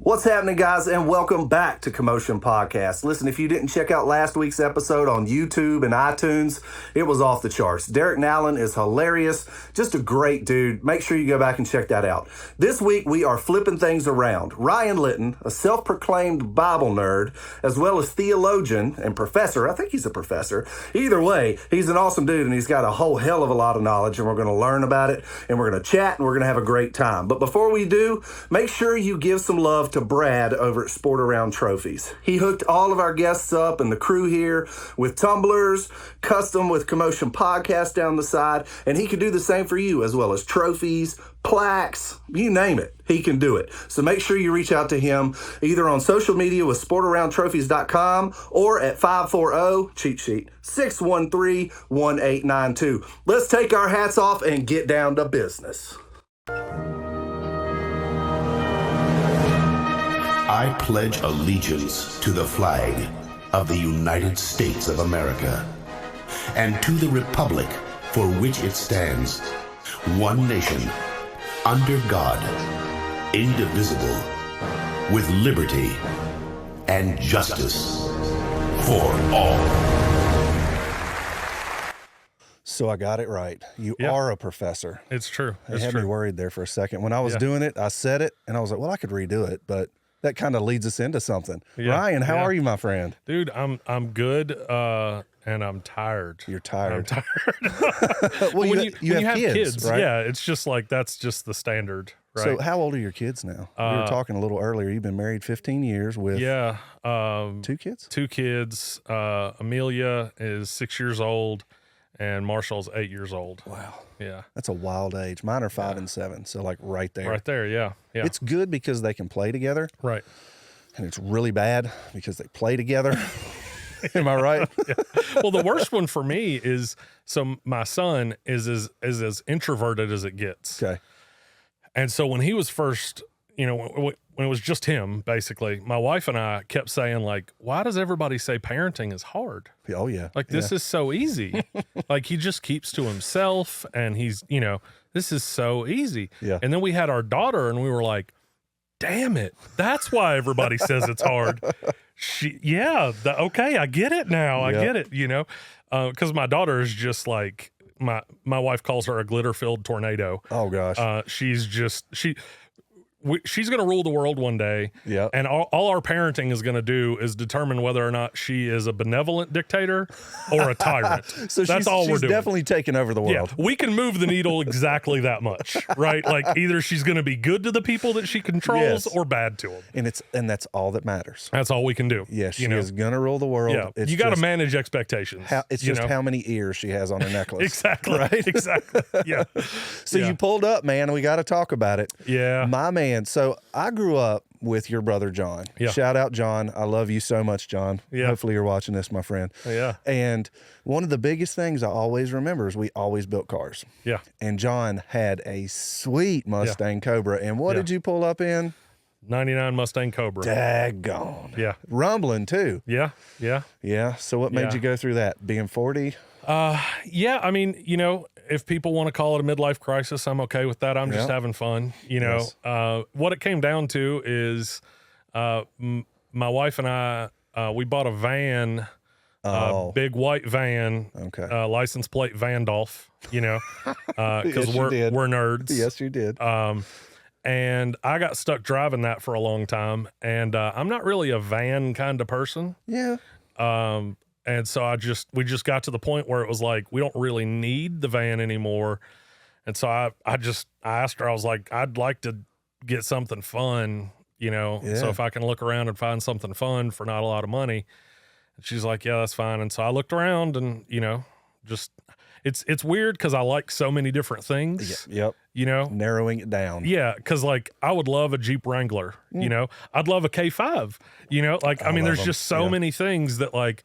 What's happening, guys, and welcome back to Commotion Podcast. Listen, if you didn't check out last week's episode on YouTube and iTunes, it was off the charts. Derek Nallen is hilarious, just a great dude. Make sure you go back and check that out. This week, we are flipping things around. Ryan Lytton, a self-proclaimed Bible nerd, as well as theologian and professor. I think he's a professor. Either way, he's an awesome dude, and he's got a whole hell of a lot of knowledge, and we're going to learn about it, and we're going to chat, and we're going to have a great time. But before we do, make sure you give some love to Brad over at Sport Around Trophies. He hooked all of our guests up and the crew here with tumblers, custom with Commotion Podcast down the side, and he can do the same for you, as well as trophies, plaques, you name it. He can do it. So make sure you reach out to him either on social media with sportaroundtrophies.com or at 540 cheat sheet 613-1892. Let's take our hats off and get down to business. I pledge allegiance to the flag of the United States of America and to the republic for which it stands, one nation, under God, indivisible, with liberty and justice for all. So I got it right. You are a professor. It's true. It had me worried there for a second. When I was doing it, I said it, and I was like, well, I could redo it, but that kind of leads us into something. Ryan, how are you, my friend? Dude, I'm good, and I'm tired. You're tired. I'm tired. Well, when you have kids, right? Yeah, it's just like that's just the standard, right? So how old are your kids now? We were talking a little earlier. You've been married 15 years with 2 kids? 2 kids. Amelia is 6 years old, and Marshall's 8 years old. Wow. Yeah. That's a wild age. Mine are 5 and 7, so like right there. Right there, yeah. It's good because they can play together. Right. And it's really bad because they play together. Am I right? Yeah. Well, the worst one for me is, so my son is as introverted as it gets. Okay. And so when he was first, when it was just him, basically, my wife and I kept saying, like, why does everybody say parenting is hard? Oh, yeah. Like, this is so easy. Like, he just keeps to himself, and he's, this is so easy. Yeah. And then we had our daughter, and we were like, damn it, that's why everybody says it's hard. Okay, I get it now. I get it, because my daughter is just like, my wife calls her a glitter-filled tornado. Oh, gosh. She's going to rule the world one day. Yeah. And all our parenting is going to do is determine whether or not she is a benevolent dictator or a tyrant. So that's all we're doing. She's definitely taking over the world. Yeah, we can move the needle exactly that much, right? Like either she's going to be good to the people that she controls or bad to them. And that's all that matters. That's all we can do. Yes, she is going to rule the world. Yeah. You got to manage expectations. It's just how many ears she has on her necklace. Exactly. Right? Exactly. Yeah. So you pulled up, man, and we got to talk about it. Yeah. My man. So I grew up with your brother, John. Yeah. Shout out, John. I love you so much, John. Yeah. Hopefully you're watching this, my friend. Yeah. And one of the biggest things I always remember is we always built cars. Yeah. And John had a sweet Mustang Cobra. And what did you pull up in? 99 Mustang Cobra. Daggone. Yeah. Rumbling, too. Yeah. Yeah. Yeah. So what made you go through that? Being 40? Yeah. I mean, if people want to call it a midlife crisis, I'm okay with that. I'm just having fun. What it came down to is my wife and I, we bought a van, big white van, license plate Vandolph, because we're nerds. Yes, you did. And I got stuck driving that for a long time. And I'm not really a van kind of person. Yeah. And so we just got to the point where it was like, we don't really need the van anymore. And so I asked her, I was like, I'd like to get something fun, so if I can look around and find something fun for not a lot of money. And she's like, yeah, that's fine. And so I looked around and, it's weird because I like so many different things. Yep. Narrowing it down. Yeah. Cause like I would love a Jeep Wrangler, I'd love a K5, there's just so many things that like,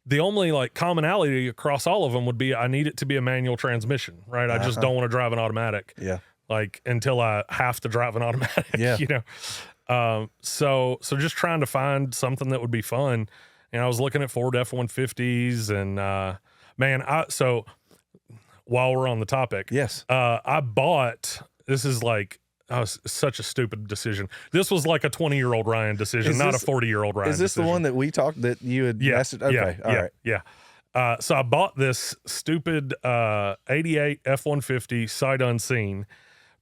the only like commonality across all of them would be I need it to be a manual transmission, right? I just don't want to drive an automatic. Yeah. Like until I have to drive an automatic, So just trying to find something that would be fun. And I was looking at Ford F-150s and Man, so while we're on the topic, Yes. I bought. This is like. Such a stupid decision. This was like a 20-year-old Ryan decision, not a 40-year-old Ryan. Is this decision. the one that we talked that you had messaged? Okay, all right. Yeah. So I bought this stupid 88 F-150 sight unseen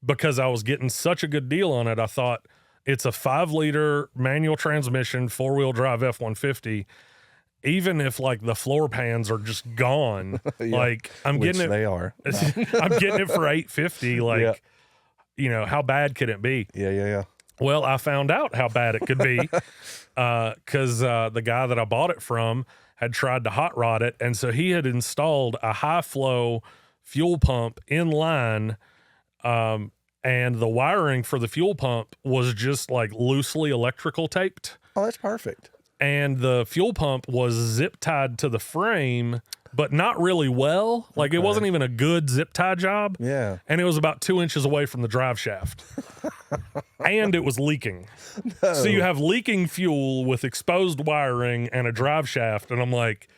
because I was getting such a good deal on it. I thought it's a 5-liter manual transmission, 4-wheel drive F-150. Even if like the floor pans are just gone, like I'm Which getting it. They are. I'm getting it for $850. Like, you know, how bad could it be? Yeah. Well, I found out how bad it could be because the guy that I bought it from had tried to hot rod it. And so he had installed a high flow fuel pump in line. And the wiring for the fuel pump was just like loosely electrical taped. Oh, that's perfect. And the fuel pump was zip tied to the frame, but not really well. Like it wasn't even a good zip tie job. Yeah. And it was about 2 inches away from the drive shaft. And it was leaking. No. So you have leaking fuel with exposed wiring and a drive shaft. And I'm like,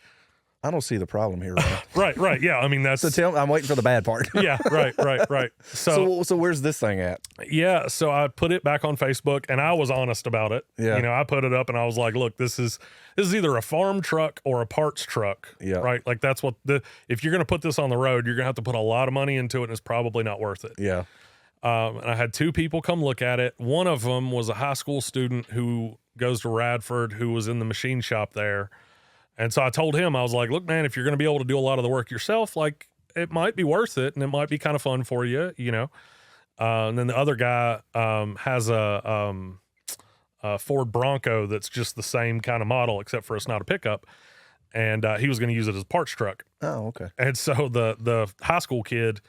I don't see the problem here, Ryan. right. Yeah. I mean, that's. So I'm waiting for the bad part. Yeah. Right. So where's this thing at? Yeah, so I put it back on Facebook, and I was honest about it. Yeah. You know, I put it up, and I was like, look, this is either a farm truck or a parts truck. Yeah. Right? Like, that's what if you're going to put this on the road, you're going to have to put a lot of money into it, and it's probably not worth it. Yeah. And I had 2 people come look at it. One of them was a high school student who goes to Radford, who was in the machine shop there. And so I told him, I was like, look, man, if you're going to be able to do a lot of the work yourself, like, it might be worth it, and it might be kind of fun for you, you know? And then the other guy has a Ford Bronco that's just the same kind of model, except for it's not a pickup. And he was going to use it as a parts truck. Oh, okay. And so the high school kid,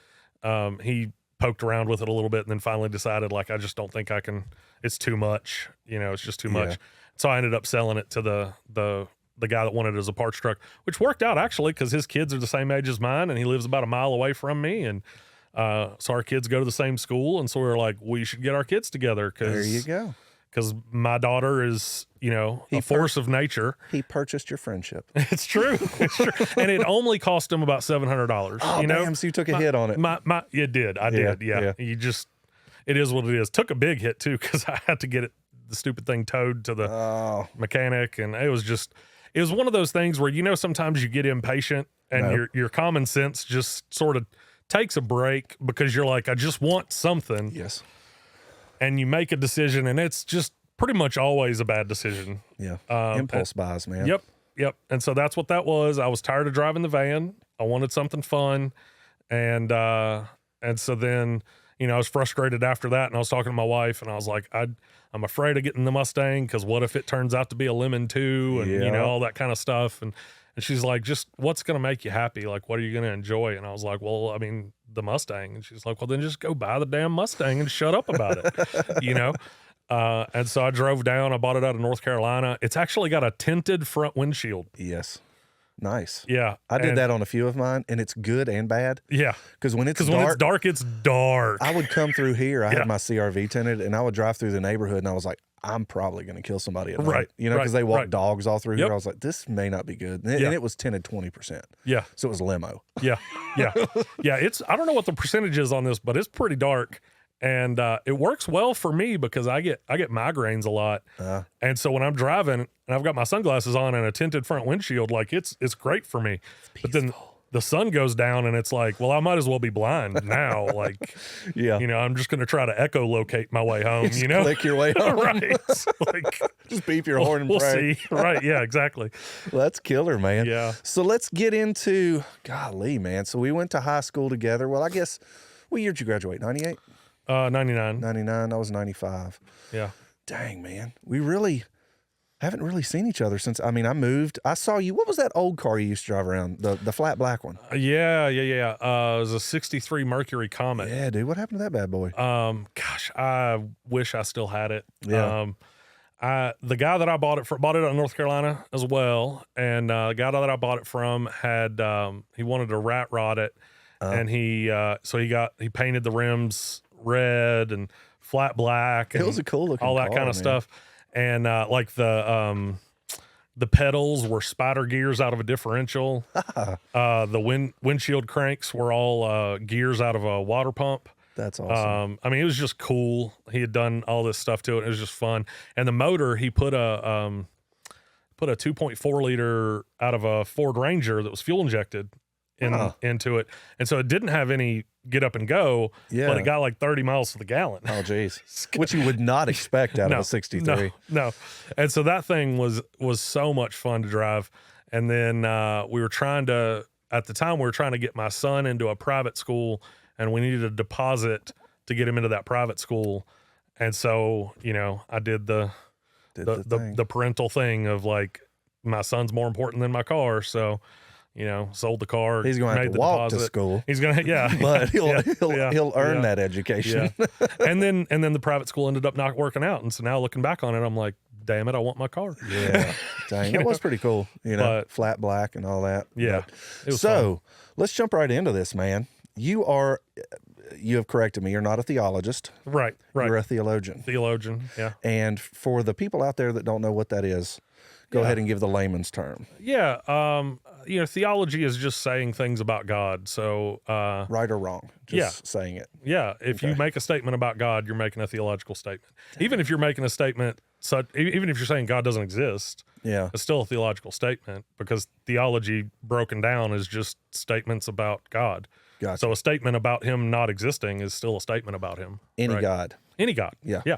he poked around with it a little bit and then finally decided, like, I just don't think I can. It's too much. You know, it's just too much. So I ended up selling it to the guy that wanted it as a parts truck, which worked out actually because his kids are the same age as mine and he lives about a mile away from me. And so our kids go to the same school. And so we were like, we should get our kids together. There you go. Because my daughter is, you know, a force of nature. He purchased your friendship. It's true. It's true. And it only cost him about $700. Oh, you know? damn, so you took a hit on it. It did. I did. Yeah. It is what it is. Took a big hit too because I had to get the stupid thing towed to the mechanic. And it was one of those things where, you know, sometimes you get impatient and your common sense just sort of takes a break because you're like, I just want something. Yes. And you make a decision, and it's just pretty much always a bad decision. Yeah. Impulse buys, man. Yep. And so that's what that was. I was tired of driving the van. I wanted something fun. And so then, you know, I was frustrated after that, and I was talking to my wife, and I was like, I'm afraid of getting the Mustang because what if it turns out to be a lemon too, and you know, all that kind of stuff. And she's like, just what's going to make you happy? Like, what are you going to enjoy? And I was like, well, I mean, the Mustang. And she's like, well, then just go buy the damn Mustang and shut up about it, you know? And so I drove down. I bought it out of North Carolina. It's actually got a tinted front windshield. Yes. Nice. Yeah. I did that on a few of mine, and it's good and bad. Yeah. Because when it's dark, it's dark. I would come through here. I had my CRV tinted, and I would drive through the neighborhood, and I was like, I'm probably going to kill somebody at night. You know, because they walk dogs all through here. I was like, this may not be good. And it was tinted 20%. Yeah. So it was limo. Yeah. It's, I don't know what the percentage is on this, but it's pretty dark. And it works well for me because I get migraines a lot. And so when I'm driving and I've got my sunglasses on and a tinted front windshield, like it's great for me. But then the sun goes down and it's like, well, I might as well be blind now. Like, you know, I'm just going to try to echolocate my way home, you know? Click your way home. Right. Like, just beep your horn and we'll pray. See. Right. Yeah, exactly. Well, that's killer, man. Yeah. So let's get into, golly, man. So we went to high school together. Well, I guess, what year did you graduate? 98? 99. 99. I was 95. Yeah. Dang, man. We really haven't really seen each other since, I mean, I moved. I saw you. What was that old car you used to drive around? The flat black one? Yeah. It was a 63 Mercury Comet. Yeah, dude. What happened to that bad boy? Gosh, I wish I still had it. Yeah. The guy that I bought it out of North Carolina as well. And the guy that I bought it from had, he wanted to rat rod it. And he painted the rims red and flat black. And it was a cool looking all that car, kind of stuff. And like the The pedals were spider gears out of a differential. The windshield cranks were all gears out of a water pump. That's awesome. I mean, it was just cool. He had done all this stuff to it. It was just fun. And the motor, he put a 2.4 liter out of a Ford Ranger that was fuel injected into it. And so it didn't have any get up and go, but it got like 30 miles to the gallon. Oh, geez. Which you would not expect out of a 63. No. And so that thing was so much fun to drive. And then at the time, we were trying to get my son into a private school, and we needed a deposit to get him into that private school. And so, I did the parental thing of like, my son's more important than my car. So, sold the car. He's going to have to walk to school. He's going to, but he'll earn that education. Yeah. and then the private school ended up not working out. And so now looking back on it, I'm like, damn it, I want my car. Yeah. Dang, that was pretty cool. But, flat black and all that. Yeah. So let's jump right into this, man. You have corrected me. You're not a theologist. Right. You're a theologian. Yeah. And for the people out there that don't know what that is, go ahead and give the layman's term. Yeah. Theology is just saying things about God. So, right or wrong, just saying it. Yeah. If you make a statement about God, you're making a theological statement. Even if you're making a statement, even if you're saying God doesn't exist, it's still a theological statement, because theology broken down is just statements about God. Gotcha. So a statement about him not existing is still a statement about him. Any right? God. Yeah.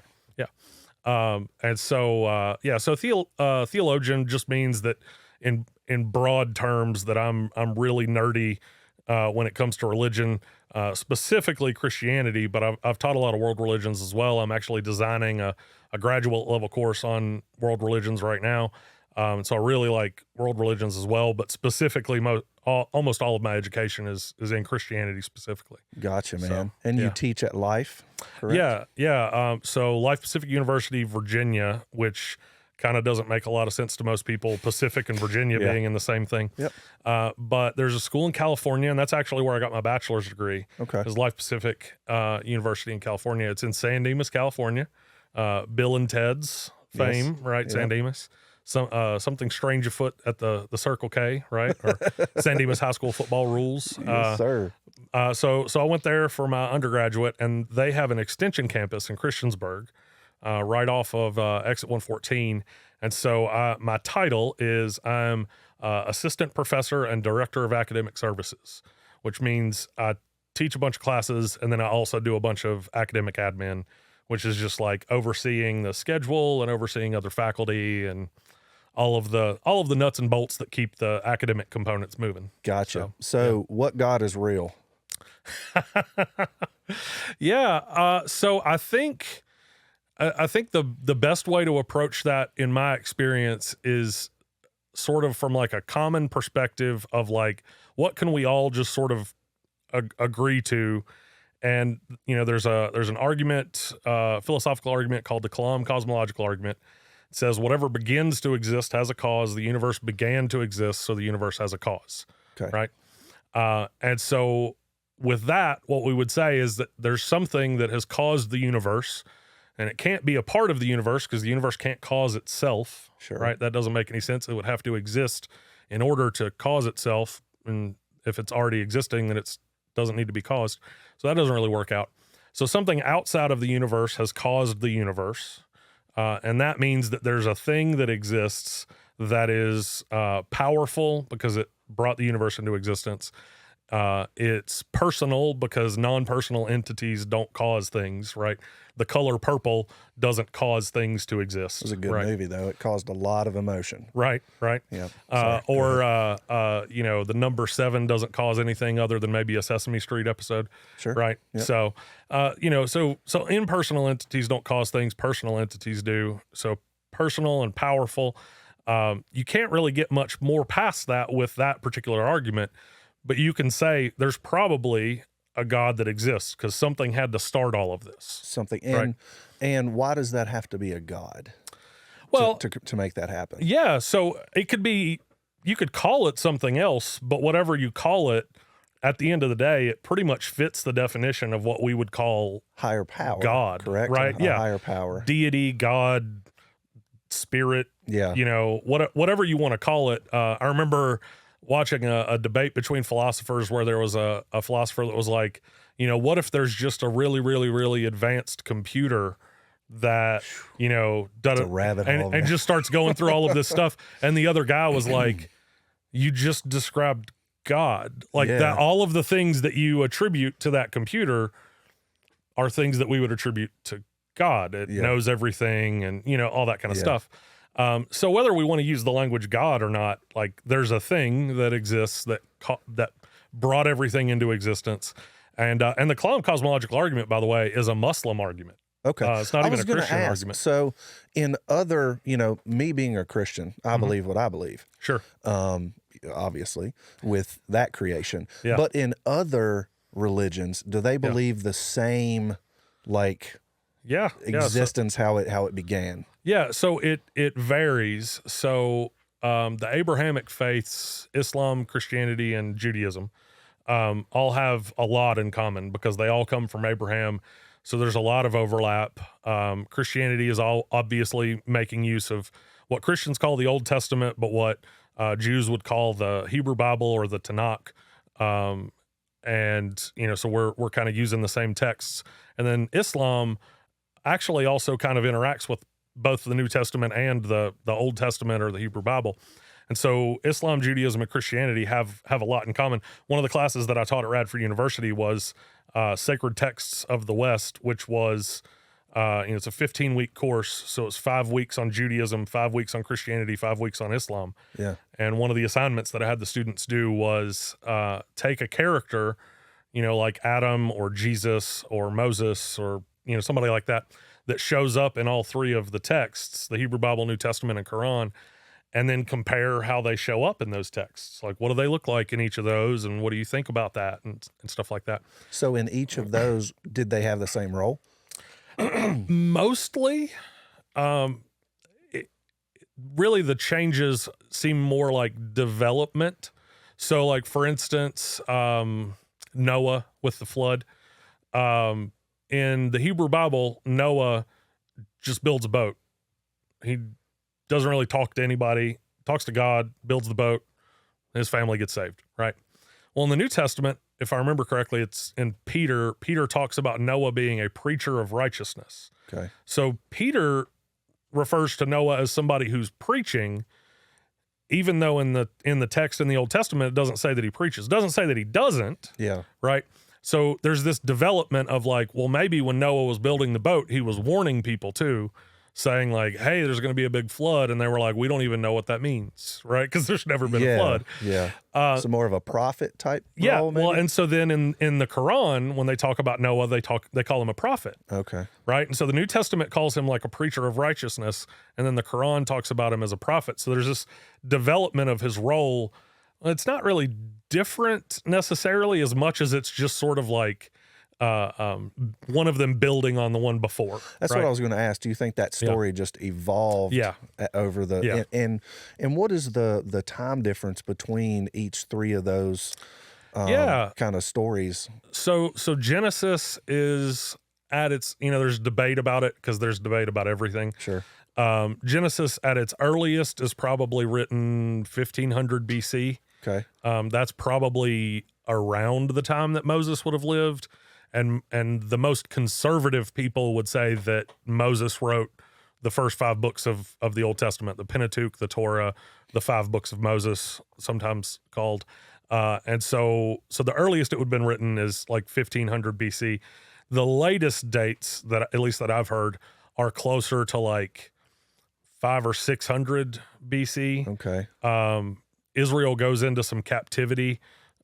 And so, theologian just means that in broad terms that I'm really nerdy when it comes to religion, specifically Christianity, but I've taught a lot of world religions as well. I'm actually designing a graduate level course on world religions right now. So I really like world religions as well, but specifically almost all of my education is in Christianity specifically. Gotcha, man. So, and you teach at Life, correct? Yeah. So Life Pacific University, Virginia, which kind of doesn't make a lot of sense to most people, Pacific and Virginia being in the same thing. Yep. But there's a school in California, and that's actually where I got my bachelor's degree. Okay. Is Life Pacific University in California. It's in San Dimas, California. Bill and Ted's fame, right? Yep. San Dimas. Something strange afoot at the Circle K, right? Or San Dimas High School football rules. Yes, sir. So I went there for my undergraduate, and they have an extension campus in Christiansburg, right off of exit 114. And so my title is I'm assistant professor and director of academic services, which means I teach a bunch of classes, and then I also do a bunch of academic admin, which is just like overseeing the schedule and overseeing other faculty and all of the nuts and bolts that keep the academic components moving. Gotcha. So what God is real? So I think the best way to approach that, in my experience, is sort of from like a common perspective of like, what can we all just sort of agree to? And, there's an argument, philosophical argument called the Kalam cosmological argument. It says whatever begins to exist has a cause. The universe began to exist, so the universe has a cause. Okay. Right? And so with that, what we would say is that there's something that has caused the universe, and it can't be a part of the universe because the universe can't cause itself. Sure. Right? That doesn't make any sense. It would have to exist in order to cause itself. And if it's already existing, then it doesn't need to be caused. So that doesn't really work out. So something outside of the universe has caused the universe. And that means that there's a thing that exists that is powerful because it brought the universe into existence. It's personal because non-personal entities don't cause things, right? The color purple doesn't cause things to exist. It was a good movie, though. It caused a lot of emotion. Right. Yeah. The number 7 doesn't cause anything other than maybe a Sesame Street episode. Sure. Right. Yep. So, so impersonal entities don't cause things. Personal entities do. So personal and powerful. You can't really get much more past that with that particular argument. But you can say there's probably a God that exists because something had to start all of this. And why does that have to be a God? Well, to make that happen. Yeah, so it could be, you could call it something else, but whatever you call it, at the end of the day, it pretty much fits the definition of what we would call higher power, God, correct? Right? Higher power, deity, God, spirit, Yeah. Whatever you want to call it. I remember watching a debate between philosophers where there was a philosopher that was like, what if there's just a really, really, really advanced computer that, does a rabbit hole, and just starts going through all of this stuff. And the other guy was like, you just described God. Like that, all of the things that you attribute to that computer are things that we would attribute to God. It knows everything and, all that kind of stuff. So whether we want to use the language God or not, like there's a thing that exists that brought everything into existence. And the Kalam cosmological argument, by the way, is a Muslim argument. Okay. It's not even a Christian argument. So in other, me being a Christian, I believe what I believe. Sure. Obviously with that creation. Yeah. But in other religions, do they believe the same existence, how it began? Yeah, so it varies. So the Abrahamic faiths, Islam, Christianity, and Judaism, all have a lot in common because they all come from Abraham. So there's a lot of overlap. Christianity is all obviously making use of what Christians call the Old Testament, but what Jews would call the Hebrew Bible or the Tanakh. And so we're kind of using the same texts. And then Islam actually also kind of interacts with both the New Testament and the Old Testament or the Hebrew Bible. And so Islam, Judaism, and Christianity have a lot in common. One of the classes that I taught at Radford University was Sacred Texts of the West, which was, it's a 15-week course. So it's 5 weeks on Judaism, 5 weeks on Christianity, 5 weeks on Islam. Yeah. And one of the assignments that I had the students do was take a character, like Adam or Jesus or Moses or, somebody like that shows up in all three of the texts, the Hebrew Bible, New Testament, and Quran, and then compare how they show up in those texts. Like, what do they look like in each of those, and what do you think about that, and stuff like that. So in each of those, did they have the same role? Mostly. Really, the changes seem more like development. So, like, for instance, Noah with the flood. In the Hebrew Bible, Noah just builds a boat. He doesn't really talk to anybody, talks to God, builds the boat, and his family gets saved, right? Well, in the New Testament, if I remember correctly, it's in Peter. Peter talks about Noah being a preacher of righteousness. Okay. So Peter refers to Noah as somebody who's preaching, even though in the text in the Old Testament, it doesn't say that he preaches. It doesn't say that he doesn't. Yeah. Right? So there's this development of like, well, maybe when Noah was building the boat, he was warning people too, saying like, hey, there's going to be a big flood. And they were like, we don't even know what that means, right? Because there's never been a flood. Yeah. So more of a prophet type yeah. role, maybe? Well, and so then in the Quran, when they talk about Noah, they call him a prophet. Okay. Right? And so the New Testament calls him like a preacher of righteousness, and then the Quran talks about him as a prophet. So there's this development of his role. It's not really different necessarily as much as it's just sort of like one of them building on the one before. That's what I was going to ask. Do you think that story just evolved over the and what is the time difference between each three of those kind of stories? So Genesis is at its, there's debate about it because there's debate about everything. Sure. Genesis at its earliest is probably written 1500 BC. Okay. That's probably around the time that Moses would have lived. And the most conservative people would say that Moses wrote the first 5 books of the Old Testament, the Pentateuch, the Torah, the 5 books of Moses, sometimes called. And so the earliest it would have been written is like 1500 BC. The latest dates that, at least that I've heard, are closer to like 500 or 600 BC. Okay. Israel goes into some captivity.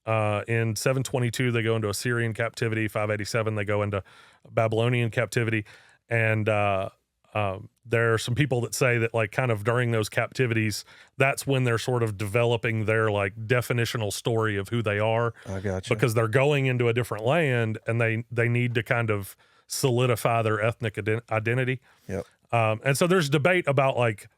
In 722, they go into Assyrian captivity. 587, they go into Babylonian captivity. And there are some people that say that, like, kind of during those captivities, that's when they're sort of developing their, like, definitional story of who they are. I got you. Because they're going into a different land, and they need to kind of solidify their ethnic identity. Yep. And so there's debate about, like,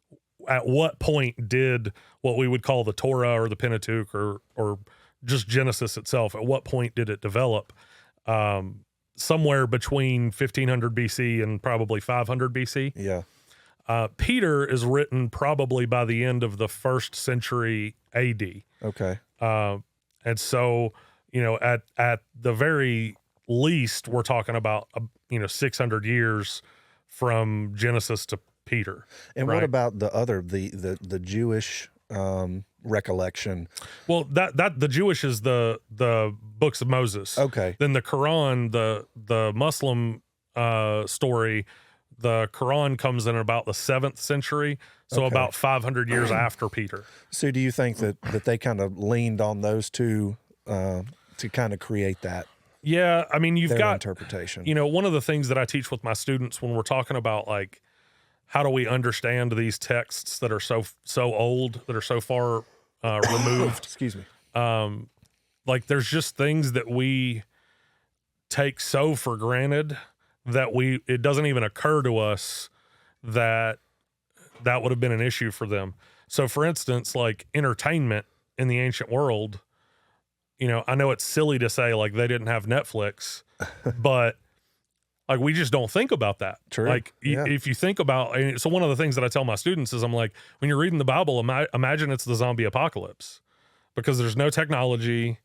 at what point did what we would call the Torah or the Pentateuch or just Genesis itself, at what point did it develop? Somewhere between 1500 BC and probably 500 BC. Yeah. Peter is written probably by the end of the 1st century AD. Okay. And so, at the very least, we're talking about, 600 years from Genesis to Peter. And right? What about the Jewish recollection? Well, that the Jewish is the books of Moses. Okay. Then the Quran, the Muslim story, the Quran comes in about the 7th century, so Okay. about 500 years after Peter. So do you think that they kind of leaned on those two to kind of create that? Yeah, I mean, you've their got interpretation. One of the things that I teach with my students when we're talking about like how do we understand these texts that are so old, that are so far removed. Excuse me. Like there's just things that we take so for granted that it doesn't even occur to us that would have been an issue for them. So for instance, like entertainment in the ancient world, I know it's silly to say like they didn't have Netflix, but like we just don't think about that. True. Like if you think about, so one of the things that I tell my students is I'm like, when you're reading the Bible, imagine it's the zombie apocalypse, because there's no technology.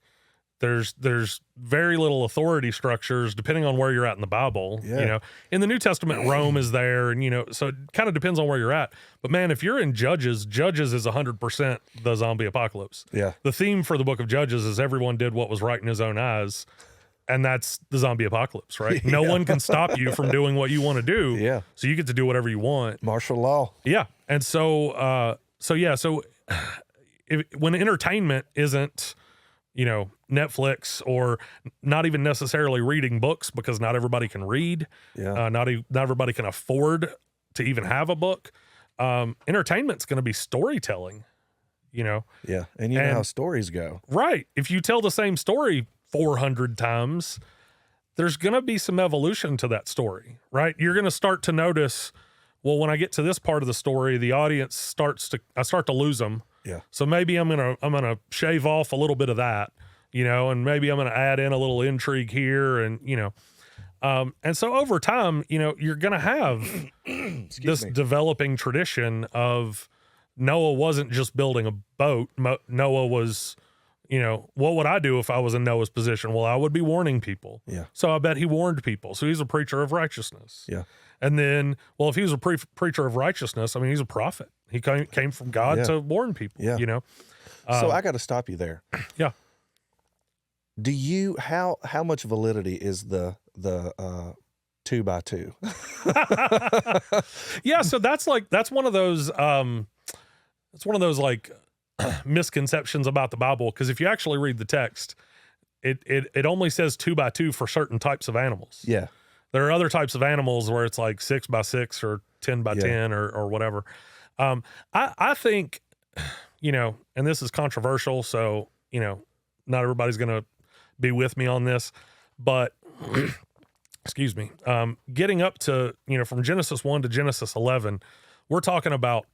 There's very little authority structures depending on where you're at in the Bible. Yeah. In the New Testament, Rome is there, and so it kind of depends on where you're at. But man, if you're in Judges is 100% the zombie apocalypse. Yeah. The theme for the book of Judges is everyone did what was right in his own eyes, and that's the zombie apocalypse, right? No one can stop you from doing what you want to do. Yeah. So you get to do whatever you want. Martial law. Yeah. And so when entertainment isn't, Netflix, or not even necessarily reading books, because not everybody can read. Yeah. Not everybody can afford to even have a book. Entertainment's going to be storytelling, Yeah. And you know how stories go. Right. If you tell the same story 400 times, there's going to be some evolution to that story, right? You're going to start to notice, well, when I get to this part of the story, the audience I start to lose them. Yeah. So maybe I'm gonna shave off a little bit of that, and maybe I'm gonna add in a little intrigue here, and and so over time, you're gonna have this developing tradition of Noah wasn't just building a boat. Noah was, what would I do if I was in Noah's position? Well, I would be warning people. Yeah. So I bet he warned people. So he's a preacher of righteousness. Yeah. And then, well, if he was a preacher of righteousness, I mean, he's a prophet. He came from God to warn people, Yeah. So I got to stop you there. Yeah. Do you, how much validity is the 2x2? Yeah. So that's one of those, like misconceptions about the Bible. Cause if you actually read the text, it only says 2x2 for certain types of animals. Yeah. There are other types of animals where it's like 6x6 or 10x10 or whatever. I think, and this is controversial, so, not everybody's going to be with me on this, but excuse me, getting up to, from Genesis 1 to Genesis 11, we're talking about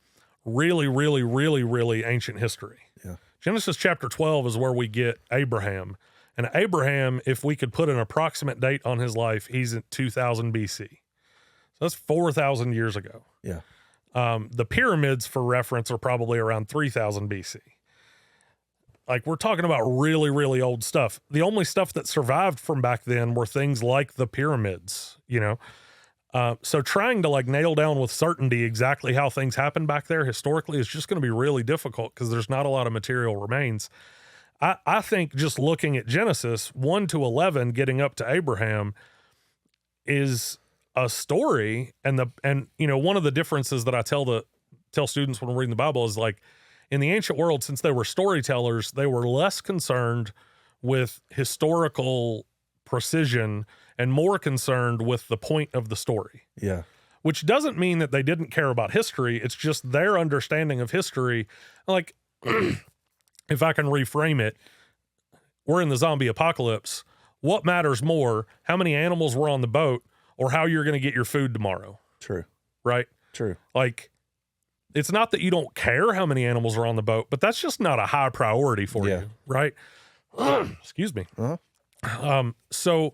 really, really, really, really ancient history. Yeah. Genesis chapter 12 is where we get Abraham. And Abraham, if we could put an approximate date on his life, he's in 2000 BC. So that's 4,000 years ago. Yeah. The pyramids, for reference, are probably around 3000 BC. Like, we're talking about really, really old stuff. The only stuff that survived from back then were things like the pyramids, So trying to like nail down with certainty exactly how things happened back there historically is just going to be really difficult because there's not a lot of material remains. I think just looking at Genesis 1 to 11, getting up to Abraham, is a story. And one of the differences that I tell students when we're reading the Bible is like, in the ancient world, since they were storytellers, they were less concerned with historical precision and more concerned with the point of the story. Yeah. Which doesn't mean that they didn't care about history. It's just their understanding of history. Like, if I can reframe it, we're in the zombie apocalypse. What matters more, how many animals were on the boat or how you're going to get your food tomorrow? True. Right? True. Like, it's not that you don't care how many animals are on the boat, but that's just not a high priority for you, right? Excuse me. Uh-huh. So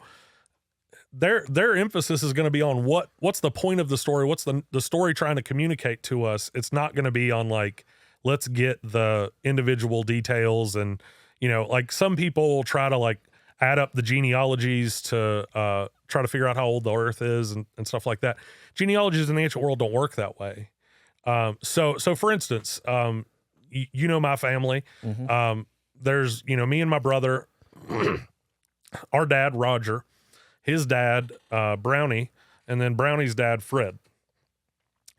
their emphasis is going to be on what's the point of the story, what's the story trying to communicate to us. It's not going to be on like, let's get the individual details. And like some people will try to like add up the genealogies to try to figure out how old the earth is and stuff like that. Genealogies in the ancient world don't work that way. So for instance, my family, there's, me and my brother, our dad, Roger, his dad, Brownie, and then Brownie's dad, Fred.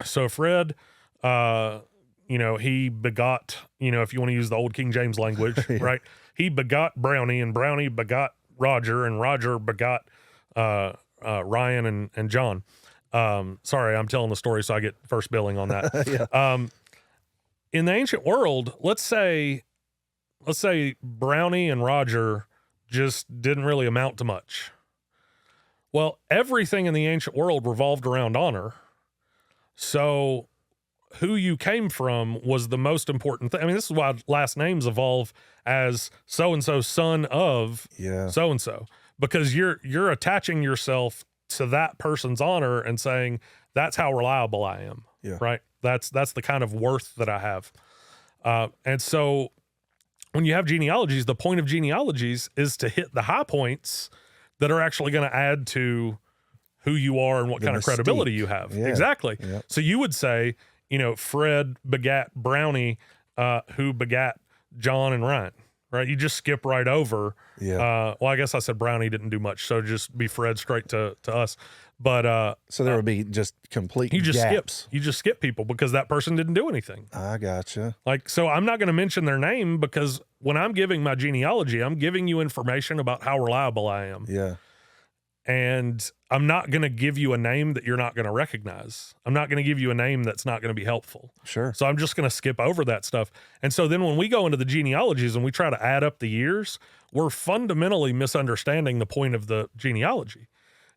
So Fred, he begot, if you want to use the old King James language, right? He begot Brownie, and Brownie begot Roger, and Roger begot Ryan and John. Sorry, I'm telling the story, so I get first billing on that. In the ancient world, let's say Brownie and Roger just didn't really amount to much. Well, everything in the ancient world revolved around honor. So who you came from was the most important thing. I mean, this is why last names evolve as so-and-so son of so-and-so, because you're attaching yourself to that person's honor and saying, that's how reliable I am, right? That's the kind of worth that I have. And so when you have genealogies, the point of genealogies is to hit the high points that are actually going to add to who you are and what kind of credibility you have. Yeah. Exactly. Yep. So you would say, Fred begat Brownie, who begat John and Ryan, right? You just skip right over. Yeah. Well, I guess I said Brownie didn't do much, so just be Fred straight to us. But so there would be just complete gaps. You just skip people because that person didn't do anything. I gotcha. Like, so I'm not going to mention their name because when I'm giving my genealogy, I'm giving you information about how reliable I am. Yeah. And I'm not going to give you a name that you're not going to recognize. I'm not going to give you a name that's not going to be helpful. Sure. So I'm just going to skip over that stuff. And so then when we go into the genealogies and we try to add up the years, we're fundamentally misunderstanding the point of the genealogy.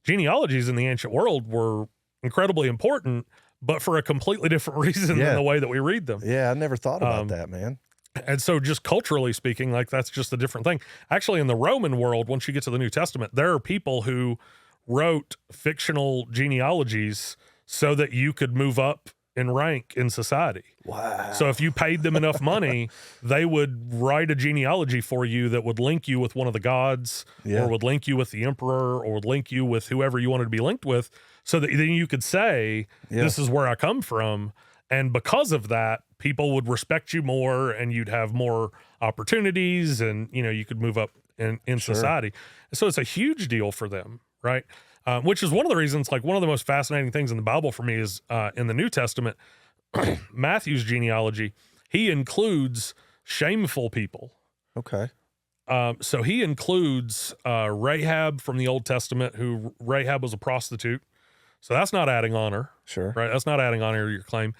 Genealogies in the ancient world were incredibly important, but for a completely different reason than the way that we read them. Yeah, I never thought about that, man. And so just culturally speaking, like that's just a different thing. Actually, in the Roman world, once you get to the New Testament, there are people who wrote fictional genealogies so that you could move up in rank in society. Wow. So if you paid them enough money, they would write a genealogy for you that would link you with one of the gods or would link you with the emperor or would link you with whoever you wanted to be linked with so that then you could say, this is where I come from. And because of that, people would respect you more and you'd have more opportunities and, you could move up in society. So it's a huge deal for them, right? Which is one of the reasons, like one of the most fascinating things in the Bible for me is in the New Testament, Matthew's genealogy, he includes shameful people. Okay. So he includes Rahab from the Old Testament, who Rahab was a prostitute. So that's not adding honor. Sure. Right? That's not adding honor to your claim.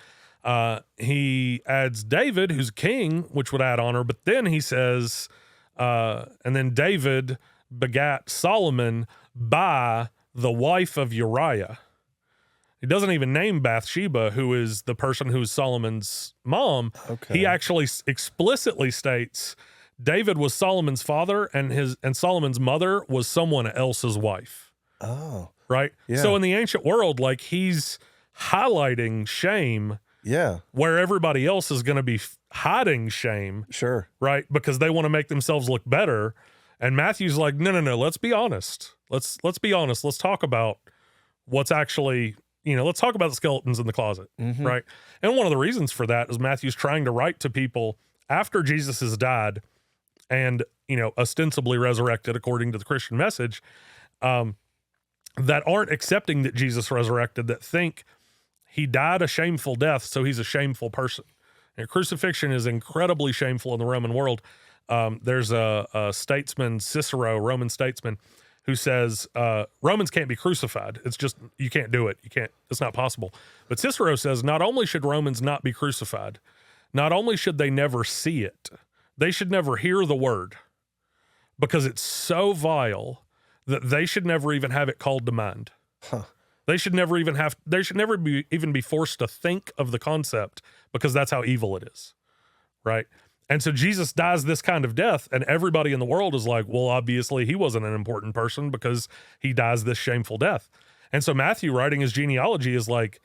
He adds David, who's king, which would add honor, but then he says, and then David begat Solomon by the wife of Uriah. He doesn't even name Bathsheba, who is the person who's Solomon's mom. Okay. He actually explicitly states David was Solomon's father and Solomon's mother was someone else's wife. Oh. Right? Yeah. So in the ancient world, like he's highlighting shame. Yeah. Where everybody else is going to be hiding shame. Sure. Right? Because they want to make themselves look better. And Matthew's like, no, let's be honest. Let's be honest. Let's talk about what's actually, let's talk about the skeletons in the closet. Mm-hmm. Right? And one of the reasons for that is Matthew's trying to write to people after Jesus has died and, ostensibly resurrected according to the Christian message, that aren't accepting that Jesus resurrected, that think he died a shameful death, so he's a shameful person. And crucifixion is incredibly shameful in the Roman world. There's a statesman, Cicero, Roman statesman, who says Romans can't be crucified. It's just, you can't do it. It's not possible. But Cicero says not only should Romans not be crucified, not only should they never see it, they should never hear the word because it's so vile that they should never even have it called to mind. Huh. They should never even be forced to think of the concept because that's how evil it is. Right. And so Jesus dies this kind of death, and everybody in the world is like, well, obviously he wasn't an important person because he dies this shameful death. And so Matthew, writing his genealogy, is like,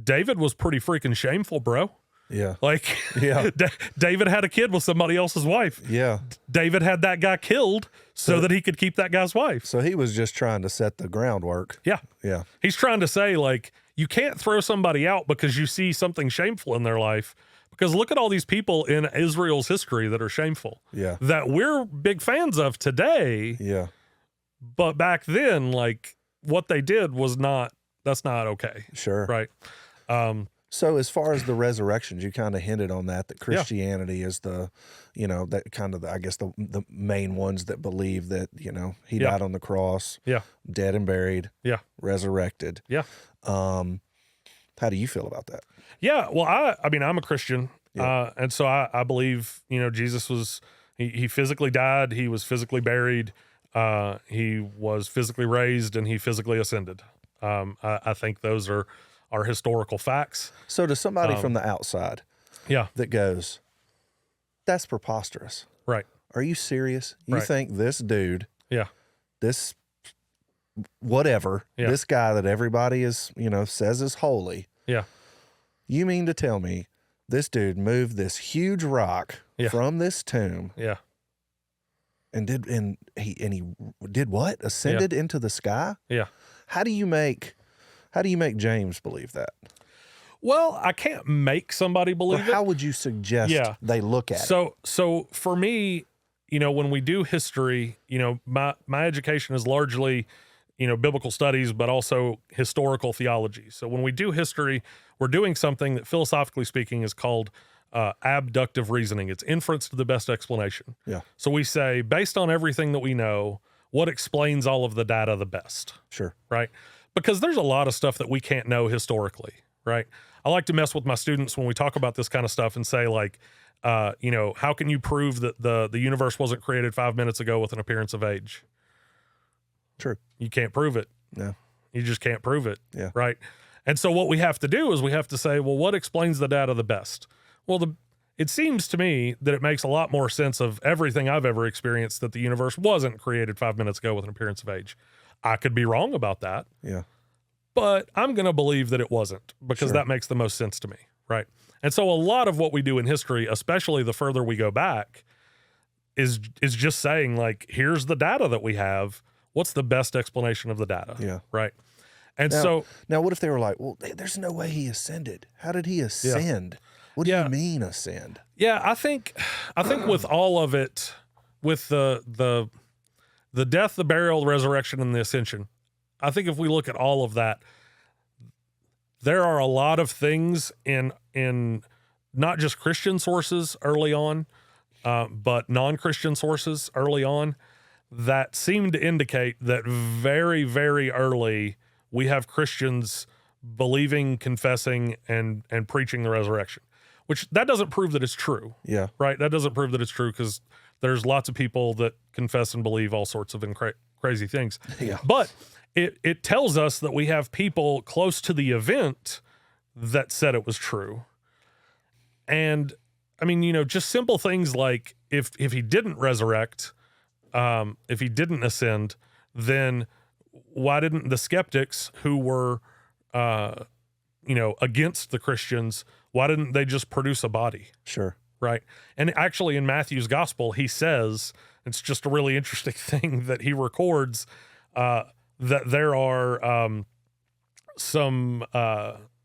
David was pretty freaking shameful, bro. Yeah. Like, Yeah. David had a kid with somebody else's wife. Yeah. David had that guy killed so that he could keep that guy's wife. So he was just trying to set the groundwork. Yeah. Yeah. He's trying to say, like, you can't throw somebody out because you see something shameful in their life. Because look at all these people in Israel's history that are shameful. Yeah. That we're big fans of today. Yeah. But back then, like, what they did was that's not okay. Sure. Right. So as far as the resurrections, you kind of hinted on that Christianity is the, that kind of, I guess, the main ones that believe that, he died on the cross, dead and buried, resurrected. Yeah. How do you feel about that? Yeah. Well, I mean, I'm a Christian. And so I believe, Jesus was, he physically died. He was physically buried. He was physically raised, and he physically ascended. I think those are historical facts. So to somebody from the outside that goes, that's preposterous. Right. Are you serious? You think this dude, this whatever, this guy that everybody is, says is holy. Yeah. You mean to tell me this dude moved this huge rock from this tomb? Yeah. And he did what? Ascended into the sky? Yeah. How do you make James believe that? Well, I can't make somebody believe it. How would you suggest they look at it? So for me, when we do history, my education is largely, biblical studies, but also historical theology. So when we do history, we're doing something that philosophically speaking is called abductive reasoning. It's inference to the best explanation. Yeah. So we say, based on everything that we know, what explains all of the data the best? Sure. Right? Because there's a lot of stuff that we can't know historically, right? I like to mess with my students when we talk about this kind of stuff and say, like, how can you prove that the universe wasn't created 5 minutes ago with an appearance of age? True. You can't prove it. No. You just can't prove it. Yeah. Right? And so what we have to do is we have to say, well, what explains the data the best? Well, it seems to me that it makes a lot more sense of everything I've ever experienced that the universe wasn't created 5 minutes ago with an appearance of age. I could be wrong about that. Yeah. But I'm going to believe that it wasn't because that makes the most sense to me. Right. And so a lot of what we do in history, especially the further we go back, is just saying, like, here's the data that we have. What's the best explanation of the data? Yeah. Right. And now what if they were like, well, there's no way he ascended. How did he ascend? What do you mean ascend? Yeah, I think with all of it, with the death, the burial, the resurrection, and the ascension, I think if we look at all of that, there are a lot of things in not just Christian sources early on, but non-Christian sources early on that seem to indicate that very, very early we have Christians believing, confessing, and preaching the resurrection. Which that doesn't prove that it's true. Yeah. Right? That doesn't prove that it's true because there's lots of people that confess and believe all sorts of crazy things. Yeah. But it tells us that we have people close to the event that said it was true. And I mean, just simple things like if he didn't resurrect, if he didn't ascend, then why didn't the skeptics who were, against the Christians, why didn't they just produce a body? Sure. Right. And actually in Matthew's gospel, he says, it's just a really interesting thing that he records, that there are some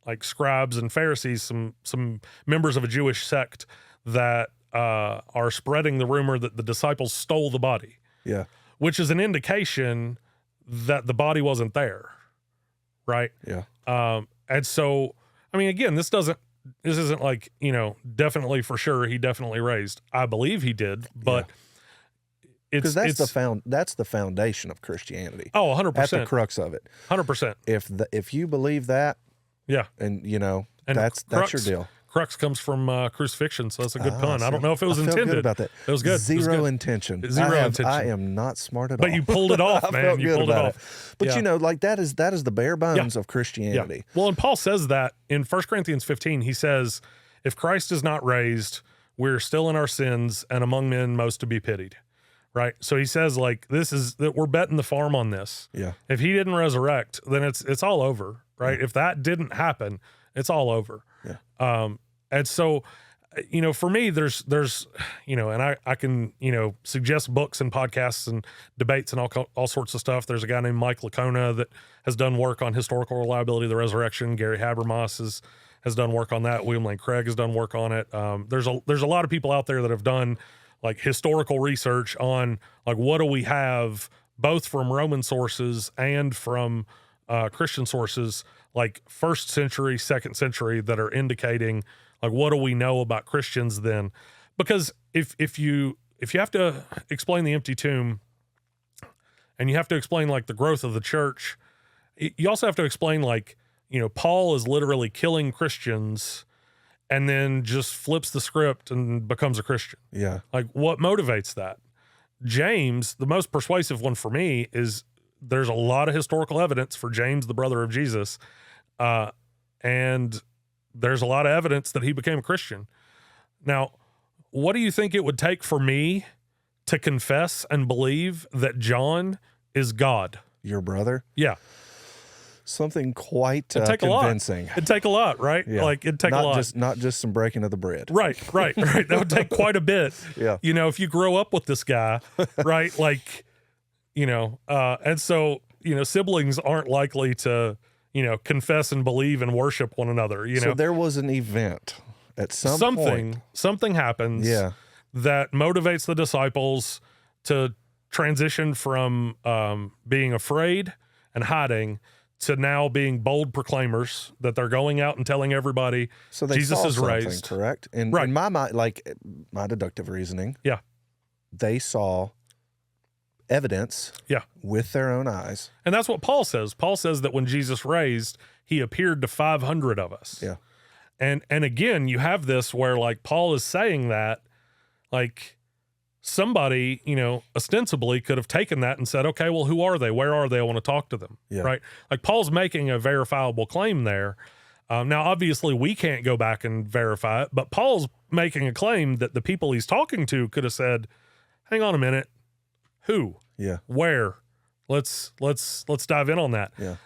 like scribes and Pharisees, some members of a Jewish sect that are spreading the rumor that the disciples stole the body. Yeah. Which is an indication that the body wasn't there. Right. Yeah. And so, I mean, again, this isn't like, definitely for sure he definitely raised. I believe he did, but because that's the foundation of Christianity. Oh, 100%. That's the crux of it. 100%. If you believe that, and that's your deal. Crux comes from crucifixion, so that's a good pun. See, I don't know if it was intended. Good about that. It was good. Zero intention. I am not smart at all. But you pulled it off, man. You pulled it off. But like that is the bare bones of Christianity. Yeah. Well, and Paul says that in 1 Corinthians 15, he says, if Christ is not raised, we're still in our sins and among men most to be pitied. Right. So he says, like, this is that we're betting the farm on this. Yeah. If he didn't resurrect, then it's all over. Right. Yeah. If that didn't happen, it's all over. Yeah. And so, for me, there's, and I can, suggest books and podcasts and debates and all sorts of stuff. There's a guy named Mike Lacona that has done work on historical reliability of the resurrection. Gary Habermas has done work on that. William Lane Craig has done work on it. There's a lot of people out there that have done like historical research on like what do we have both from Roman sources and from Christian sources, like 1st century, 2nd century, that are indicating like what do we know about Christians then? Because if you have to explain the empty tomb and you have to explain like the growth of the church, you also have to explain like, Paul is literally killing Christians and then just flips the script and becomes a Christian. Yeah. Like, what motivates that? James, the most persuasive one for me, is there's a lot of historical evidence for James, the brother of Jesus. And there's a lot of evidence that he became a Christian. Now, what do you think it would take for me to confess and believe that John is God? Your brother? Yeah. Something quite convincing. It'd take a lot, right? Yeah. Like, it'd take a lot. Not just some breaking of the bread. Right. That would take quite a bit. Yeah. If you grow up with this guy, right? Like, and so, siblings aren't likely to, confess and believe and worship one another, So there was an event at something happens that motivates the disciples to transition from being afraid and hiding to now being bold proclaimers, that they're going out and telling everybody so they Jesus saw is raised. Correct? In my mind, like my deductive reasoning, they saw evidence with their own eyes. And that's what Paul says. Paul says that when Jesus raised, he appeared to 500 of us. Yeah. And again, you have this where like Paul is saying that like somebody, ostensibly could have taken that and said, okay, well, who are they? Where are they? I want to talk to them. Yeah. Right. Like Paul's making a verifiable claim there. Now, obviously we can't go back and verify it, but Paul's making a claim that the people he's talking to could have said, hang on a minute. Who? Yeah. Where? Let's dive in on that. Yeah.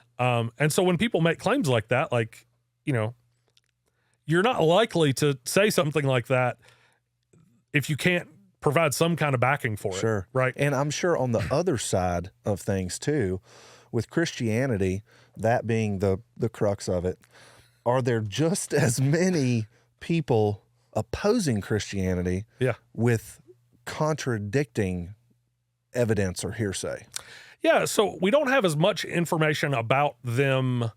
And so when people make claims like that, like, you're not likely to say something like that if you can't provide some kind of backing for it. Sure. Right. And I'm sure on the other side of things too, with Christianity, that being the crux of it, are there just as many people opposing Christianity with contradicting evidence or hearsay? Yeah, so we don't have as much information about them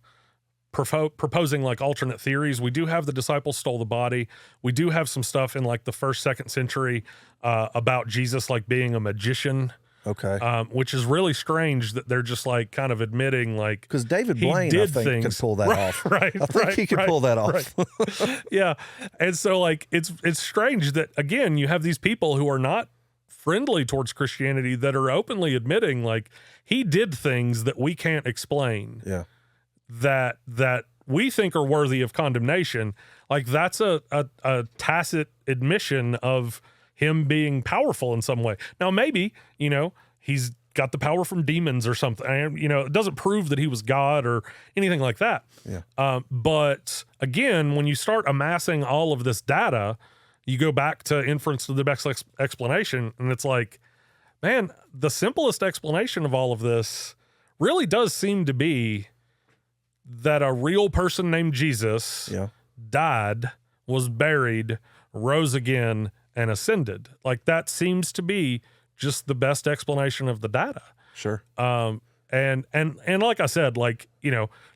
proposing like alternate theories. We do have the disciples stole the body. We do have some stuff in like the 1st, 2nd century about Jesus like being a magician. Okay. Which is really strange that they're just like kind of admitting like because David Blaine I think could pull that off. Right. I think he could pull that off. Right. Yeah. And so like it's strange that again you have these people who are not friendly towards Christianity that are openly admitting like he did things that we can't explain. Yeah. That we think are worthy of condemnation. Like that's a tacit admission of him being powerful in some way. Now, maybe, he's got the power from demons or something. And, it doesn't prove that he was God or anything like that. Yeah. But again, when you start amassing all of this data, you go back to inference to the best explanation. And it's like, man, the simplest explanation of all of this really does seem to be that a real person named Jesus died, was buried, rose again, and ascended. Like that seems to be just the best explanation of the data. Sure. And like I said, like,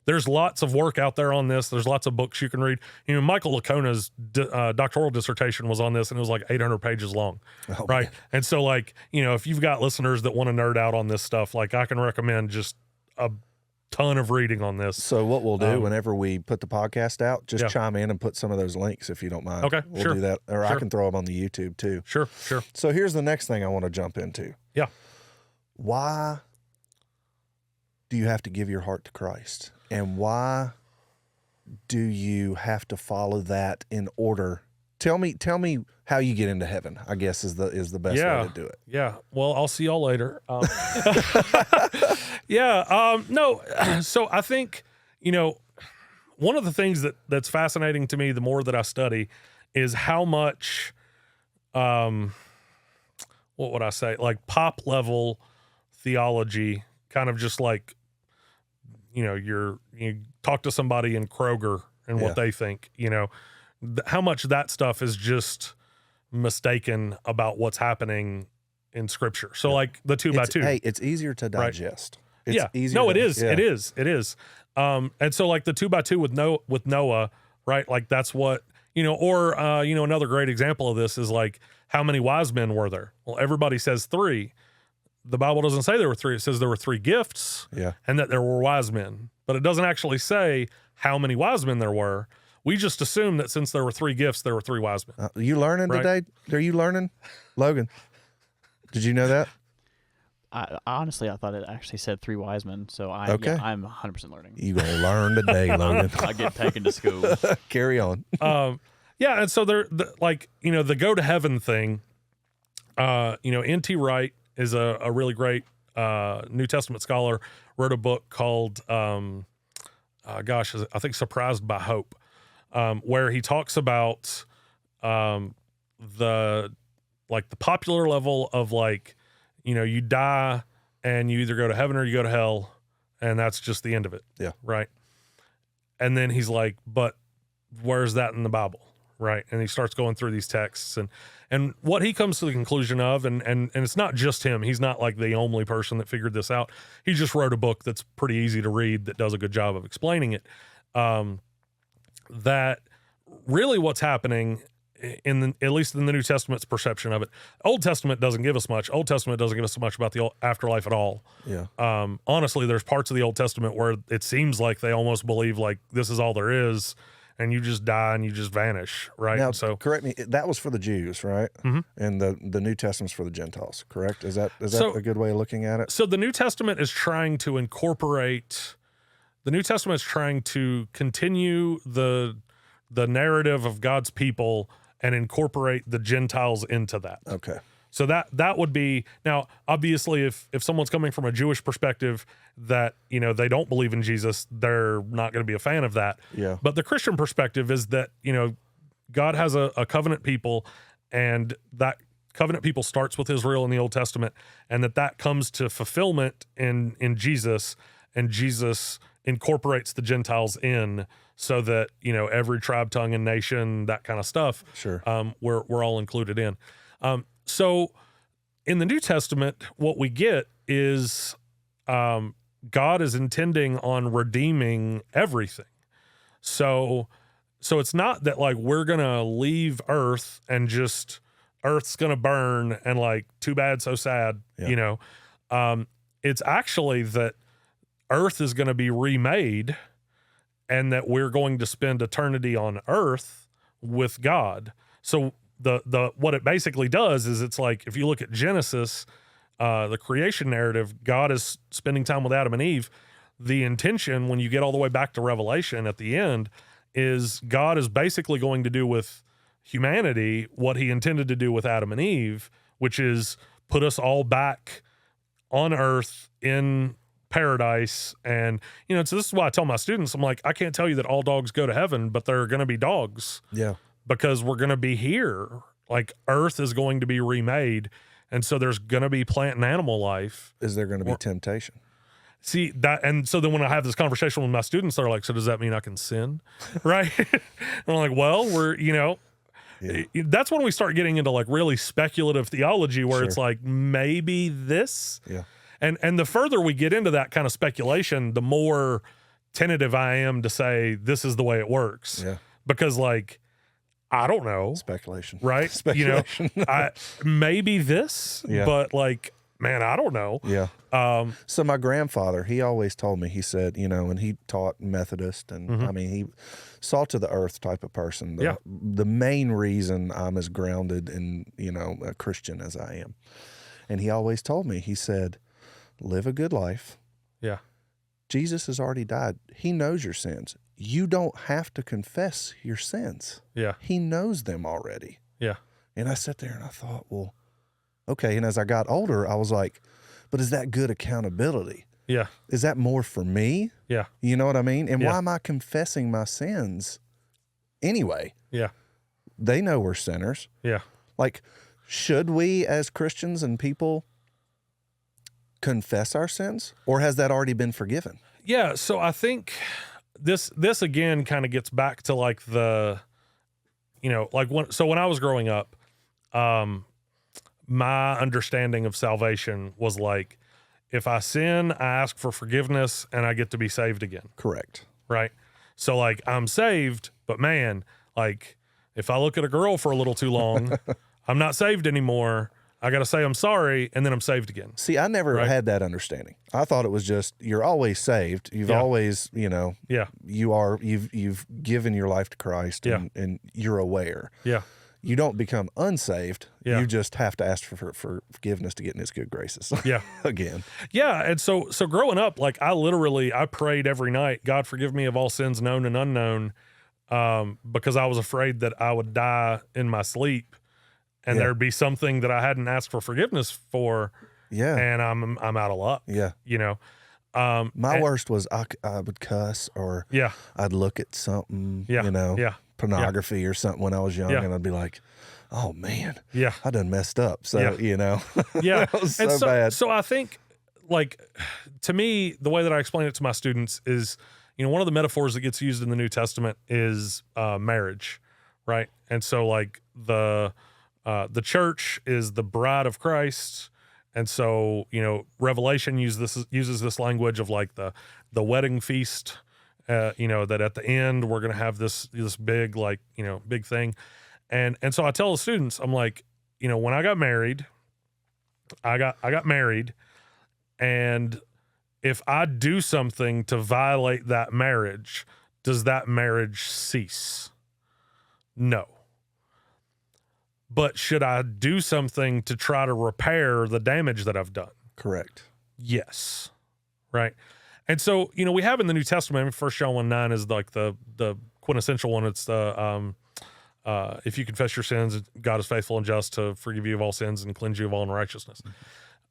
there's lots of work out there on this. There's lots of books you can read. Michael Lacona's doctoral dissertation was on this and it was like 800 pages long. Oh, right. Man. And so like, if you've got listeners that want to nerd out on this stuff, like I can recommend just a ton of reading on this. So what we'll do whenever we put the podcast out, just chime in and put some of those links if you don't mind. Okay, we'll do that. Or I can throw them on the YouTube too. Sure. So here's the next thing I want to jump into. Yeah. Why do you have to give your heart to Christ? And why do you have to follow that in order tell me how you get into heaven, I guess is the best way to do it. Yeah. Well, I'll see y'all later. No. So I think, one of the things that's fascinating to me the more that I study is how much, what would I say, like pop level theology, kind of just like, you talk to somebody in Kroger and what they think, how much that stuff is just mistaken about what's happening in Scripture. So like the 2x2. Hey, it's easier to digest. Right? It's easier. No, it is. Yeah. It is. And so like the 2x2 with Noah, right? Like that's what, or another great example of this is like, how many wise men were there? Well, everybody says 3. The Bible doesn't say there were 3. It says there were 3 gifts and that there were wise men, but it doesn't actually say how many wise men there were. We just assume that since there were 3 gifts, there were 3 wise men. You learning today? Are you learning? Logan, did you know that? Honestly, I thought it actually said 3 wise men, so I'm 100% learning. You're going to learn today, Logan. I get taken to school. Carry on. And so the go to heaven thing, N.T. Wright is a really great New Testament scholar, wrote a book called, I think Surprised by Hope, where he talks about the popular level of like, you die and you either go to heaven or you go to hell, and that's just the end of it. Yeah. Right. And then he's like, but where's that in the Bible? Right. And he starts going through these texts and what he comes to the conclusion of, and it's not just him. He's not like the only person that figured this out. He just wrote a book that's pretty easy to read that does a good job of explaining it. That really what's happening at least in the New Testament's perception of it. Old Testament doesn't give us much. Old Testament doesn't give us much about the afterlife at all. Yeah. Honestly, there's parts of the Old Testament where it seems like they almost believe like this is all there is, and you just die and you just vanish, right? Now, so correct me. That was for the Jews, right? Mm-hmm. And the New Testament's for the Gentiles, correct? Is that a good way of looking at it? So the New Testament is trying to incorporate. The New Testament is trying to continue the narrative of God's people and incorporate the Gentiles into that. Okay. So that would be, now, obviously, if someone's coming from a Jewish perspective that, they don't believe in Jesus, they're not going to be a fan of that. Yeah. But the Christian perspective is that, God has a covenant people, and that covenant people starts with Israel in the Old Testament, and that comes to fulfillment in Jesus, and Jesus incorporates the Gentiles in, so that, every tribe, tongue, and nation, that kind of stuff, sure, we're all included in. So in the New Testament, what we get is God is intending on redeeming everything. So it's not that like we're going to leave Earth and just Earth's going to burn and like too bad, so sad, it's actually that Earth is going to be remade, and that we're going to spend eternity on Earth with God. So the what it basically does is it's like, if you look at Genesis, the creation narrative, God is spending time with Adam and Eve. The intention, when you get all the way back to Revelation at the end, is God is basically going to do with humanity what he intended to do with Adam and Eve, which is put us all back on Earth in paradise. And so this is why I tell my students, I'm like, I can't tell you that all dogs go to heaven, but they're going to be dogs, because we're going to be here. Like, Earth is going to be remade, and so there's going to be plant and animal life. Is there going to be temptation? See that, and so then when I have this conversation with my students, they're like, so does that mean I can sin? Right? And I'm like, well, that's when we start getting into like really speculative theology, where it's like, maybe this. And the further we get into that kind of speculation, the more tentative I am to say this is the way it works. Yeah. Because like, I don't know. Speculation. Right? Speculation. Maybe this, but like, man, I don't know. Yeah. So my grandfather, he always told me, he said, and he taught Methodist, and I mean, he salt to the earth type of person. The main reason I'm as grounded and, a Christian as I am. And he always told me, he said, live a good life. Yeah. Jesus has already died. He knows your sins. you don't have to confess your sins. Yeah. He knows them already. Yeah. And I sat there and I thought, well, okay. And as I got older, I was like, but is that good accountability? Yeah. Is that more for me? Yeah. You know what I mean? And Yeah. why am I confessing my sins anyway? Yeah. They know we're sinners. Yeah. Like, should we as Christians and people confess our sins, or has that already been forgiven? Yeah. So I think this again kind of gets back to like the, like when I was growing up, my understanding of salvation was like, if I sin, I ask for forgiveness and I get to be saved again. Correct. Right. So like I'm saved, but man, like if I look at a girl for a little too long, I'm not saved anymore. I got to say I'm sorry, and then I'm saved again. See, I never had that understanding. I thought it was just you're always saved. You've always, you've given your life to Christ, and you're aware. Yeah. You don't become unsaved. Yeah. You just have to ask for forgiveness to get in His good graces. Yeah. Again. Yeah, and so growing up, like I prayed every night, God forgive me of all sins known and unknown, because I was afraid that I would die in my sleep. And there'd be something that I hadn't asked for forgiveness for, and I'm out of luck. Yeah, My worst was I would cuss, or I'd look at something, pornography or something when I was young, and I'd be like, oh man, I done messed up. So it was so bad. So I think, like, to me, the way that I explain it to my students is, one of the metaphors that gets used in the New Testament is marriage, right? And so like the church is the bride of Christ. And so, Revelation uses this language of like the wedding feast, that at the end we're going to have this big, like, big thing. And so I tell the students, I'm like, when I got married, I got married, and if I do something to violate that marriage, does that marriage cease? No. But should I do something to try to repair the damage that I've done? Correct. Yes. Right. And so, we have in the New Testament, 1 John 1:9 is like the quintessential one. It's the, if you confess your sins, God is faithful and just to forgive you of all sins and cleanse you of all unrighteousness.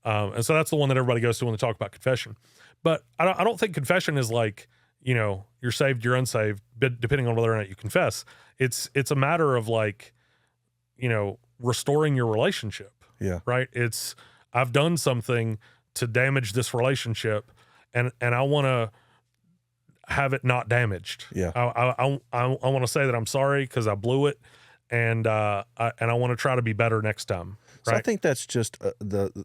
And so that's the one that everybody goes to when they talk about confession. But I don't think confession is like, you're saved, you're unsaved, depending on whether or not you confess. It's a matter of like, restoring your relationship. Yeah. Right. It's, I've done something to damage this relationship, and I want to have it not damaged. Yeah. I want to say that I'm sorry because I blew it, and I want to try to be better next time. Right. So I think that's just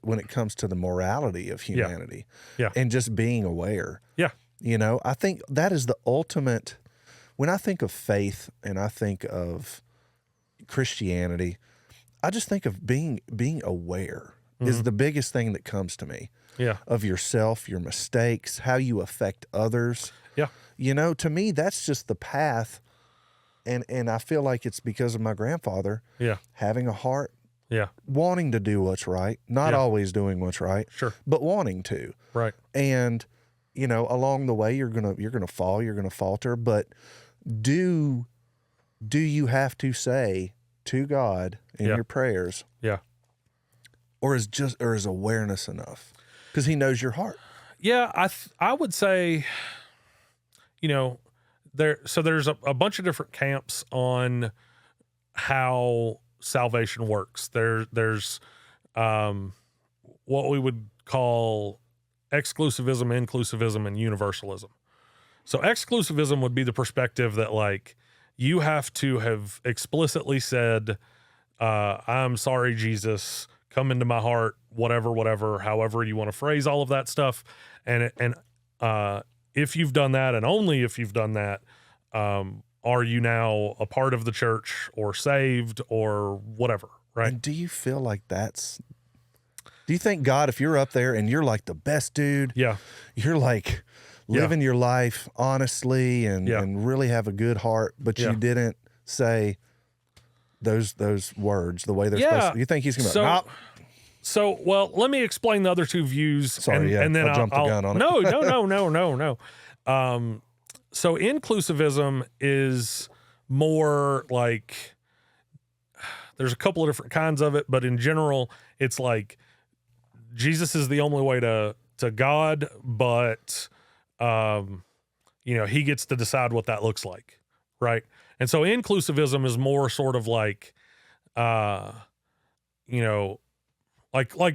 when it comes to the morality of humanity, and just being aware. Yeah. I think that is the ultimate. When I think of faith and I think of Christianity, I just think of being aware is the biggest thing that comes to me. Yeah. Of yourself, your mistakes, how you affect others. Yeah. To me, that's just the path. And I feel like it's because of my grandfather. Yeah. Having a heart. Yeah. Wanting to do what's right, not always doing what's right. Sure. But wanting to. Right. And along the way you're gonna fall, you're gonna falter, but do you have to say to God in your prayers? Yeah. Or is awareness enough? Because He knows your heart. Yeah, I would say, there's a bunch of different camps on how salvation works. There's what we would call exclusivism, inclusivism, and universalism. So exclusivism would be the perspective that like you have to have explicitly said, I'm sorry, Jesus, come into my heart, whatever, however you want to phrase all of that stuff. And if you've done that, and only if you've done that, are you now a part of the church or saved or whatever, right? And do you feel like do you think God, if you're up there and you're like the best dude, you're like living your life honestly and really have a good heart, but you didn't say those words the way they're supposed to, you think He's going to nope. So, well, let me explain the other two views. Sorry, and then I'll jump the gun on it. No. So inclusivism is more like, there's a couple of different kinds of it, but in general, it's like Jesus is the only way to God, but, he gets to decide what that looks like, right? And so inclusivism is more sort of like, like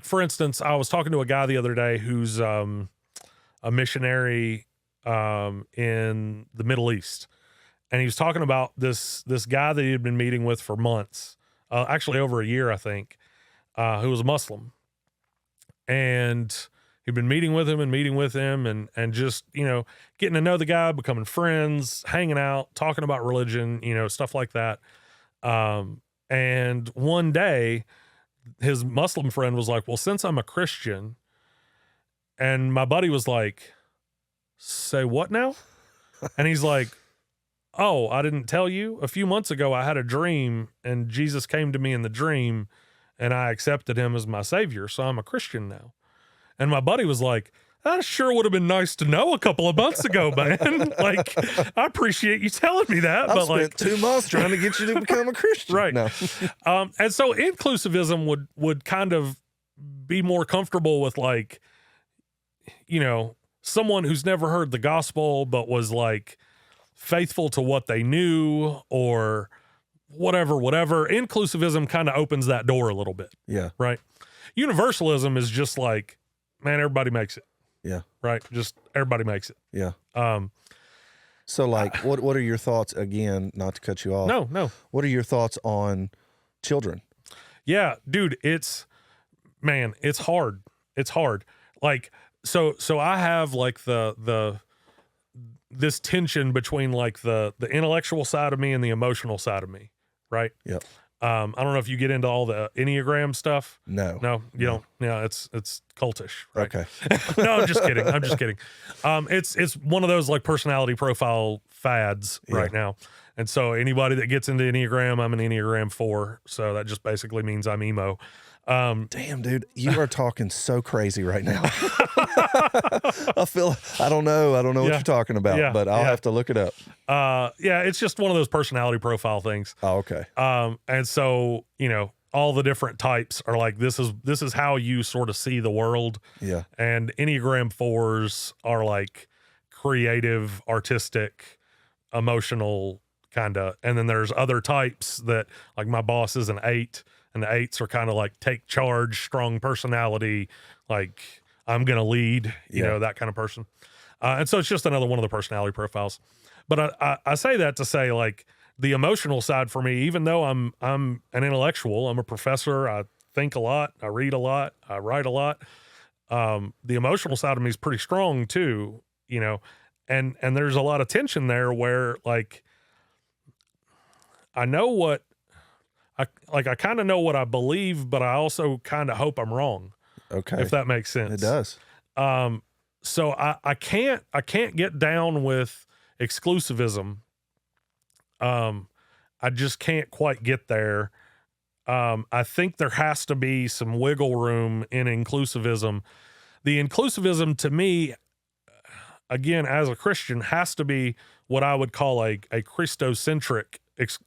for instance, I was talking to a guy the other day who's a missionary in the Middle East, and he was talking about this guy that he had been meeting with for months, actually over a year, I think, who was a Muslim, and he'd been meeting with him and just, getting to know the guy, becoming friends, hanging out, talking about religion, stuff like that. And one day his Muslim friend was like, well, since I'm a Christian, and my buddy was like, say what now? And he's like, oh, I didn't tell you. A few months ago, I had a dream and Jesus came to me in the dream and I accepted him as my savior. So I'm a Christian now. And my buddy was like, that sure would have been nice to know a couple of months ago, man. Like, I appreciate you telling me that. I spent 2 months trying to get you to become a Christian. Right. No. And so inclusivism would kind of be more comfortable with, like, someone who's never heard the gospel, but was like faithful to what they knew or whatever. Inclusivism kind of opens that door a little bit. Yeah. Right. Universalism is just like, man, everybody makes it. Yeah. Right. Just everybody makes it. Yeah. So like, what are your thoughts, again, not to cut you off? No. What are your thoughts on children? Yeah, dude, it's hard. It's hard. Like, so I have like this tension between like the intellectual side of me and the emotional side of me. Right. Yep. I don't know if you get into all the Enneagram stuff. No, you don't. Yeah, it's cultish. Right? Okay. No, I'm just kidding. It's one of those like personality profile fads right now. And so anybody that gets into Enneagram, I'm an Enneagram 4. So that just basically means I'm emo. Damn, dude, you are talking so crazy right now. I don't know what you're talking about, but I'll have to look it up. It's just one of those personality profile things. Oh, okay. And so, all the different types are like, this is how you sort of see the world. Yeah. And Enneagram 4s are like creative, artistic, emotional kind of. And then there's other types that, like, my boss is an 8. And the 8s are kind of like take charge, strong personality, like I'm going to lead, you know, that kind of person. And so it's just another one of the personality profiles. But I say that to say, like, the emotional side for me, even though I'm an intellectual, I'm a professor, I think a lot, I read a lot, I write a lot. The emotional side of me is pretty strong too, and there's a lot of tension there where, like, I know what, I kind of know what I believe, but I also kind of hope I'm wrong. Okay. If that makes sense. It does. So I can't get down with exclusivism. I just can't quite get there. I think there has to be some wiggle room in inclusivism. The inclusivism to me, again, as a Christian, has to be what I would call a Christocentric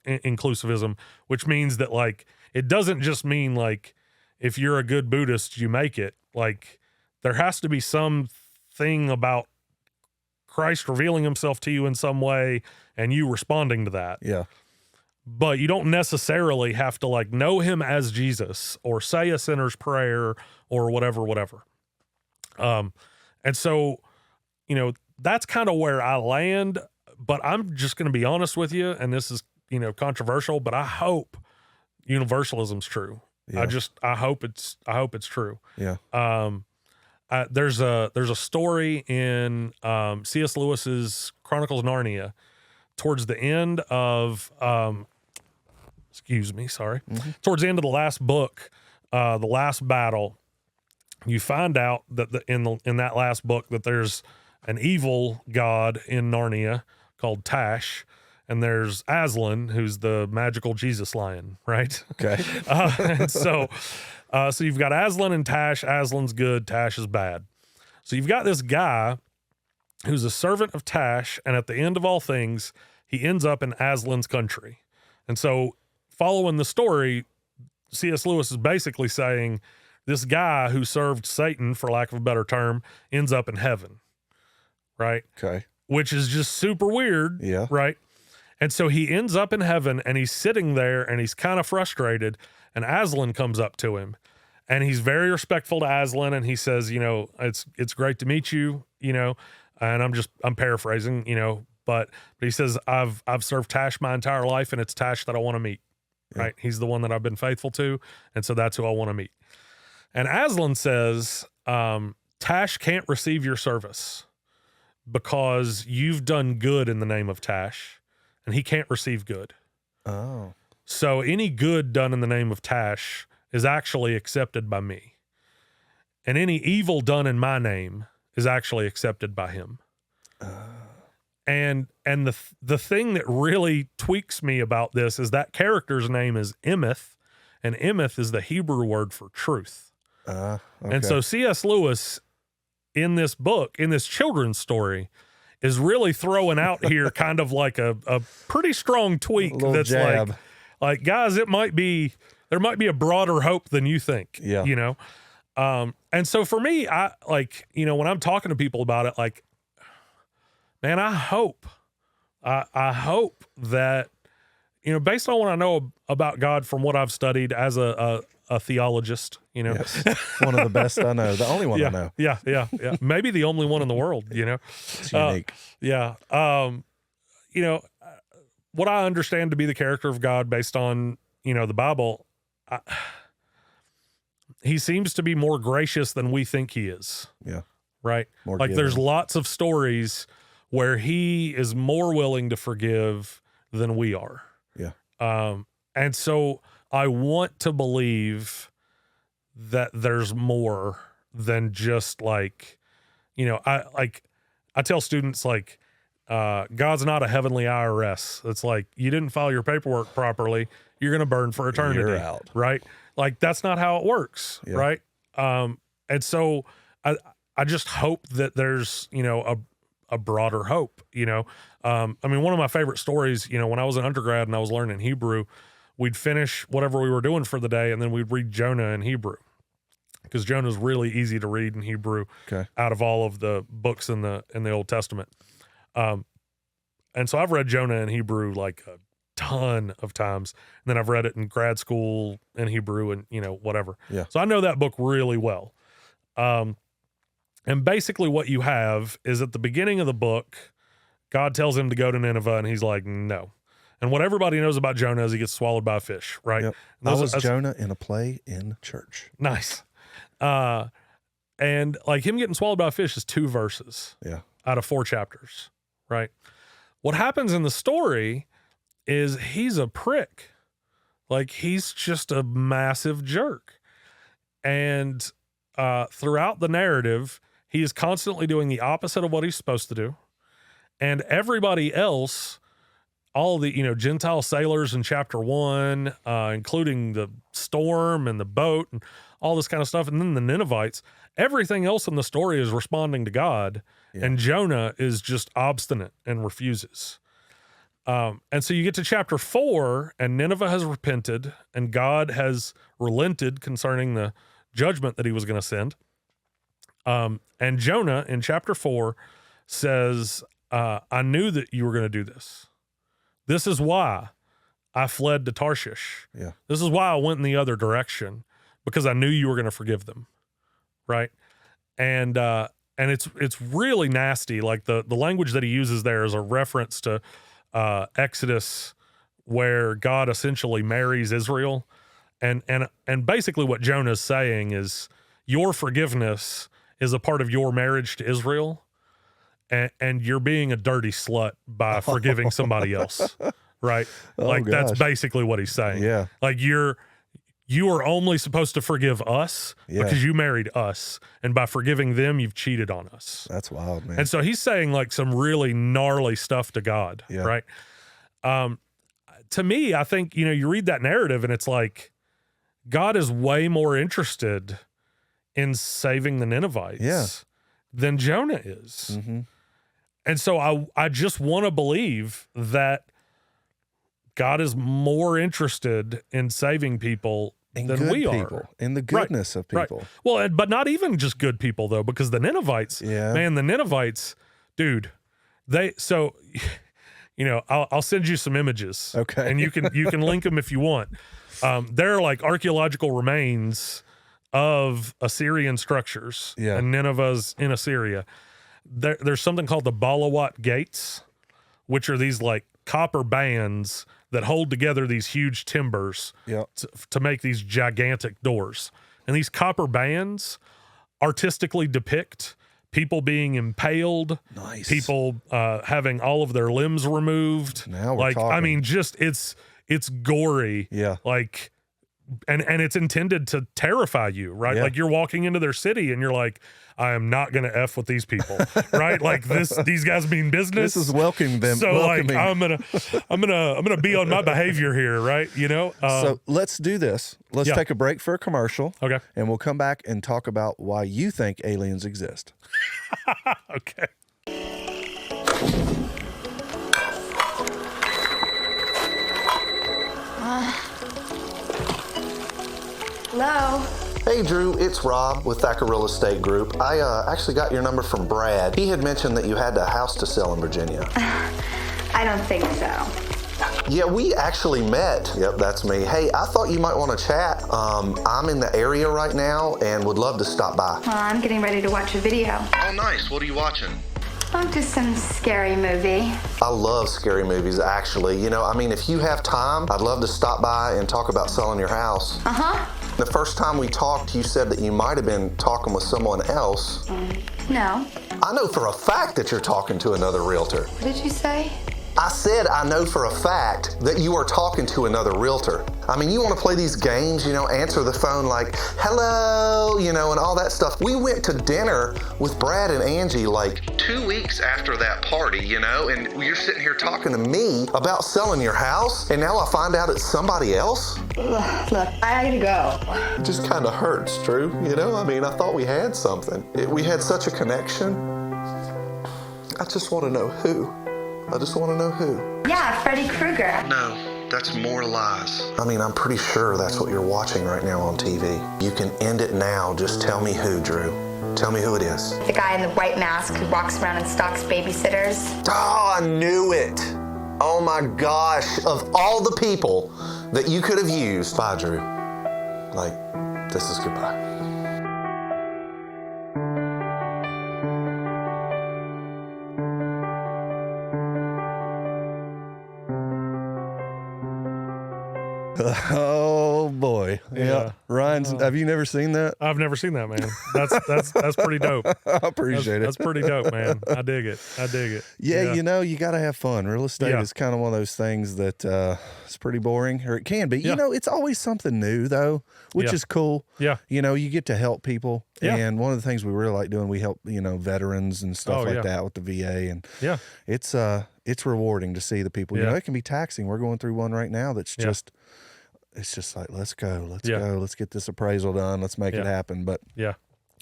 inclusivism, which means that, like, it doesn't just mean like if you're a good Buddhist, you make it. Like, there has to be some thing about Christ revealing himself to you in some way and you responding to that. Yeah. But you don't necessarily have to, like, know him as Jesus or say a sinner's prayer or whatever. And so, that's kind of where I land, but I'm just going to be honest with you. And this is, controversial, but I hope universalism's true. Yeah. I hope it's true. Yeah. There's a story in C.S. Lewis's Chronicles of Narnia towards the end of towards the end of the last book, the last battle. You find out that in that last book that there's an evil god in Narnia called Tash, and there's Aslan, who's the magical Jesus lion, right? Okay. And so you've got Aslan and Tash. Aslan's good, Tash is bad. So you've got this guy who's a servant of Tash, and at the end of all things, he ends up in Aslan's country. And so, following the story, C.S. Lewis is basically saying this guy who served Satan, for lack of a better term, ends up in heaven, right? Okay. Which is just super weird, Yeah. right? And so he ends up in heaven, and he's sitting there, and he's kind of frustrated, and Aslan comes up to him, and he's very respectful to Aslan, and he says, you know, it's great to meet you, you know, and I'm paraphrasing, you know, but he says, I've served Tash my entire life, and it's Tash that I want to meet, right? He's the one that I've been faithful to, and so that's who I want to meet. And Aslan says, Tash can't receive your service because you've done good in the name of Tash, and he can't receive good. Oh. So any good done in the name of Tash is actually accepted by me. And any evil done in my name is actually accepted by him. And the thing that really tweaks me about this is that character's name is Emeth, and Emeth is the Hebrew word for truth. Okay. And so C.S. Lewis, in this book, in this children's story, is really throwing out here kind of like a pretty strong tweak that's jab. like, guys, there might be a broader hope than you think, you know? And so for me, I like, you know, when I'm talking to people about it, like, man, I hope that, you know, based on what I know about God from what I've studied as a theologist, you know, yes. One of the best I know, the only one I know. Yeah. Maybe the only one in the world, you know, it's unique. You know, what I understand to be the character of God based on, you know, the Bible, he seems to be more gracious than we think he is. Yeah. Right. More like giving. There's lots of stories where he is more willing to forgive than we are. Yeah. And so I want to believe that there's more than just like, you know, I tell students like, God's not a heavenly IRS. It's like, you didn't file your paperwork properly, you're going to burn for eternity. You're out. Right? Like, that's not how it works. Yeah. Right? And so I just hope that there's, you know, a broader hope, you know? I mean, one of my favorite stories, you know, when I was an undergrad and I was learning Hebrew, we'd finish whatever we were doing for the day, and then we'd read Jonah in Hebrew, because Jonah's really easy to read in Hebrew out of all of the books in the Old Testament. And so I've read Jonah in Hebrew like a ton of times, and then I've read it in grad school in Hebrew and, you know, whatever. Yeah. So I know that book really well. And basically what you have is at the beginning of the book, God tells him to go to Nineveh, and he's like, no. And what everybody knows about Jonah is he gets swallowed by a fish, right? Yep. I was Jonah in a play in church. Nice. And like him getting swallowed by a fish is 2 verses out of 4 chapters, right? What happens in the story is he's a prick. Like, he's just a massive jerk. And throughout the narrative, he is constantly doing the opposite of what he's supposed to do. And everybody else, all the, you know, Gentile sailors in chapter 1, including the storm and the boat and all this kind of stuff, and then the Ninevites, everything else in the story is responding to God, and Jonah is just obstinate and refuses. And so you get to chapter 4, and Nineveh has repented, and God has relented concerning the judgment that he was going to send. And Jonah in chapter 4 says, I knew that you were going to do this. This is why I fled to Tarshish. Yeah. This is why I went in the other direction, because I knew you were going to forgive them. Right. And it's really nasty. Like the language that he uses there is a reference to Exodus, where God essentially marries Israel. And basically what Jonah's saying is, your forgiveness is a part of your marriage to Israel. And you're being a dirty slut by forgiving somebody else, right? Like, that's basically what he's saying. Yeah. Like, you are only supposed to forgive us because you married us. And by forgiving them, you've cheated on us. That's wild, man. And so he's saying like some really gnarly stuff to God, right? To me, I think, you know, you read that narrative and it's like, God is way more interested in saving the Ninevites than Jonah is. Mm-hmm. And so I just want to believe that God is more interested in saving people than we are. In the goodness of people. Right. Well, but not even just good people, though, because the Ninevites, man, the Ninevites, dude, I'll send you some images. Okay. And you can link them if you want. They're like archaeological remains of Assyrian structures. Yeah. And Nineveh's in Assyria. There's something called the Balawat Gates, which are these like copper bands that hold together these huge timbers to make these gigantic doors. And these copper bands artistically depict people being impaled, people having all of their limbs removed. Now we're talking. I mean, just it's gory. Yeah. Like, and it's intended to terrify you, right? Yeah. Like you're walking into their city and you're like, I am not going to F with these people, right? Like these guys mean business. This is welcoming them. So like, I'm gonna be on my behavior here, right? So let's do this. Let's take a break for a commercial. Okay. And we'll come back and talk about why you think aliens exist. Okay. Hello? Hey Drew, it's Rob with Thacker Real Estate Group. I actually got your number from Brad. He had mentioned that you had a house to sell in Virginia. I don't think so. Yeah, we actually met. Yep, that's me. Hey, I thought you might want to chat. I'm in the area right now and would love to stop by. Well, I'm getting ready to watch a video. Oh, nice. What are you watching? Oh, just some scary movie. I love scary movies, actually. If you have time, I'd love to stop by and talk about selling your house. Uh-huh. The first time we talked, you said that you might have been talking with someone else. No. I know for a fact that you're talking to another realtor. What did you say? I said I know for a fact that you are talking to another realtor. I mean, you want to play these games, answer the phone like, hello, and all that stuff. We went to dinner with Brad and Angie like 2 weeks after that party, and you're sitting here talking to me about selling your house, and now I find out it's somebody else? Look, I gotta go. It just kind of hurts, Drew, I thought we had something. We had such a connection. I just want to know who. Yeah, Freddy Krueger. No, that's more lies. I'm pretty sure that's what you're watching right now on TV. You can end it now. Just tell me who, Drew. Tell me who it is. The guy in the white mask who walks around and stalks babysitters. Oh, I knew it. Oh my gosh. Of all the people that you could have used. Bye, Drew. This is goodbye. Oh boy. Yeah. Ryan's have you never seen that? I've never seen that, man. That's pretty dope. I appreciate it. That's pretty dope, man. I dig it. Yeah, you got to have fun. Real estate is kind of one of those things that it's pretty boring, or it can be. It's always something new though, which is cool. Yeah. You get to help people. Yeah. And one of the things we really like doing, we help, veterans and stuff that with the VA. And it's rewarding to see the people. It can be taxing. We're going through one right now that's just it's just like, let's go, let's get this appraisal done, let's make it happen. But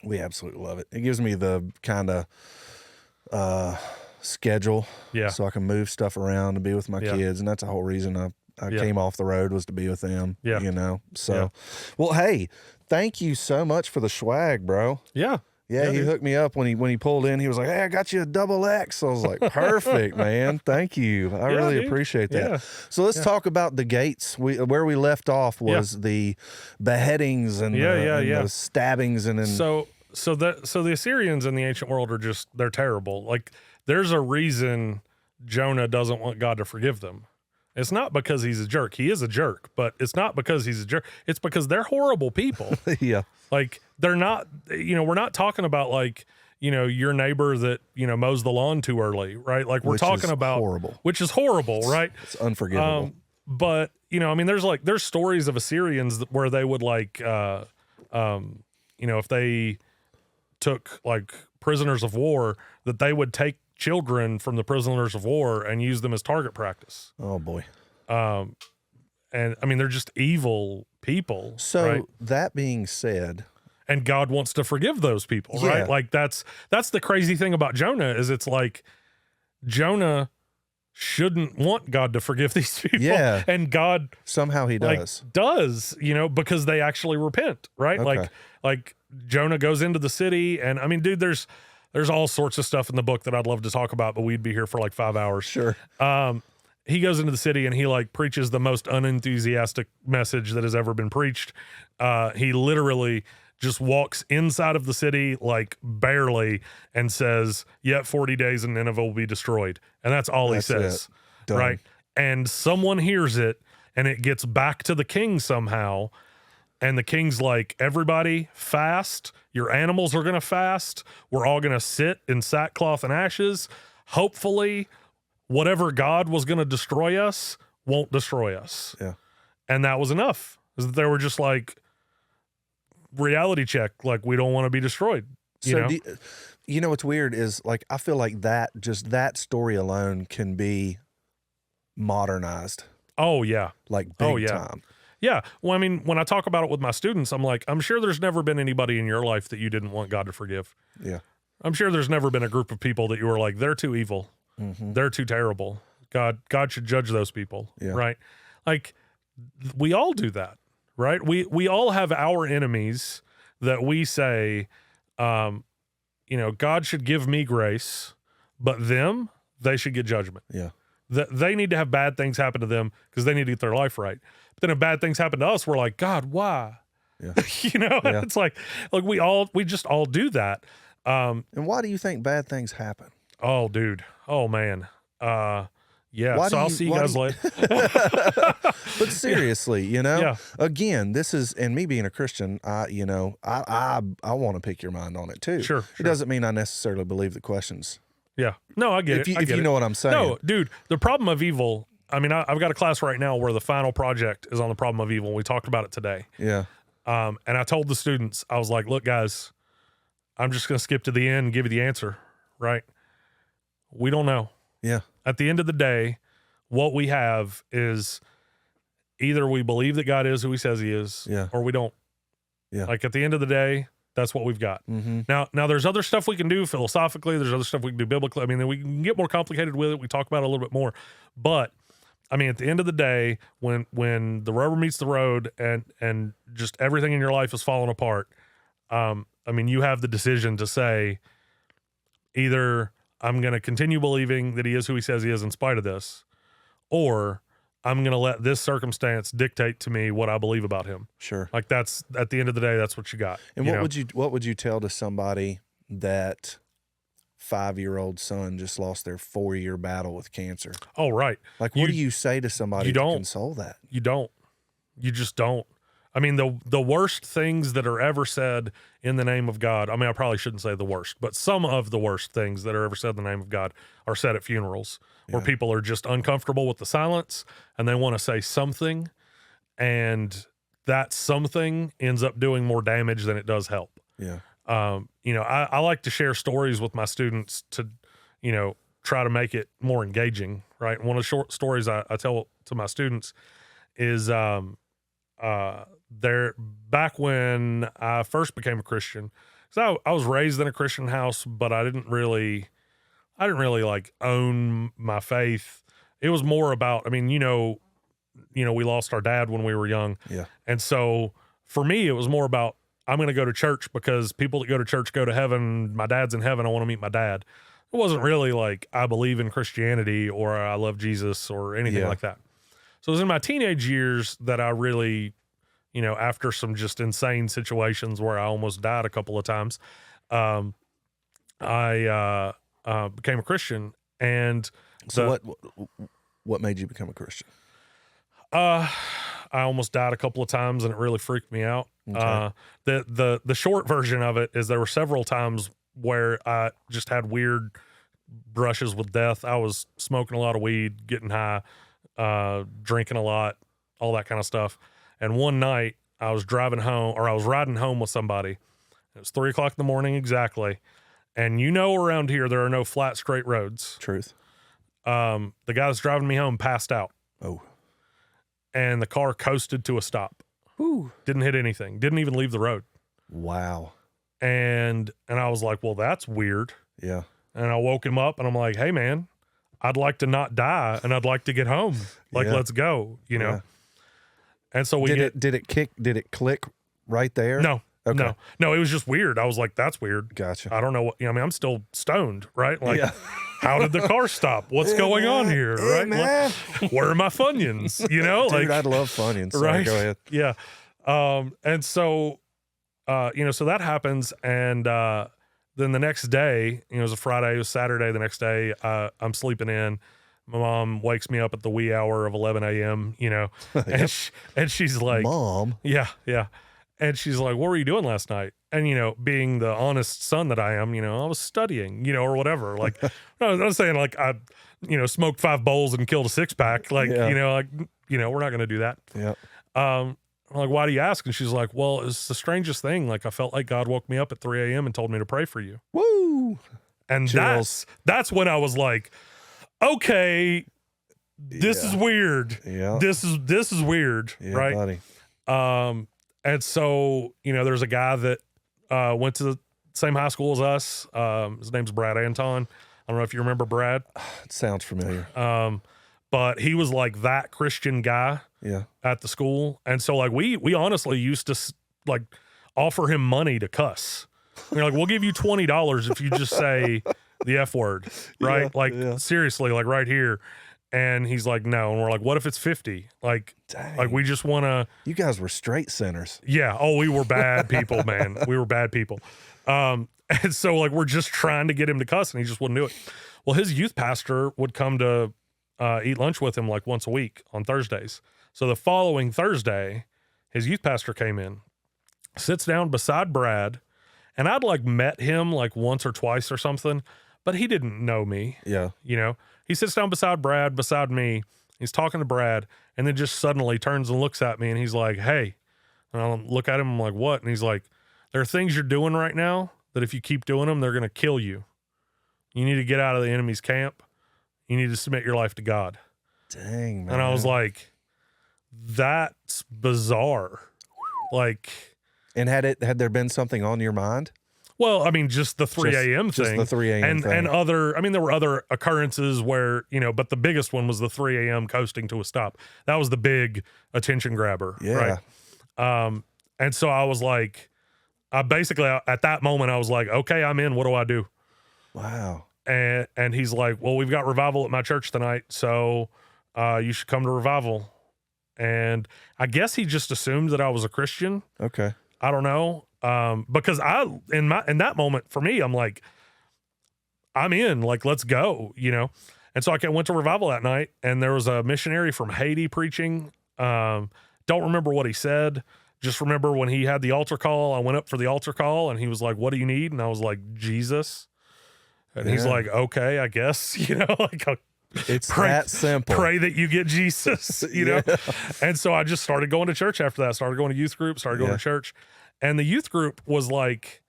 we absolutely love it. It gives me the kind of schedule, so I can move stuff around and be with my kids, and that's the whole reason I came off the road, was to be with them. So well, hey, thank you so much for the swag, bro. Yeah, he hooked me up when he pulled in. He was like, "Hey, I got you a XXL." I was like, "Perfect, man. Thank you. I really appreciate that." Yeah. So let's talk about the gates. Where we left off was the beheadings and the stabbings and so the Assyrians in the ancient world are they're terrible. Like, there's a reason Jonah doesn't want God to forgive them. It's not because he's a jerk. He is a jerk, but it's not because he's a jerk. It's because they're horrible people. Like, they're not, we're not talking about your neighbor that, mows the lawn too early, right? Like, we're talking about horrible, which is horrible, right? It's unforgivable. But, there's stories of Assyrians where they would if they took prisoners of war, that they would take children from the prisoners of war and use them as target practice. Oh boy. And they're just evil people. So right? That being said, and God wants to forgive those people, right? Like, that's the crazy thing about Jonah, is it's like, Jonah shouldn't want God to forgive these people. Yeah. And God somehow he does. Because they actually repent, right? Okay. Like Jonah goes into the city, and I mean, dude, there's all sorts of stuff in the book that I'd love to talk about, but we'd be here for like 5 hours. Sure. He goes into the city and he like preaches the most unenthusiastic message that has ever been preached. He literally just walks inside of the city, like barely, and says, yet 40 days and Nineveh will be destroyed. And that's all he says, right? And someone hears it and it gets back to the king somehow. And the king's like, everybody fast. Your animals are going to fast. We're all going to sit in sackcloth and ashes. Hopefully, whatever God was going to destroy us won't destroy us. Yeah. And that was enough. They were just like, reality check, like, we don't want to be destroyed. You know what's weird is, like, I feel like that story alone can be modernized. Oh, yeah. Like, big time. Yeah. Well, I mean, when I talk about it with my students, I'm like, I'm sure there's never been anybody in your life that you didn't want God to forgive. Yeah. I'm sure there's never been a group of people that you were like, they're too evil. Mm-hmm. They're too terrible. God should judge those people. Yeah. Right. Like, we all do that, right? We all have our enemies that we say, God should give me grace, but they should get judgment. Yeah. They need to have bad things happen to them because they need to get their life right. But then if bad things happen to us, we're like, God, why? Yeah. Yeah. It's like we just all do that. And why do you think bad things happen? Oh, dude. Oh, man. Yeah. So I'll see you guys later. But seriously, Yeah. Again, this is, and me being a Christian, I want to pick your mind on it too. Sure. It doesn't mean I necessarily believe the questions. Yeah. No, I get it. If you know what I'm saying. No, dude, the problem of evil, I mean, I've got a class right now where the final project is on the problem of evil. We talked about it today. Yeah. And I told the students, I was like, look, guys, I'm just going to skip to the end and give you the answer, right? We don't know. Yeah. At the end of the day, what we have is either we believe that God is who he says he is, or we don't. Yeah. Like, at the end of the day, that's what we've got. Mm-hmm. Now there's other stuff we can do philosophically. There's other stuff we can do biblically. I mean, we can get more complicated with it. We talk about it a little bit more. But, I mean, at the end of the day, when the rubber meets the road and just everything in your life is falling apart, I mean, you have the decision to say, either I'm going to continue believing that he is who he says he is in spite of this, or I'm going to let this circumstance dictate to me what I believe about him. Sure. Like, that's, at the end of the day, that's what you got. And what would you tell to somebody that 5-year-old son just lost their 4-year battle with cancer? Oh, right. Like, what do you say to somebody to console that? You don't. You just don't. I mean, the worst things that are ever said in the name of God, I mean, I probably shouldn't say the worst, but some of the worst things that are ever said in the name of God are said at funerals, where people are just uncomfortable with the silence and they want to say something, and that something ends up doing more damage than it does help. Yeah. I like to share stories with my students to, try to make it more engaging, right? One of the short stories I tell to my students is, back when I first became a Christian, because I was raised in a Christian house, but I didn't really like own my faith. It was more about, I mean, we lost our dad when we were young. Yeah. And so for me, it was more about, I'm going to go to church because people that go to church go to heaven. My dad's in heaven. I want to meet my dad. It wasn't really like I believe in Christianity or I love Jesus or anything like that. So it was in my teenage years that I really, after some just insane situations where I almost died a couple of times, I became a Christian. And so what made you become a Christian? I almost died a couple of times and it really freaked me out. Okay. The short version of it is there were several times where I just had weird brushes with death. I was smoking a lot of weed, getting high, drinking a lot, all that kind of stuff. And one night I was driving home, or I was riding home with somebody. It was 3:00 in the morning exactly. And around here, there are no flat, straight roads. Truth. The guy that's driving me home passed out. Oh. And the car coasted to a stop. Ooh. Didn't hit anything. Didn't even leave the road. Wow. And I was like, well, that's weird. Yeah. And I woke him up and I'm like, hey man, I'd like to not die and I'd like to get home. Like, let's go, you know? Yeah. And so we did it click right there? No. Okay. No, it was just weird. I was like, that's weird. Gotcha. I don't know what, I mean, I'm still stoned, right? Like, how did the car stop? What's going on here, right? Man. Where are my Funyuns? You know, Dude, like, I'd love Funyuns. Sorry, right? go ahead. Yeah. And so, so that happens. And then the next day, it was a Friday, it was Saturday. The next day, I'm sleeping in. My mom wakes me up at the wee hour of 11 a.m., and she's like, Mom. Yeah. And she's like, what were you doing last night? And, being the honest son that I am, I was studying, or whatever. Like, I was saying, like, I, smoked 5 bowls and killed a 6-pack. Like, we're not going to do that. Yeah. I'm like, why do you ask? And she's like, well, it's the strangest thing. Like, I felt like God woke me up at 3 a.m. and told me to pray for you. Woo. And Chills. that's when I was like, okay, this is weird. Yeah. This is weird. Yeah, right. Buddy. And so, there's a guy that went to the same high school as us. His name's Brad Anton. I don't know if you remember Brad. It sounds familiar. But he was like that Christian guy at the school. And so like we honestly used to like offer him money to cuss. We're like, we'll give you $20 if you just say the F word, right? Seriously, like right here. And he's like, no. And we're like, what if it's 50? Like, Dang. like we just want to. You guys were straight sinners. Yeah. Oh, we were bad people, man. We were bad people. And so like, we're just trying to get him to cuss and he just wouldn't do it. Well, his youth pastor would come to eat lunch with him like once a week on Thursdays. So the following Thursday, his youth pastor came in, sits down beside Brad, and I'd like met him like once or twice or something, but he didn't know me. Yeah. He sits down beside Brad, beside me. He's talking to Brad, and then just suddenly turns and looks at me, and he's like, hey. And I'll look at him, I'm like, what? And he's like, there are things you're doing right now that if you keep doing them, they're going to kill you. You need to get out of the enemy's camp. You need to submit your life to God. Dang, man. And I was like, that's bizarre. Like, and had there been something on your mind? well, I mean, just the 3 a.m. thing. Just the 3 a.m. thing. And other, I mean, there were other occurrences where, but the biggest one was the 3 a.m. coasting to a stop. That was the big attention grabber. Yeah. Right. And so I was like, I basically, at that moment, I was like, okay, I'm in. What do I do? Wow. And he's like, well, we've got revival at my church tonight, so you should come to revival. And I guess he just assumed that I was a Christian. Okay. I don't know. Because in that moment for me, I'm like, I'm in, like, let's go, And so I went to revival that night, and there was a missionary from Haiti preaching. Don't remember what he said. Just remember when he had the altar call, I went up for the altar call, and he was like, what do you need? And I was like, Jesus. And he's like, okay, I guess, like, it's that simple. Pray that you get Jesus, know? And so I just started going to church after that. Started going to youth group, started going to church. And the youth group was like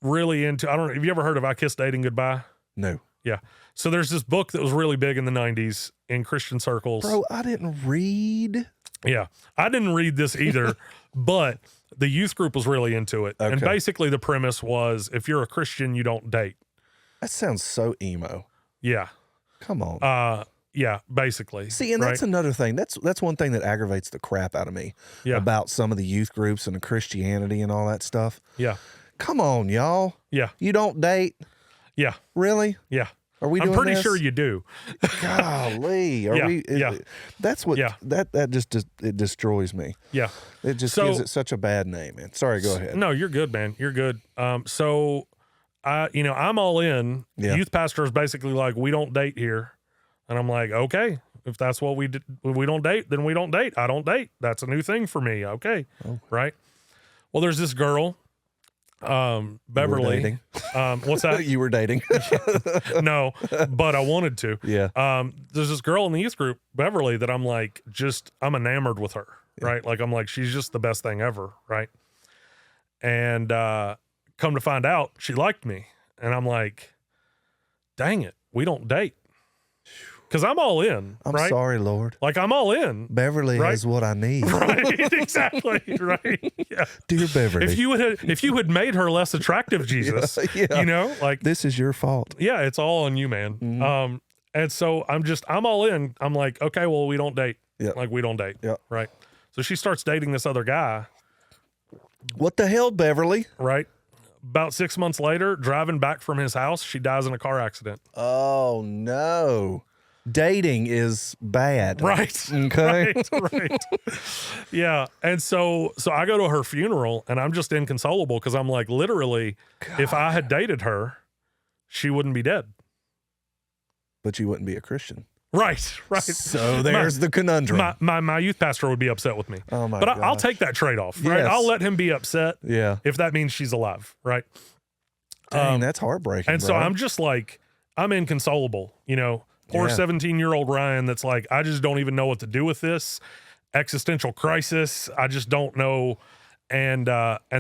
really into, I don't know, have you ever heard of I Kiss Dating Goodbye? No. Yeah. So there's this book that was really big in the 90s in Christian circles. Bro, I didn't read. Yeah. I didn't read this either, but the youth group was really into it. Okay. And basically the premise was if you're a Christian, you don't date. That sounds so emo. Yeah. Come on. Yeah, basically. See, and that's another thing. That's one thing that aggravates the crap out of me about some of the youth groups and the Christianity and all that stuff. Yeah. Come on, y'all. Yeah. You don't date? Yeah. Really? Yeah. Are we doing I'm pretty this? sure you do. Golly. Are we? That's what, that just it destroys me. Yeah. It just gives it such a bad name, man. Sorry, go ahead. No, you're good, man. You're good. So I'm all in. Yeah. Youth pastor is basically like, we don't date here. And I'm like, okay, if that's what we don't date, then we don't date. I don't date. That's a new thing for me. Okay. Oh. Right. Well, there's this girl, Beverly. What's that? You were dating. No, but I wanted to. Yeah. There's this girl in the youth group, Beverly, that I'm like, I'm enamored with her. Yeah. Right. Like, I'm like, she's just the best thing ever. Right. And, come to find out she liked me. And I'm like, dang it, we don't date. Because I'm all in. I'm right? sorry, Lord. Like, I'm all in. Beverly has what I need. Right, exactly. Right. Yeah. Dear Beverly. If you had made her less attractive, Jesus, like, this is your fault. Yeah, it's all on you, man. Mm-hmm. And so I'm all in. I'm like, okay, well, we don't date. Yeah. Like, we don't date. Yeah. Right. So she starts dating this other guy. What the hell, Beverly? Right. About 6 months later, driving back from his house, she dies in a car accident. Oh, no. Dating is bad. Right. Okay. Right. Yeah. And so I go to her funeral and I'm just inconsolable because I'm like, literally, if I had dated her, she wouldn't be dead. But you wouldn't be a Christian. Right. So there's the conundrum. My youth pastor would be upset with me. Oh my But I'll gosh. take that trade-off, right? Yes. I'll let him be upset Yeah. if that means she's alive, right? Dang, that's heartbreaking. And bro. so I'm just like, I'm inconsolable, Poor Yeah. 17-year-old Ryan that's like, I just don't even know what to do with this existential crisis. I just don't know. And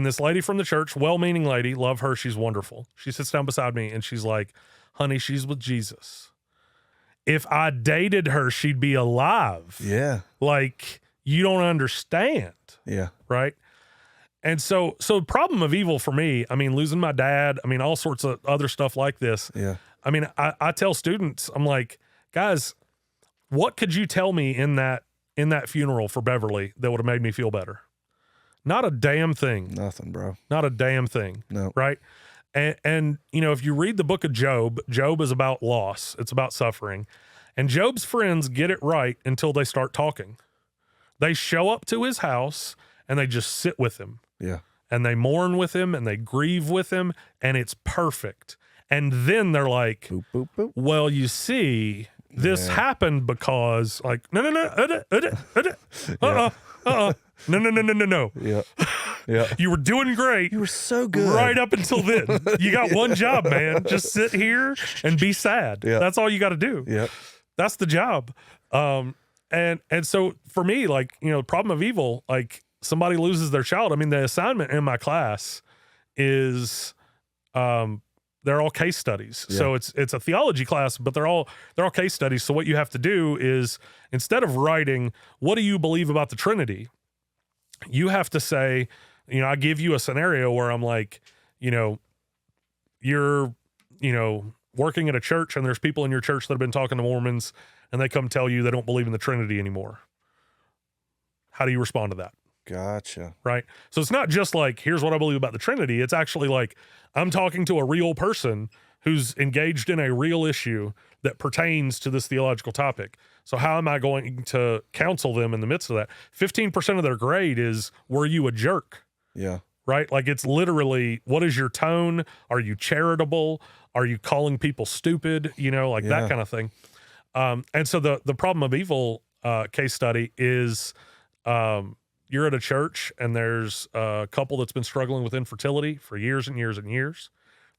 this lady from the church, well-meaning lady, love her. She's wonderful. She sits down beside me and she's like, honey, she's with Jesus. If I dated her, she'd be alive. Yeah. Like, you don't understand. Yeah. Right. And so problem of evil for me, I mean, losing my dad, I mean, all sorts of other stuff like this. Yeah. I mean, I tell students, I'm like, guys, what could you tell me in that funeral for Beverly that would have made me feel better? Not a damn thing. Nothing, bro. Not a damn thing. No. Right. And if you read the book of Job, Job is about loss. It's about suffering. And Job's friends get it right until they start talking. They show up to his house and they just sit with him. Yeah. And they mourn with him and they grieve with him, and it's perfect. And then they're like, Boop, boop, boop. well, you see, this happened because, like, no, no. Yeah. Yeah. You were doing great. You were so good. Right up until then. You got one job, man. Just sit here and be sad. Yeah. That's all you got to do. Yeah. That's the job. And so for me, like, problem of evil, like, somebody loses their child. I mean, the assignment in my class is, they're all case studies. Yeah. So it's a theology class, but they're all case studies. So what you have to do is, instead of writing, what do you believe about the Trinity? You have to say, I give you a scenario where I'm like, you're, working at a church and there's people in your church that have been talking to Mormons and they come tell you they don't believe in the Trinity anymore. How do you respond to that? Gotcha. Right. So it's not just like, here's what I believe about the Trinity. It's actually like, I'm talking to a real person who's engaged in a real issue that pertains to this theological topic. So how am I going to counsel them in the midst of that? 15% of their grade is, were you a jerk? Yeah. Right? Like, it's literally, what is your tone? Are you charitable? Are you calling people stupid? That kind of thing. And so the problem of evil case study is, you're at a church and there's a couple that's been struggling with infertility for years and years and years.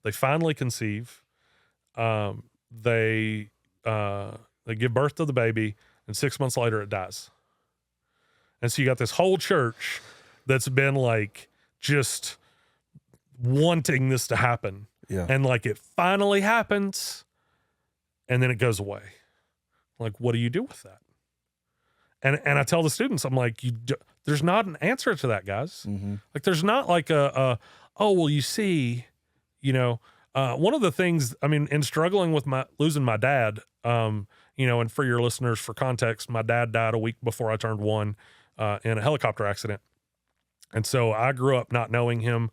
They finally conceive. They give birth to the baby, and 6 months later it dies. And so you got this whole church that's been like just wanting this to happen. Yeah. And like, it finally happens and then it goes away. Like, what do you do with that? And I tell the students, I'm like, there's not an answer to that, guys. Mm-hmm. Like, there's not like oh, well, you see, one of the things, I mean, in struggling with losing my dad, and for your listeners, for context, my dad died a week before I turned 1 in a helicopter accident. And so I grew up not knowing him.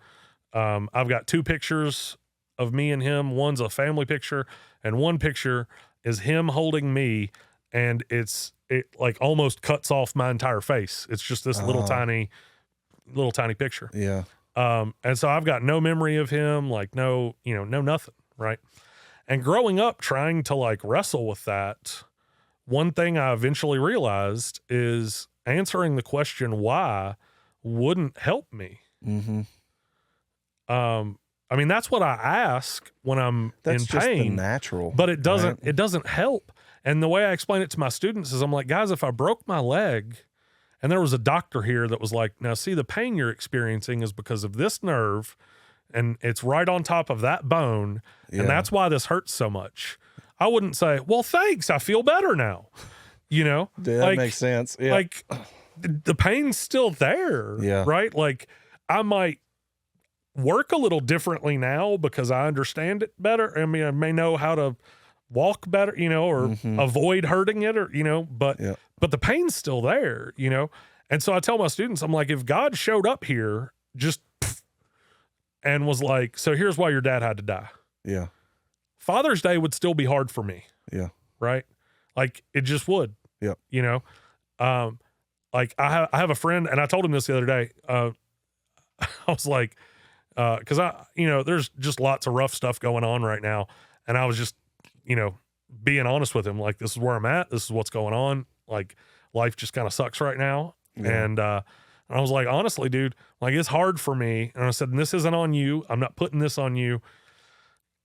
I've got 2 pictures of me and him. One's a family picture, and one picture is him holding me, and it like almost cuts off my entire face. It's just this little tiny picture. Yeah. And so I've got no memory of him, like no nothing. Right. And growing up trying to like wrestle with that, one thing I eventually realized is answering the question why wouldn't help me. Mm-hmm. I mean, that's what I ask when I'm That's in just the pain, natural. but it doesn't, right? it doesn't help. And the way I explain it to my students is I'm like, guys, if I broke my leg and there was a doctor here that was like, now see, the pain you're experiencing is because of this nerve and it's right on top of that bone. Yeah. And that's why this hurts so much. I wouldn't say, well, thanks, I feel better now. Yeah, that makes sense. Yeah. Like the pain's still there. Yeah. Right. Like I might work a little differently now because I understand it better. I mean, I may know how to walk better, or avoid hurting it, or, but the pain's still there, And so I tell my students, I'm like, if God showed up here just and was like, so here's why your dad had to die. Yeah. Father's Day would still be hard for me. Yeah. Right. Like it just would. Yeah. Like I have a friend, and I told him this the other day. I was like, cause there's just lots of rough stuff going on right now. And I was just, being honest with him, like, this is where I'm at. This is what's going on. Like, life just kind of sucks right now. Yeah. And I was like, honestly, dude, like, it's hard for me. And I said, and this isn't on you. I'm not putting this on you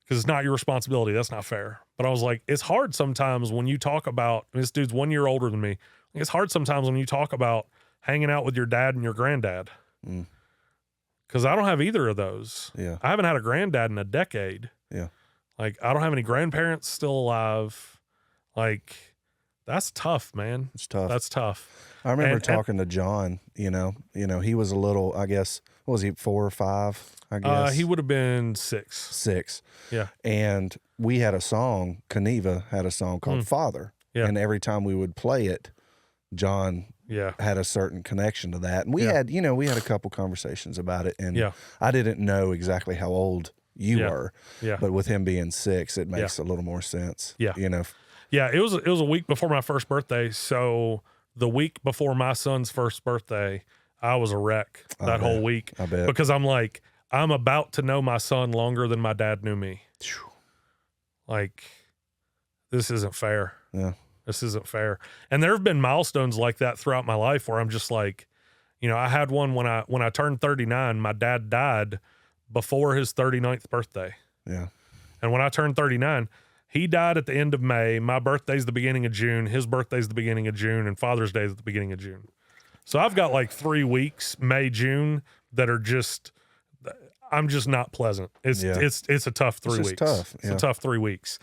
because it's not your responsibility. That's not fair. But I was like, it's hard sometimes when you talk about, this dude's 1 year older than me. It's hard sometimes when you talk about hanging out with your dad and your granddad. Because I don't have either of those. Yeah. I haven't had a granddad in a decade. Yeah. Like, I don't have any grandparents still alive. Like, that's tough, man. It's tough. That's tough. I remember talking to John, he was a little, I guess, what was he, 4 or 5, I guess? He would have been 6. 6. Yeah. And we had a song, Keneva had a song called Father. Yeah. And every time we would play it, John had a certain connection to that. And we had, we had a couple conversations about it. And I didn't know exactly how old you were. Yeah. But with him being 6, it makes a little more sense. Yeah. Yeah, it was a week before my first birthday. So the week before my son's first birthday, I was a wreck that whole week. I bet. Because I'm like, I'm about to know my son longer than my dad knew me. Like, this isn't fair. Yeah. This isn't fair. And there have been milestones like that throughout my life where I'm just like, I had one when I turned 39, my dad died before his 39th birthday. Yeah. And when I turned 39, he died at the end of May. My birthday's the beginning of June. His birthday's the beginning of June, and Father's Day is at the beginning of June. So I've got like 3 weeks, May, June, that are just, I'm just not pleasant. It's a tough 3 weeks. Tough. It's a tough 3 weeks.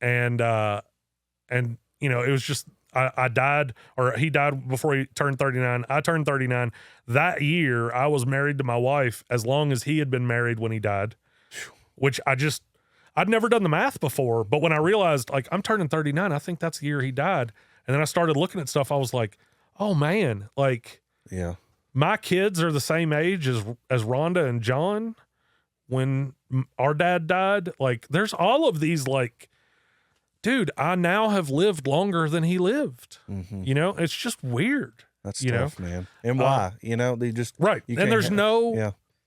And it was just, I died, or he died before he turned 39. I turned 39. That year, I was married to my wife as long as he had been married when he died, which I'd never done the math before. But when I realized, like, I'm turning 39, I think that's the year he died. And then I started looking at stuff. I was like, oh, man, like, my kids are the same age as Rhonda and John when our dad died. Like, there's all of these, like, dude, I now have lived longer than he lived. It's just weird. That's tough, man. And why? They just right. And there's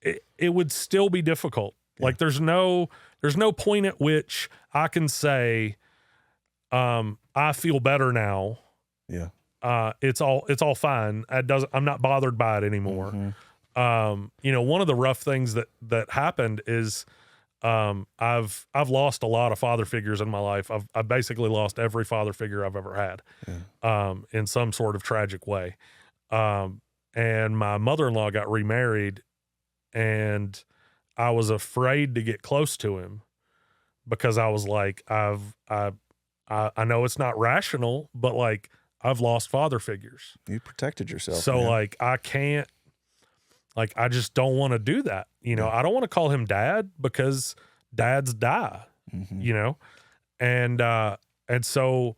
it would still be difficult. Yeah. Like there's no point at which I can say, I feel better now. Yeah. It's all fine. I'm not bothered by it anymore. One of the rough things that happened is, I've lost a lot of father figures in my life. I've basically lost every father figure I've ever had, in some sort of tragic way. And my mother-in-law got remarried, and I was afraid to get close to him because I was like, I know it's not rational, but like I've lost father figures. You protected yourself. So like, I can't, like, I just don't want to do that. I don't want to call him dad because dads die, and so,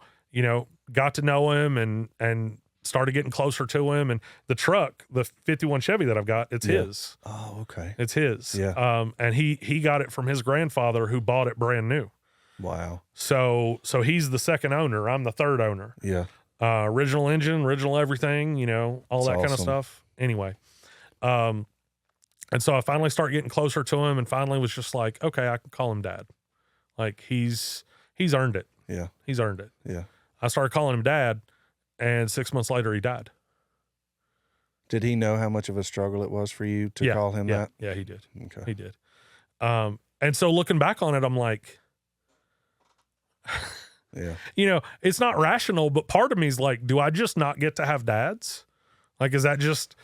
got to know him and started getting closer to him. And the truck, the 51 Chevy that I've got, it's his. Oh, okay. It's his. Yeah. And he got it from his grandfather who bought it brand new. Wow. So he's the second owner. I'm the third owner. Yeah. Original engine, original everything, all that kind of stuff. Anyway. And so I finally started getting closer to him and finally was just like, okay, I can call him dad. Like he's earned it. Yeah. He's earned it. Yeah. I started calling him dad, and 6 months later he died. Did he know how much of a struggle it was for you to call him that? Yeah, he did. Okay. He did. And so looking back on it, I'm like, it's not rational, but part of me is like, do I just not get to have dads? Like, is that just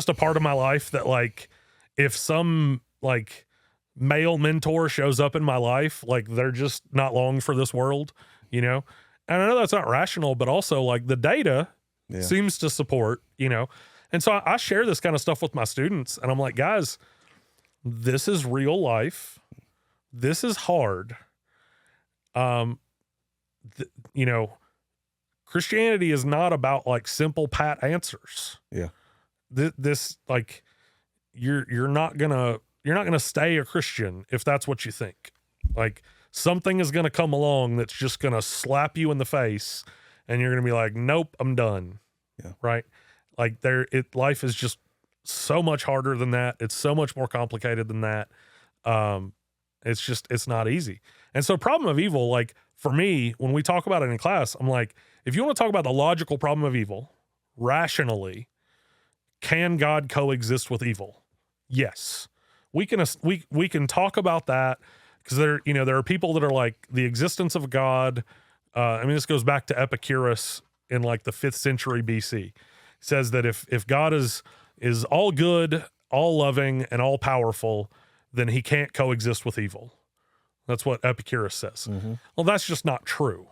a part of my life that, like, if some like male mentor shows up in my life, like they're just not long for this world, And I know that's not rational, but also like the data seems to support, And so I share this kind of stuff with my students, and I'm like, guys, this is real life. This is hard. Christianity is not about like simple pat answers. Yeah. This like you're not gonna stay a Christian if that's what you think. Like something is gonna come along that's just gonna slap you in the face, and you're gonna be like, nope, I'm done. Yeah. Right. Like life is just so much harder than that. It's so much more complicated than that. It's not easy. And so problem of evil, like for me, when we talk about it in class, I'm like, if you want to talk about the logical problem of evil rationally, can God coexist with evil? Yes. We can talk about that because there are people that are like the existence of God. This goes back to Epicurus in like the 5th century BC. He says that if God is all good, all loving, and all powerful, then he can't coexist with evil. That's what Epicurus says. Mm-hmm. Well, that's just not true.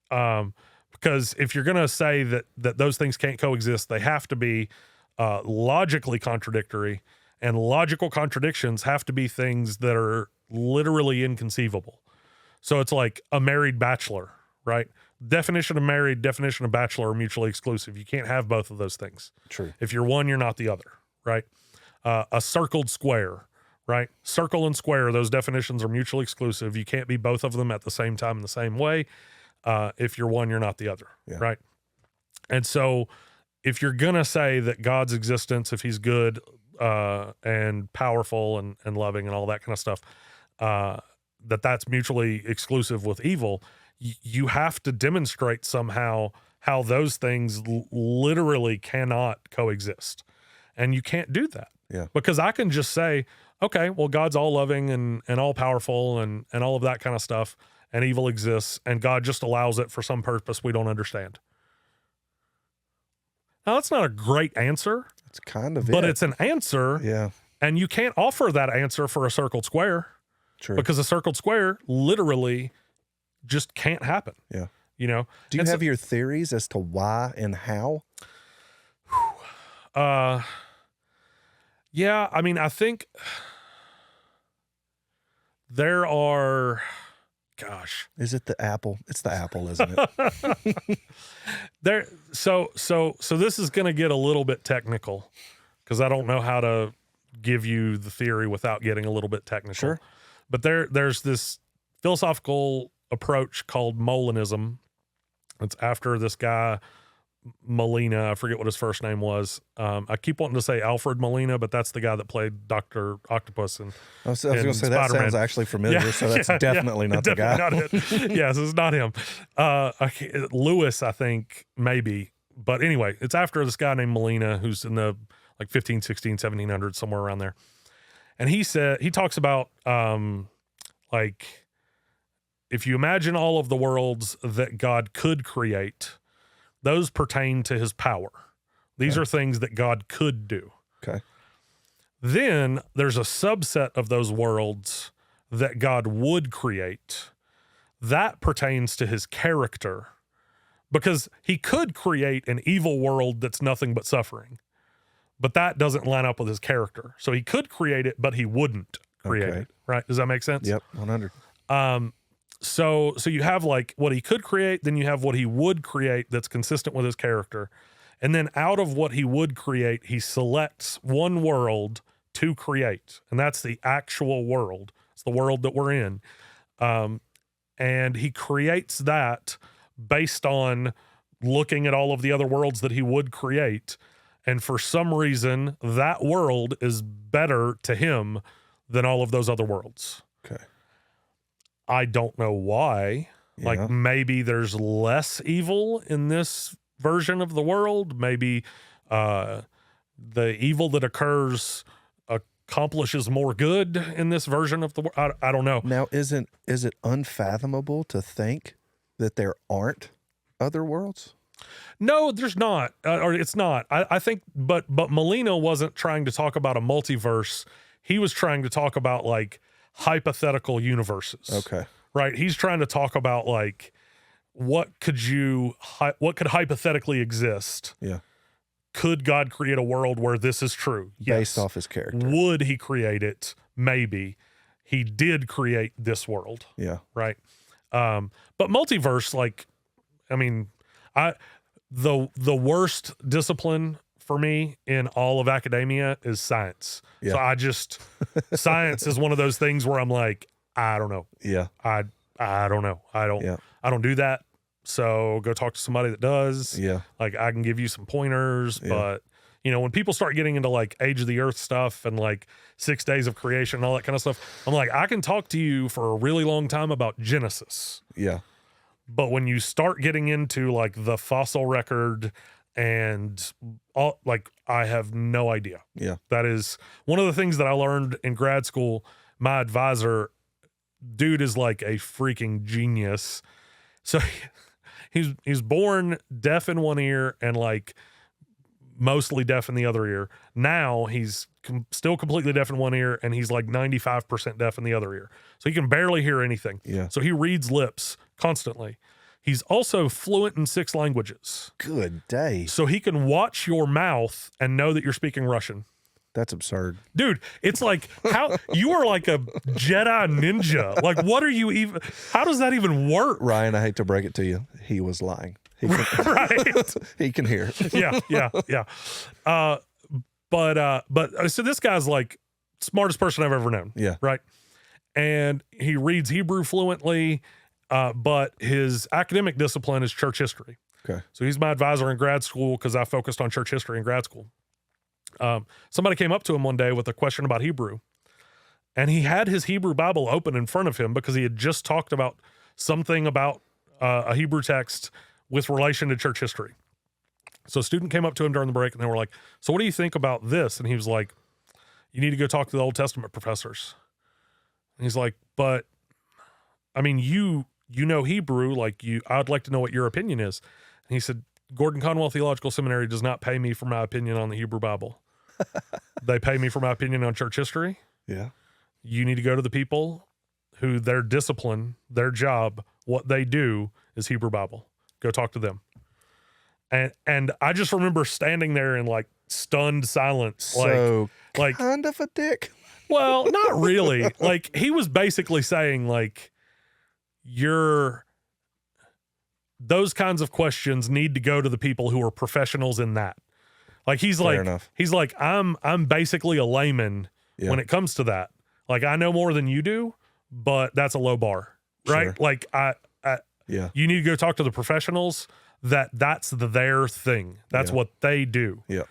Because if you're going to say that those things can't coexist, they have to be logically contradictory, and logical contradictions have to be things that are literally inconceivable. So it's like a married bachelor, right? Definition of married, definition of bachelor are mutually exclusive. You can't have both of those things. True. If you're one, you're not the other, right? A circled square, right? Circle and square, those definitions are mutually exclusive. You can't be both of them at the same time in the same way. If you're one, you're not the other, right? And so if you're going to say that God's existence, if he's good and powerful and loving and all that kind of stuff, that's mutually exclusive with evil, you have to demonstrate somehow how those things literally cannot coexist. And you can't do that. Yeah. Because I can just say, okay, well, God's all loving and all powerful and all of that kind of stuff, and evil exists, and God just allows it for some purpose we don't understand. Now, that's not a great answer. It's kind of but it's an answer. Yeah. And you can't offer that answer for a circled square. True. Because a circled square literally just can't happen. Yeah. Do you have your theories as to why and how? Yeah, I think there are, gosh. Is it the apple? It's the apple, isn't it? So this is going to get a little bit technical because I don't know how to give you the theory without getting a little bit technical. Sure. But there's this philosophical approach called Molinism. It's after this guy, Molina. I forget what his first name was. I keep wanting to say Alfred Molina, but that's the guy that played Dr. Octopus. And I was going to say that sounds actually familiar, so that's definitely not the guy. Not it. Yes, it's not him. Lewis, I think, maybe. But anyway, it's after this guy named Molina, who's in the like 15, 16, 1700s, somewhere around there. And he talks about like if you imagine all of the worlds that God could create, those pertain to his power. These are things that God could do. Okay. Then there's a subset of those worlds that God would create. That pertains to his character, because he could create an evil world that's nothing but suffering, but that doesn't line up with his character. So he could create it, but he wouldn't create it. Right? Does that make sense? Yep. 100. So you have like what he could create, then you have what he would create that's consistent with his character. And then out of what he would create, he selects one world to create. And that's the actual world. It's the world that we're in. And he creates that based on looking at all of the other worlds that he would create. And for some reason, that world is better to him than all of those other worlds. Okay. I don't know why. Yeah. Like maybe there's less evil in this version of the world. Maybe the evil that occurs accomplishes more good in this version of the world. I don't know. Now, is it unfathomable to think that there aren't other worlds? No, there's not, or it's not. I think, but Molina wasn't trying to talk about a multiverse. He was trying to talk about like hypothetical universes. Okay. Right. He's trying to talk about like, what could hypothetically exist? Yeah. Could God create a world where this is true? Yes. Based off his character. Would he create it? Maybe. He did create this world. Yeah. Right. But multiverse, like, I mean, the worst discipline for me in all of academia is science. Yeah. So I just science is one of those things where I'm like, I don't know. Yeah. I don't know. I don't do that. So go talk to somebody that does. Yeah. Like I can give you some pointers, but you know, when people start getting into like Age of the Earth stuff and like 6 days of creation and all that kind of stuff, I'm like, I can talk to you for a really long time about Genesis. Yeah. But when you start getting into like the fossil record and all, like, I have no idea. Yeah. That is one of the things that I learned in grad school. My advisor, dude, is like a freaking genius. So he's born deaf in one ear and like mostly deaf in the other ear. Now he's still completely deaf in one ear and he's like 95% deaf in the other ear. So he can barely hear anything. Yeah. So he reads lips constantly. He's also fluent in 6 languages. Good day. So he can watch your mouth and know that you're speaking Russian. That's absurd. Dude, it's like, how you are like a Jedi ninja. Like, what are you even, how does that even work? Ryan, I hate to break it to you. He was lying. He can, Right. he can hear. Yeah. But so this guy's like smartest person I've ever known. Yeah. Right. And he reads Hebrew fluently, but his academic discipline is church history. Okay. So he's my advisor in grad school because I focused on church history in grad school. Somebody came up to him one day with a question about Hebrew, and he had his Hebrew Bible open in front of him because he had just talked about something about a Hebrew text with relation to church history. So a student came up to him during the break and they were like, so what do you think about this? And he was like, you need to go talk to the Old Testament professors. And he's like, but I mean, you know Hebrew, like I'd like to know what your opinion is. And he said, Gordon Conwell Theological Seminary does not pay me for my opinion on the Hebrew Bible. They pay me for my opinion on church history. Yeah. You need to go to the people who their discipline, their job, what they do is Hebrew Bible. Go talk to them. And I just remember standing there in like stunned silence. So like kind of a dick. Well, not really. Like he was basically saying like, those kinds of questions need to go to the people who are professionals in that. Like he's Fair enough. I'm basically a layman Yeah. when it comes to that. Like I know more than you do, but that's a low bar, right? Sure. Like Yeah. you need to go talk to the professionals that's their thing. That's what they do. Yeah.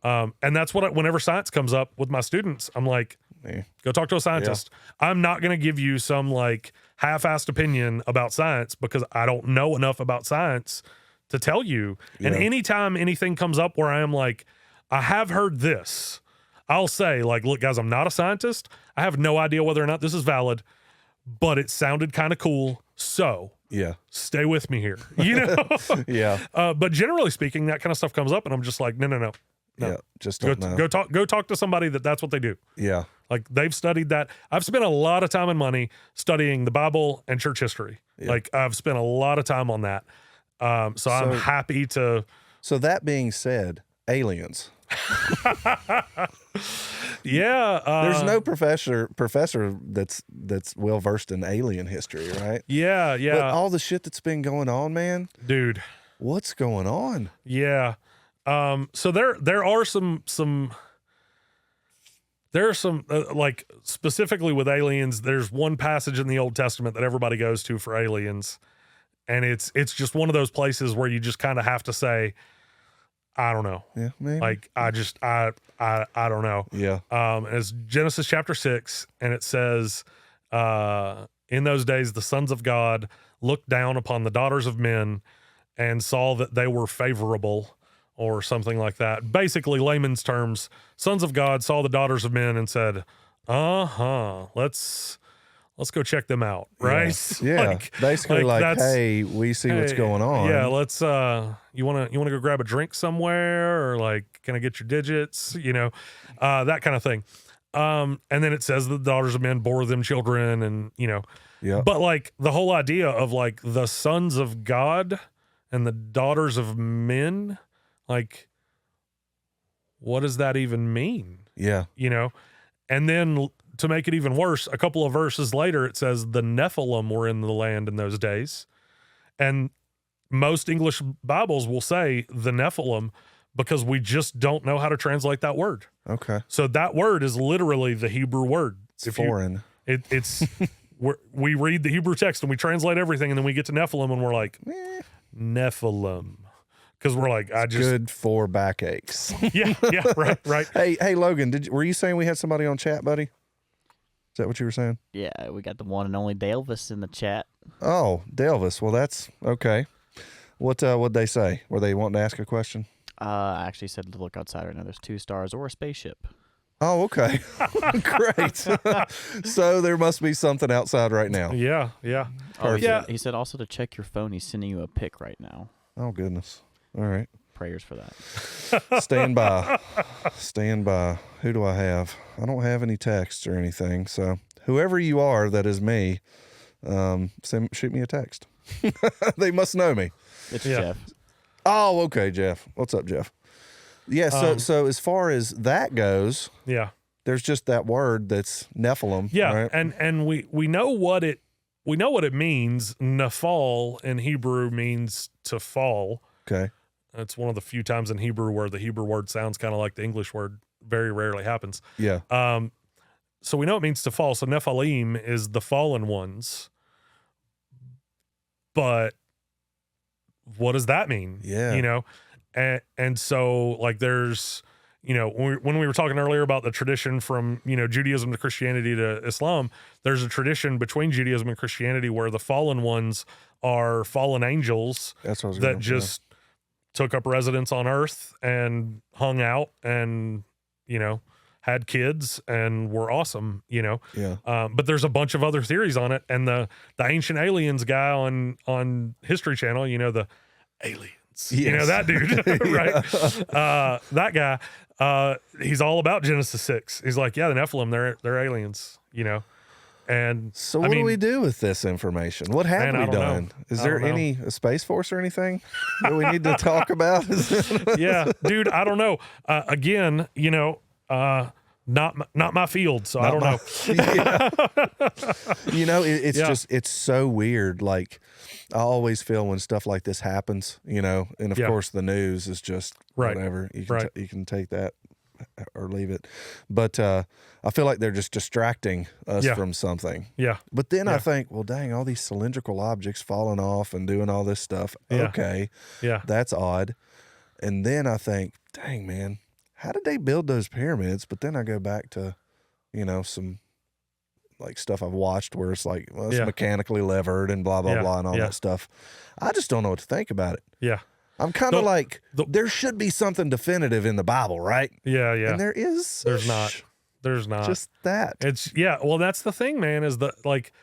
And that's what whenever science comes up with my students, I'm like, go talk to a scientist. I'm not going to give you some like half-assed opinion about science because I don't know enough about science to tell you. And anytime anything comes up where I am like, I have heard this, I'll say like, look guys, I'm not a scientist. I have no idea whether or not this is valid, but it sounded kind of cool. So stay with me here, you know? Yeah. But generally speaking, that kind of stuff comes up and I'm just like, no. Yeah. Just don't know. Go talk to somebody that's what they do. Yeah. Like they've studied that. I've spent a lot of time and money studying the Bible and church history. Yeah. Like I've spent a lot of time on that. So I'm happy to. So that being said, aliens. Yeah. There's no professor that's well versed in alien history, right? Yeah. But all the shit that's been going on, man. Dude. What's going on? Yeah. So there are some like specifically with aliens, there's one passage in the Old Testament that everybody goes to for aliens. And it's just one of those places where you just kind of have to say, I don't know. Yeah, maybe. Like I don't know. Yeah. It's Genesis chapter 6, and it says, in those days, the sons of God looked down upon the daughters of men and saw that they were favorable, or something like that. Basically, layman's terms, sons of God saw the daughters of men and said, let's go check them out, right? Yeah. Basically like hey, we see what's going on. Yeah, let's you wanna go grab a drink somewhere, or like, can I get your digits? You know, that kind of thing. And then it says the daughters of men bore them children, and you know. Yeah. But like the whole idea of like the sons of God and the daughters of men, like, what does that even mean? Yeah. You know? And then to make it even worse, a couple of verses later, it says the Nephilim were in the land in those days. And most English Bibles will say the Nephilim because we just don't know how to translate that word. Okay. So that word is literally the Hebrew word. It's foreign. It's we read the Hebrew text and we translate everything, and then we get to Nephilim and we're like, Nephilim. Because we're like, good for backaches. Yeah, right. Hey, Logan, were you saying we had somebody on chat, buddy? Is that what you were saying? Yeah, we got the one and only Delvis in the chat. Oh, Delvis. Well, that's okay. What'd they say? Were they wanting to ask a question? I actually said to look outside right now. There's 2 stars or a spaceship. Oh, okay. Great. So there must be something outside right now. Yeah. Oh, he said also to check your phone. He's sending you a pic right now. Oh, goodness. All right. Prayers for that. Stand by. Who do I have? I don't have any texts or anything. So whoever you are, that is me, shoot me a text. They must know me. It's Jeff. Oh, okay, Jeff. What's up, Jeff? Yeah, so as far as that goes, there's just that word that's Nephilim. Yeah, right? and we know what it means. Nephal in Hebrew means to fall. Okay. It's one of the few times in Hebrew where the Hebrew word sounds kind of like the English word. Very rarely happens. Yeah. So we know it means to fall. So Nephilim is the fallen ones. But what does that mean? Yeah. You know, and so like there's, you know, when we were talking earlier about the tradition from, you know, Judaism to Christianity to Islam, there's a tradition between Judaism and Christianity where the fallen ones are fallen angels that just took up residence on earth and hung out and, you know, had kids and were awesome, you know. Yeah. But there's a bunch of other theories on it. And the Ancient Aliens guy on History Channel, you know, the aliens, you know, that dude, right? That guy, he's all about Genesis 6. He's like, yeah, the Nephilim, they're aliens, you know. And so what do we do with this information? What have we done? Is there a Space Force or anything that we need to talk about? Yeah, dude, I don't know. Again, you know, not my field, so I don't know. You know, it's just, it's so weird. Like, I always feel when stuff like this happens, you know, and of course the news is just whatever. You can take that or leave it. But I feel like they're just distracting us from something. Yeah. But then I think, well, dang, all these cylindrical objects falling off and doing all this stuff. Okay. Yeah. That's odd. And then I think, dang, man, how did they build those pyramids? But then I go back to, you know, some like stuff I've watched where it's like, well, it's mechanically levered and blah, blah, blah, and all that stuff. I just don't know what to think about it. Yeah. I'm kind of like, there should be something definitive in the Bible, right? Yeah, yeah. And there is. There's not. There's not. Just that. It's, well, that's the thing, man, is that, like,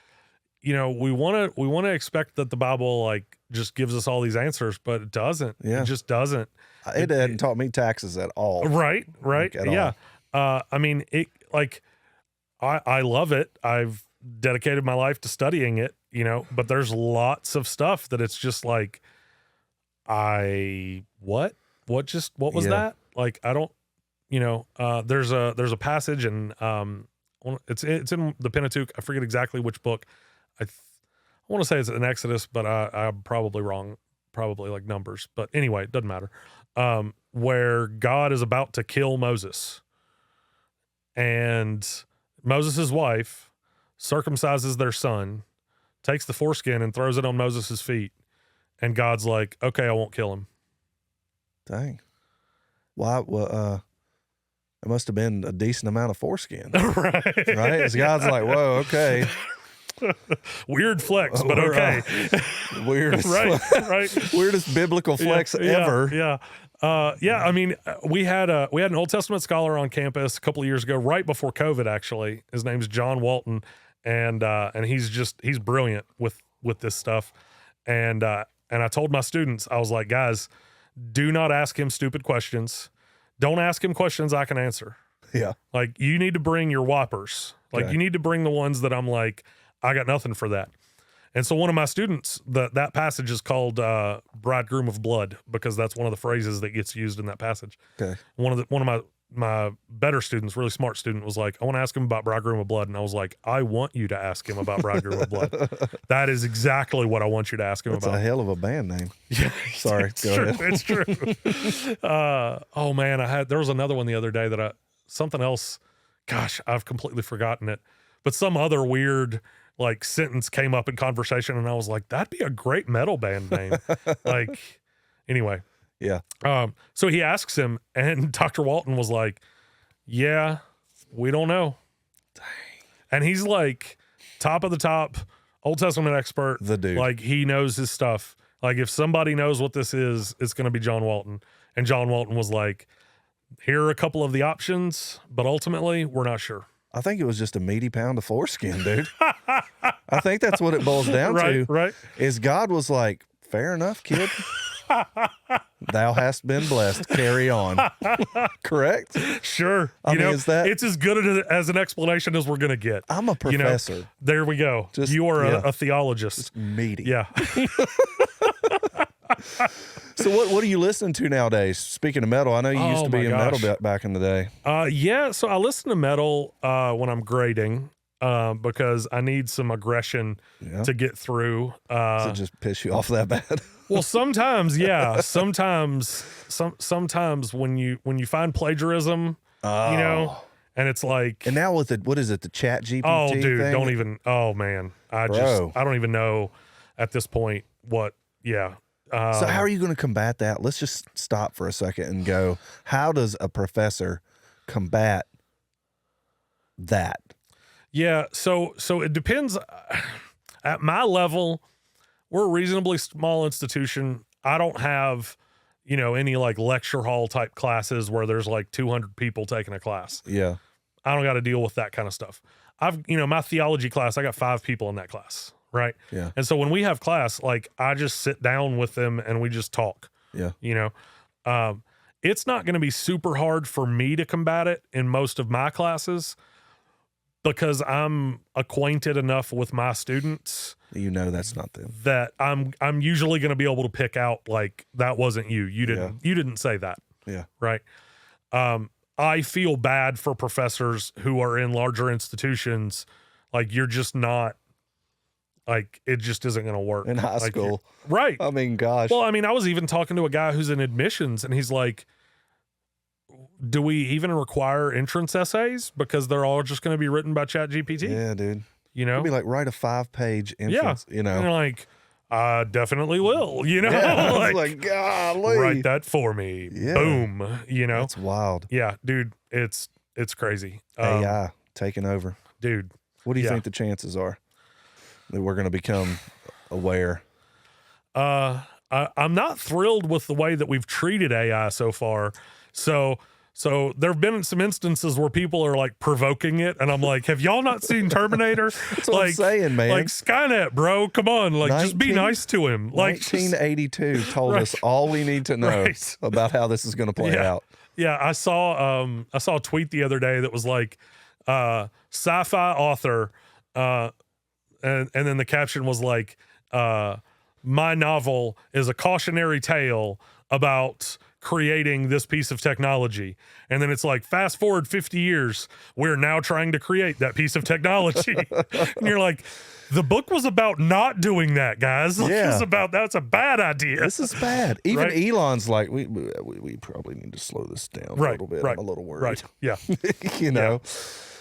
you know, we want to expect that the Bible, like, just gives us all these answers, but it doesn't. Yeah. It just doesn't. It hadn't taught me taxes at all. Right, right. Like, yeah. I mean, it, like, I love it. I've dedicated my life to studying it, you know, but there's lots of stuff that it's just like, what was that? Like, I don't, you know, there's a passage and, it's in the Pentateuch. I forget exactly which book. I want to say it's in Exodus, but I'm probably wrong. Probably like Numbers, but anyway, it doesn't matter. Where God is about to kill Moses, and Moses' wife circumcises their son, takes the foreskin and throws it on Moses' feet. And God's like, okay, I won't kill him. Dang. Well, it must have been a decent amount of foreskin. Right. Right? As God's like, whoa, okay. Weird flex, but okay. Weirdest, right. Weirdest biblical flex ever. Yeah. I mean, we had an Old Testament scholar on campus a couple of years ago, right before COVID, actually. His name's John Walton. And he's brilliant with this stuff. And I told my students, I was like, guys, do not ask him stupid questions. Don't ask him questions I can answer. Yeah. Like, you need to bring your whoppers. Like, you need to bring the ones that I'm like, I got nothing for that. And so one of my students, that passage is called Bridegroom of Blood, because that's one of the phrases that gets used in that passage. Okay. One of my better students, really smart student, was like, I want to ask him about Bridegroom of Blood. And I was like, I want you to ask him about Bridegroom of Blood. That is exactly what I want you to ask him That's about. a hell of a band name. Yeah, Sorry, it's go true. ahead. It's true. Oh man, there was another one the other day that something else. Gosh, I've completely forgotten it. But some other weird like sentence came up in conversation, and I was like, that'd be a great metal band name. Like, anyway. Yeah. So he asks him, and Dr. Walton was like, yeah, we don't know. Dang. And he's like top of the top Old Testament expert. The dude. Like, he knows his stuff. Like, if somebody knows what this is, it's going to be John Walton. And John Walton was like, here are a couple of the options, but ultimately we're not sure. I think it was just a meaty pound of foreskin, dude. I think that's what it boils down to. Right. Is God was like, fair enough, kid. Thou hast been blessed. Carry on. Correct? Sure. I mean, is that, it's as good as an explanation as we're going to get. I'm a professor. You know? There we go. Just, you are a theologist. Just meaty. Yeah. So what are you listening to nowadays? Speaking of metal, I know you used to be in metal back in the day. Yeah. So I listen to metal when I'm grading because I need some aggression to get through. Does it just piss you off that bad? Well, sometimes, yeah. Sometimes when you find plagiarism, and it's like, and now with what is it, the Chat GPT? Oh, dude, thing? don't even. Oh man, I don't even know at this point what. Yeah. So how are you going to combat that? Let's just stop for a second and go, how does a professor combat that? Yeah. So it depends. At my level, we're a reasonably small institution. I don't have, any like lecture hall type classes where there's like 200 people taking a class. Yeah. I don't got to deal with that kind of stuff. My theology class, I got 5 people in that class. Right. Yeah. And so when we have class, like I just sit down with them and we just talk. Yeah. It's not going to be super hard for me to combat it in most of my classes because I'm acquainted enough with my students. That's not them. That I'm usually going to be able to pick out like that wasn't you. You didn't say that. Yeah. Right. I feel bad for professors who are in larger institutions. Like you're just not. Like, it just isn't going to work. In high school. Right. I mean, gosh. Well, I was even talking to a guy who's in admissions, and he's like, do we even require entrance essays? Because they're all just going to be written by Chat GPT? Yeah, dude. It'd be like, write a 5-page entrance, And they're like, I definitely will, Yeah, I was like, golly. Write that for me. Yeah. Boom. That's wild. Yeah, dude, it's crazy. AI taking over. Dude. What do you think the chances are that we're going to become aware? I'm not thrilled with the way that we've treated AI so far. So there have been some instances where people are like provoking it, and I'm like, have y'all not seen Terminator? That's what I'm saying, man. Like Skynet, bro. Come on, just be nice to him. Like 1982 told us all we need to know about how this is going to play out. Yeah, I saw a tweet the other day that was like, sci-fi author. And then the caption was like, my novel is a cautionary tale about creating this piece of technology. And then it's like, fast forward 50 years, we're now trying to create that piece of technology. And you're like, the book was about not doing that, guys. Like, yeah. It's about, that's a bad idea. This is bad. Even Elon's like, we probably need to slow this down a little bit. I'm a little worried. Right. Yeah.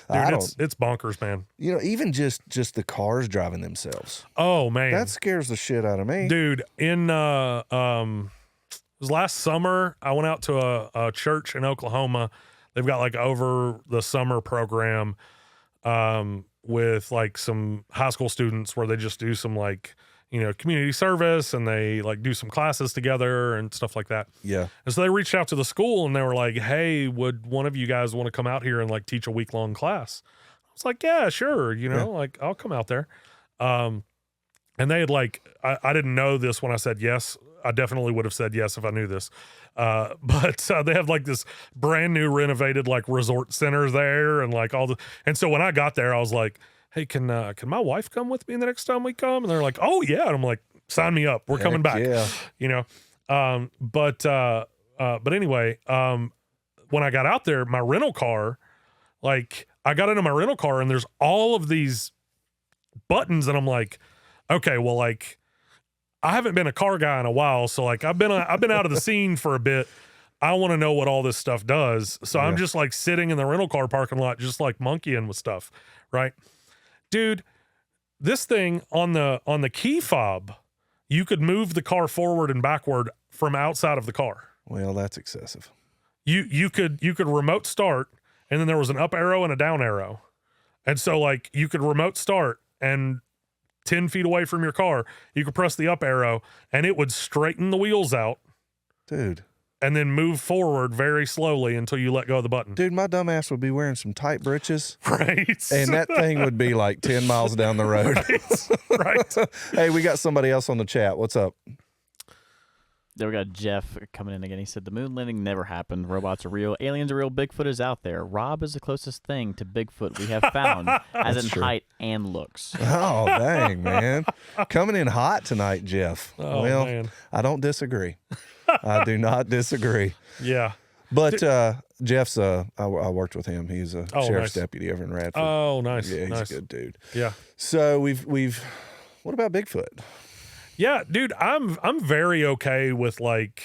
Yeah. Dude, it's bonkers, man. Even just the cars driving themselves. Oh man, that scares the shit out of me, dude. In it was last summer. I went out to a church in Oklahoma. They've got like over the summer program with like some high school students where they just do some like community service, and they like do some classes together and stuff like that. Yeah. And so they reached out to the school and they were like, hey, would one of you guys want to come out here and like teach a week-long class? I was like, yeah, sure. Like I'll come out there. And they had like, I didn't know this when I said yes. I definitely would have said yes if I knew this. But they have like this brand new renovated like resort center there, and like and so when I got there, I was like, hey, can my wife come with me the next time we come? And they're like, oh yeah. And I'm like, sign me up. We're coming back. Yeah. But anyway, when I got out there, my rental car, like I got into my rental car and there's all of these buttons and I'm like, okay, well, like I haven't been a car guy in a while. So like I've been out of the scene for a bit. I want to know what all this stuff does. So I'm just like sitting in the rental car parking lot, just like monkeying with stuff. Right. Dude, this thing on the key fob, you could move the car forward and backward from outside of the car. Well, that's excessive. You could remote start, and then there was an up arrow and a down arrow. And so like you could remote start, and 10 feet away from your car, you could press the up arrow and it would straighten the wheels out. Dude. And then move forward very slowly until you let go of the button. Dude, my dumb ass would be wearing some tight britches. Right. And that thing would be like 10 miles down the road. Right. Hey, we got somebody else on the chat. What's up? There we got Jeff coming in again. He said, the moon landing never happened. Robots are real. Aliens are real. Bigfoot is out there. Rob is the closest thing to Bigfoot we have found, as in height and looks. Oh, dang, man. Coming in hot tonight, Jeff. Oh, well, man. I don't disagree. I do not disagree. Yeah. But Jeff's, I worked with him. He's a sheriff's nice. deputy over in Radford. Oh, nice. Yeah, he's nice. a good dude. Yeah. So we've what about Bigfoot? Yeah, dude, I'm very okay with like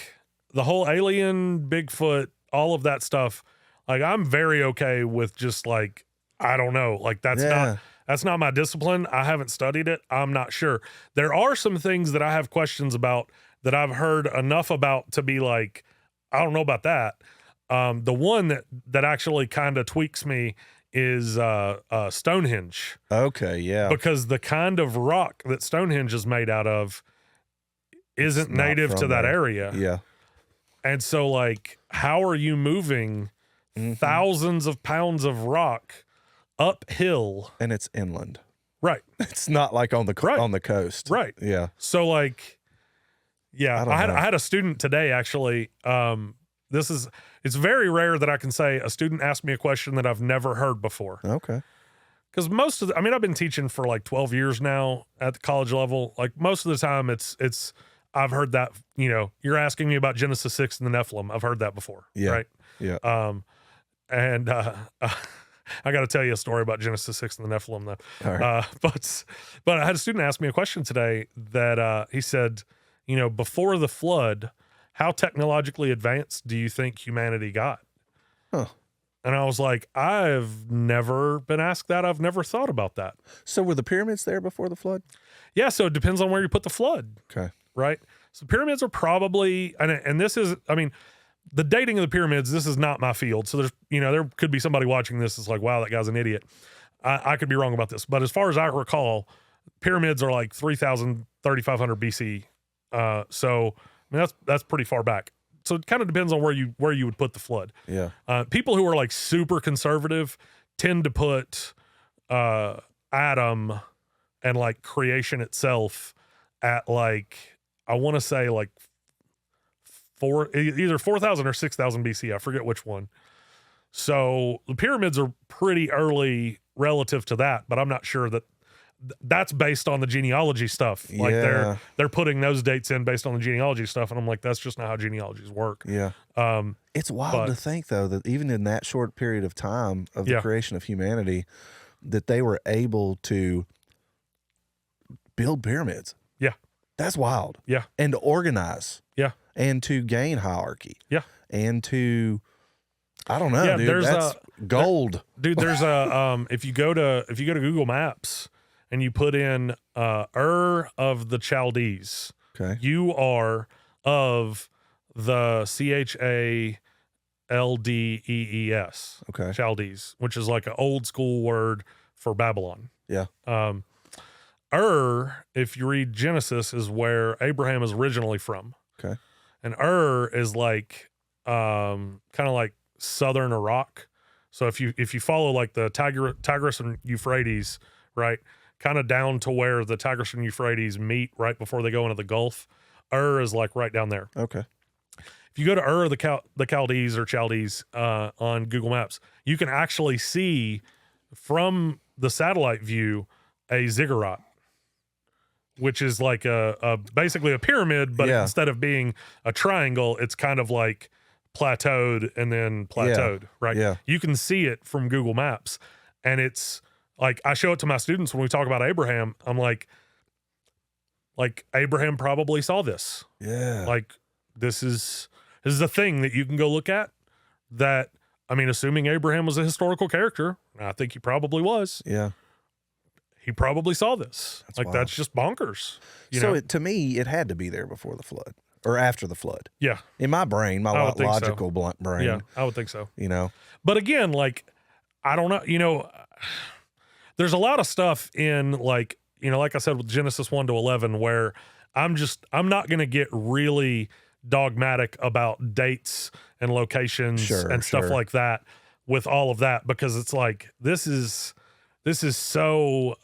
the whole alien, Bigfoot, all of that stuff. Like I'm very okay with just like, I don't know, like that's not my discipline. I haven't studied it. I'm not sure. There are some things that I have questions about that I've heard enough about to be like, I don't know about that. The one that actually kind of tweaks me is Stonehenge. Okay, yeah. Because the kind of rock that Stonehenge is made out of isn't native to that area. Yeah. And so like, how are you moving thousands of pounds of rock uphill? And it's inland. Right. It's not like on the coast. Right. Yeah. So like, yeah, I had a student today actually. It's very rare that I can say a student asked me a question that I've never heard before. Okay. Because I've been teaching for like 12 years now at the college level. Like most of the time it's I've heard that, you're asking me about Genesis 6 and the Nephilim. I've heard that before. Yeah. Right. Yeah. And I got to tell you a story about Genesis 6 and the Nephilim though. All right. But I had a student ask me a question today that he said, before the flood, how technologically advanced do you think humanity got? Huh. And I was like, I've never been asked that. I've never thought about that. So were the pyramids there before the flood? Yeah. So it depends on where you put the flood. Okay. Right. So pyramids are probably, and this is, the dating of the pyramids, this is not my field. So there's, there could be somebody watching this that's like, wow, that guy's an idiot. I could be wrong about this. But as far as I recall, pyramids are like 3,000, 3,500 BC. So that's pretty far back. So it kind of depends on where you would put the flood. Yeah. People who are like super conservative tend to put Adam and like creation itself at like, I want to say like either 4,000 or 6,000 BC. I forget which one. So the pyramids are pretty early relative to that, but I'm not sure that that's based on the genealogy stuff. Like they're putting those dates in based on the genealogy stuff. And I'm like, that's just not how genealogies work. Yeah. It's wild to think though, that even in that short period of time of the creation of humanity, that they were able to build pyramids. Yeah. That's wild. Yeah. And to organize. Yeah. And to gain hierarchy. Yeah. And to, I don't know, dude. There's that's gold. Dude, there's a if you go to Google Maps and you put in Ur of the Chaldees, okay, you are of the Chaldees, okay, Chaldees, which is like an old school word for Babylon. Yeah. Ur, if you read Genesis, is where Abraham is originally from. Okay. And Ur is like kind of like southern Iraq. So if you follow like the Tigris and Euphrates, right, kind of down to where the Tigris and Euphrates meet right before they go into the Gulf, Ur is like right down there. Okay. If you go to Ur, the Chaldees or Chaldees on Google Maps, you can actually see from the satellite view a ziggurat, which is like basically a pyramid, but instead of being a triangle, it's kind of like plateaued and then plateaued, right? Yeah. You can see it from Google Maps. And it's like, I show it to my students when we talk about Abraham. I'm like Abraham probably saw this. Yeah. Like, this is a thing that you can go look at that, I mean, assuming Abraham was a historical character, I think he probably was. Yeah. He probably saw this. That's like, wild. that's just bonkers. You So know? to me, it had to be there before the flood or after the flood. Yeah. In my brain, my I would think so. logical blunt brain. Yeah, I would think so. You know? But again, like, I don't know, you know, there's a lot of stuff in, like, you know, like I said, with Genesis 1 to 11, where I'm not going to get really dogmatic about dates and locations and stuff like that with all of that, because it's like, this is so,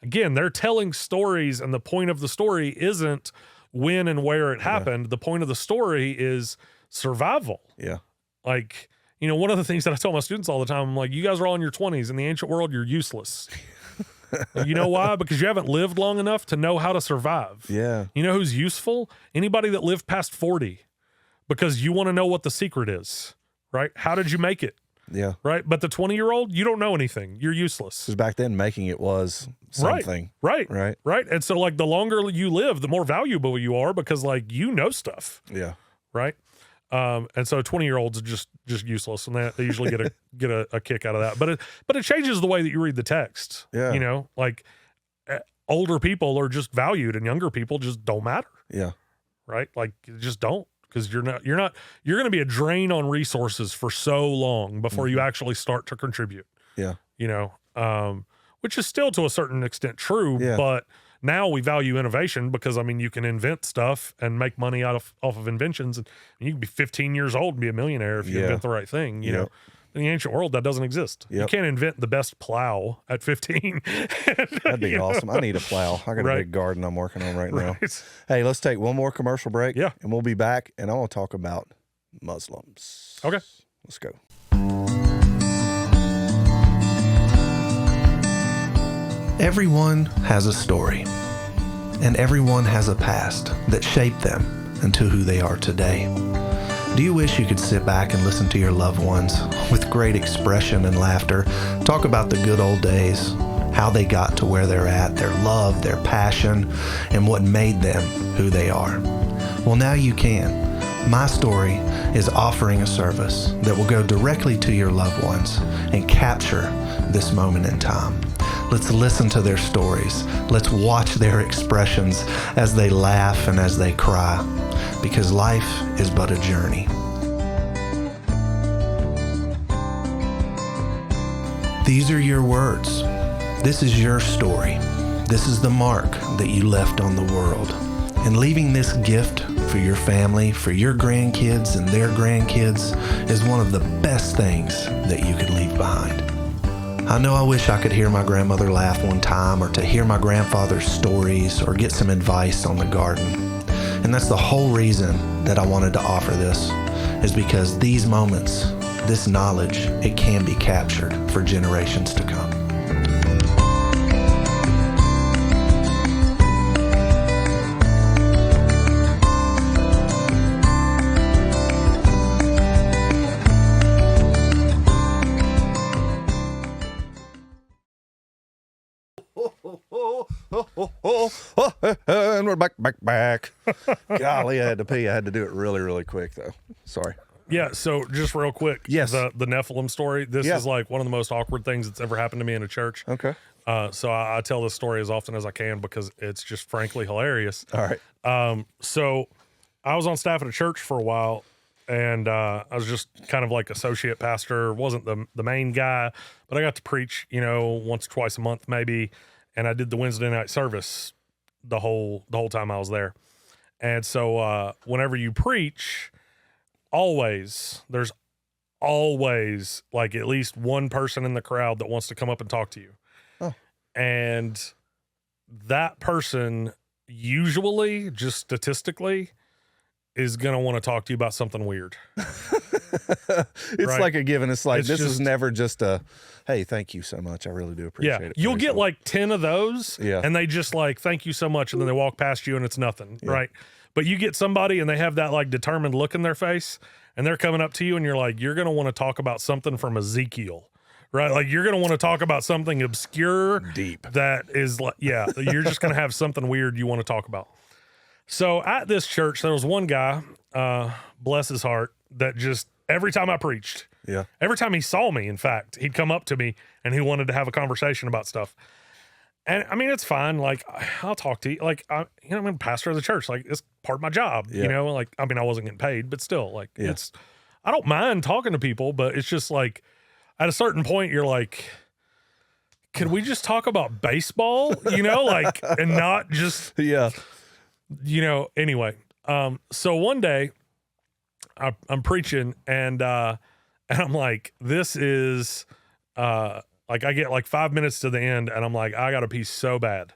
again, they're telling stories, and the point of the story isn't when and where it happened. The point of the story is survival. Yeah. Like, you know, one of the things that I tell my students all the time, I'm like, you guys are all in your 20s. In the ancient world, you're useless. You know why? Because you haven't lived long enough to know how to survive. Yeah. You know who's useful? Anybody that lived past 40, because you want to know what the secret is, right? How did you make it? Yeah. Right. But the 20-year-old, you don't know anything. You're useless. Because back then, making it was something. Right. Right. And so, like, the longer you live, the more valuable you are, because, like, you know stuff. Yeah. Right. And so 20-year-olds are just useless, and they usually get a kick out of that. But it changes the way that you read the text. Yeah. You know, like, older people are just valued, and younger people just don't matter. Yeah. Right. Like, you just don't, because you're going to be a drain on resources for so long before you actually start to contribute. Yeah. You know, which is still to a certain extent true, Yeah. but now we value innovation because, I mean, you can invent stuff and make money off of inventions, and you can be 15 years old and be a millionaire if you invent the right thing. You know, in the ancient world, that doesn't exist. You can't invent the best plow at 15. That'd be awesome. I need a plow. I got a big garden I'm working on right now. Hey, let's take one more commercial break. Yeah. And we'll be back, and I want to talk about Muslims. Okay. Let's go. Everyone has a story, and everyone has a past that shaped them into who they are today. Do you wish you could sit back and listen to your loved ones with great expression and laughter talk about the good old days, how they got to where they're at, their love, their passion, and what made them who they are? Well, now you can. My Story is offering a service that will go directly to your loved ones and capture this moment in time. Let's listen to their stories. Let's watch their expressions as they laugh and as they cry, because life is but a journey. These are your words. This is your story. This is the mark that you left on the world. And leaving this gift for your family, for your grandkids and their grandkids, is one of the best things that you could leave behind. I know I wish I could hear my grandmother laugh one time, or to hear my grandfather's stories, or get some advice on the garden. And that's the whole reason that I wanted to offer this, is because these moments, this knowledge, it can be captured for generations to come. And we're back. Golly, I had to pee. I had to do it really, really quick, though. Sorry. Yeah, so just real quick, Yes. the Nephilim story. This is like one of the most awkward things that's ever happened to me in a church. Okay. So I tell this story as often as I can because it's just frankly hilarious. All right. So I was on staff at a church for a while, and I was just kind of like associate pastor. Wasn't the main guy, but I got to preach, you know, once or twice a month maybe, and I did the Wednesday night service the whole time I was there. And so whenever you preach, there's always like at least one person in the crowd that wants to come up and talk to you. Oh. And that person usually, just statistically, is going to want to talk to you about something weird. It's right? like a given. It's like, It's this is just- never just a, hey, thank you so much. I really do appreciate it. You'll Praise get the- like 10 of those, Yeah. and they just like, thank you so much, and then they walk past you and it's nothing, right? But you get somebody and they have that like determined look in their face, and they're coming up to you and you're like, you're going to want to talk about something from Ezekiel, right? Like you're going to want to talk about something obscure, Deep. that is like, you're just going to have something weird you want to talk about. So at this church, there was one guy, bless his heart, that just every time I preached, Yeah. every time he saw me, in fact, he'd come up to me and he wanted to have a conversation about stuff. And I mean, it's fine. Like, I'll talk to you. Like, I'm a pastor of the church. Like, it's part of my job, Yeah. you know? Like, I mean, I wasn't getting paid, but still, like, Yeah. I don't mind talking to people, but it's just like, at a certain point, you're like, can we just talk about baseball, you know? Like, and not just, Yeah. you know, anyway. So one day I'm preaching and I'm like, this is, like I get like 5 minutes to the end and I'm like, I got to pee so bad.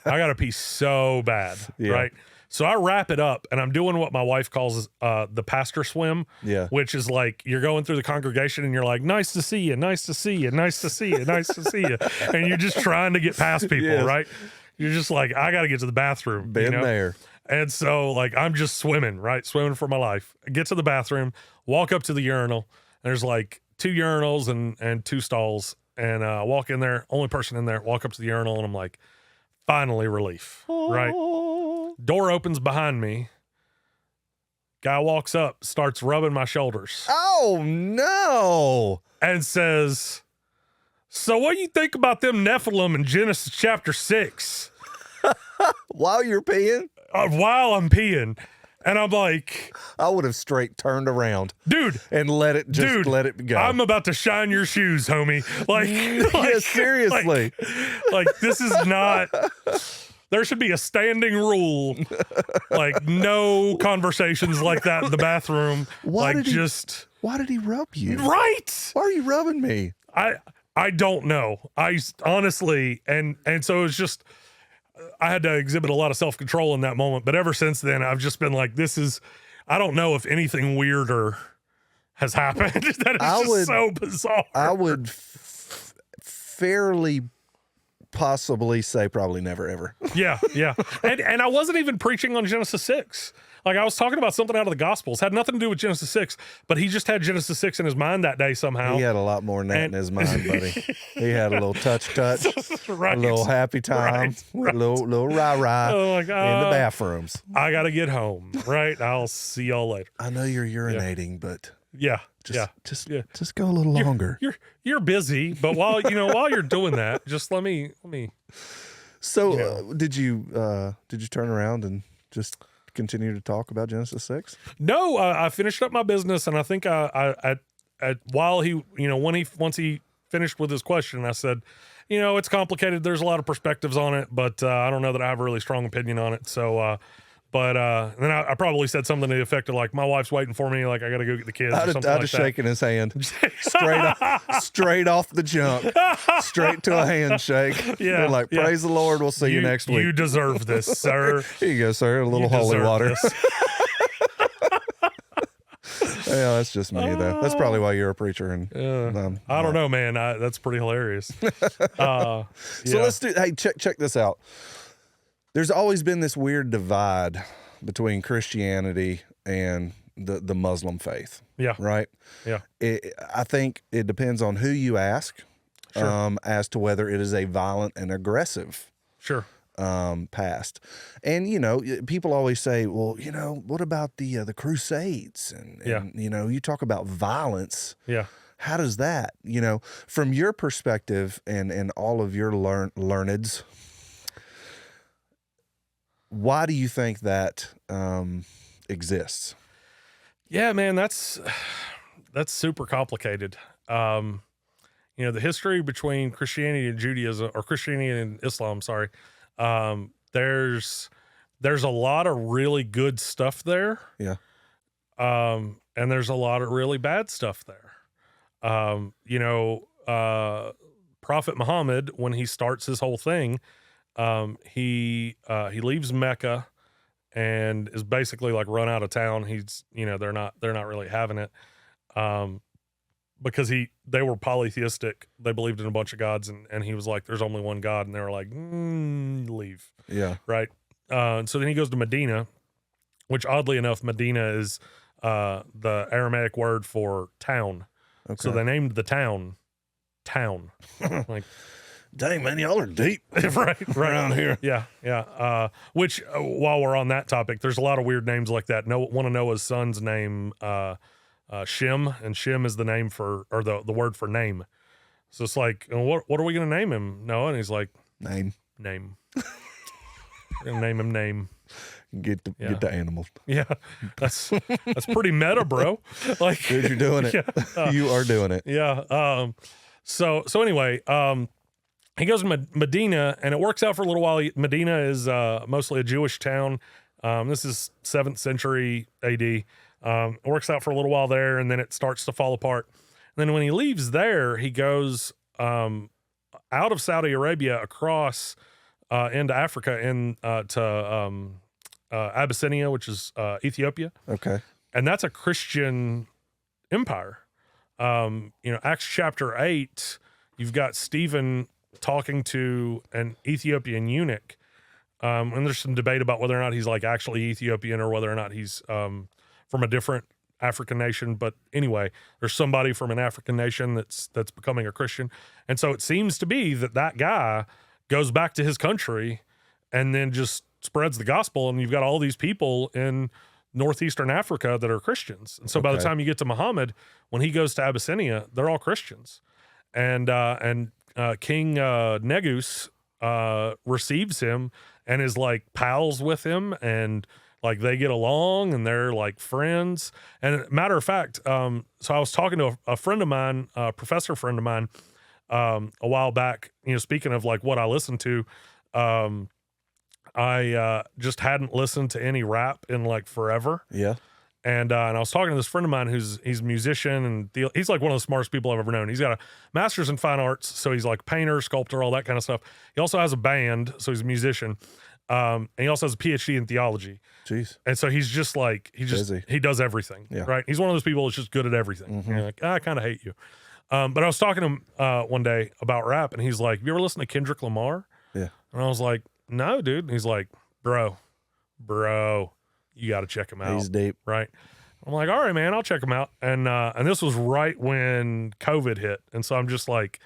I got to pee so bad. Yeah. Right. So I wrap it up and I'm doing what my wife calls the pastor swim, Yeah. which is like you're going through the congregation and you're like, nice to see you, nice to see you, nice to see you, nice to see you. And you're just trying to get past people, Yes. right? You're just like, I got to get to the bathroom. Been you know? there. And so like, I'm just swimming, right? Swimming for my life. I get to the bathroom, walk up to the urinal. There's like 2 urinals and 2 stalls. And I walk in there, only person in there, walk up to the urinal, and I'm like, finally relief, right? Door opens behind me. Guy walks up, starts rubbing my shoulders, Oh, no. and says, so what do you think about them Nephilim in Genesis chapter 6? While you're peeing, While I'm peeing. And I'm like, I would have straight turned around dude, and let it go. I'm about to shine your shoes, homie. Like, Yeah, seriously. Like this is not. There should be a standing rule, like no conversations like that in the bathroom. Why like did he- just Why did he rub you? right. Why are you rubbing me? I don't know. I honestly, and so it was just, I had to exhibit a lot of self-control in that moment. But ever since then, I've just been like, this is, I don't know if anything weirder has happened. That is just so bizarre. I would fairly possibly say probably never ever. Yeah. And I wasn't even preaching on Genesis 6. Like I was talking about something out of the Gospels. Had nothing to do with Genesis 6, but he just had Genesis 6 in his mind that day somehow. He had a lot more than that in his mind, buddy. He had a little touch, Right. a little happy time, Right. a little rah-rah Oh, like, in the bathrooms. I got to get home, right? I'll see y'all later. I know you're urinating, but Yeah. just go a little longer. You're busy, but while you're doing that, just let me. So did you turn around and just continue to talk about Genesis 6? No, I finished up my business, and I think while he, once he finished with his question, I said, it's complicated. There's a lot of perspectives on it, but I don't know that I have a really strong opinion on it. So, then I probably said something to the effect of like, my wife's waiting for me. Like I got to go get the kids. I'd have shaken his hand straight off the jump, straight to a handshake. Yeah, They're like, praise the Lord. We'll see you next week. You deserve this, sir. Here you go, sir. A little You holy deserve water. this. Yeah, that's just me though. That's probably why you're a preacher. And I don't know, man. That's pretty hilarious. So let's do. Hey, check this out. There's always been this weird divide between Christianity and the Muslim faith. Yeah. Right. Yeah. I think it depends on who you ask, as to whether it is a violent and aggressive Sure. past. And people always say, well, what about the Crusades and you talk about violence. Yeah. How does that, from your perspective and all of your learneds, why do you think that exists? Yeah, man, that's super complicated. The history between Christianity and Judaism, or Christianity and Islam, sorry. There's a lot of really good stuff there. Yeah. And there's a lot of really bad stuff there. Prophet Muhammad, when he starts his whole thing, he leaves Mecca and is basically like run out of town. He's, they're not really having it. because they were polytheistic. They believed in a bunch of gods, and he was like, there's only one God. And they were like, leave. Yeah. Right. And so then he goes to Medina, which oddly enough, Medina is the Aramaic word for town. Okay. So they named the town. Like, dang, man, y'all are deep. right around here. Yeah. Which, while we're on that topic, there's a lot of weird names like that. One of Noah's sons' name, Shem, and Shem is the name for, or the word for name. So it's like, what are we going to name him, Noah? And he's like, Name. We're going to name him Name. Get the animal. Yeah, that's pretty meta, bro. Like, dude, you're doing it. Yeah, you are doing it. Yeah. So anyway, he goes to Medina, and it works out for a little while. Medina is mostly a Jewish town. This is 7th century AD. It works out for a little while there, and then it starts to fall apart. And then when he leaves there, he goes out of Saudi Arabia across into Africa to Abyssinia, which is Ethiopia. Okay. And that's a Christian empire. Acts chapter 8, you've got Stephen talking to an Ethiopian eunuch. And there's some debate about whether or not he's like actually Ethiopian or whether or not he's from a different African nation. But anyway, there's somebody from an African nation that's becoming a Christian. And so it seems to be that guy goes back to his country and then just spreads the gospel, and you've got all these people in northeastern Africa that are Christians. And so by the time you get to Muhammad, when he goes to Abyssinia, they're all Christians. And King Negus receives him and is like pals with him, and like they get along and they're like friends. And matter of fact, so I was talking to a friend of mine, a professor friend of mine, a while back, speaking of like what I listened to, I just hadn't listened to any rap in like forever. Yeah. And I was talking to this friend of mine he's a musician, and he's like one of the smartest people I've ever known. He's got a master's in fine arts, so he's like painter, sculptor, all that kind of stuff. He also has a band, so he's a musician. And he also has a PhD in theology. Jeez. And so he's just like, he does everything. Yeah. Right. He's one of those people that's just good at everything. Mm-hmm. And you're like, I kind of hate you. But I was talking to him one day about rap, and he's like, "You ever listen to Kendrick Lamar?" Yeah. And I was like, "No, dude." And he's like, bro, you got to check him out. He's deep. Right. I'm like, all right, man, I'll check him out. And this was right when COVID hit. And so I'm just like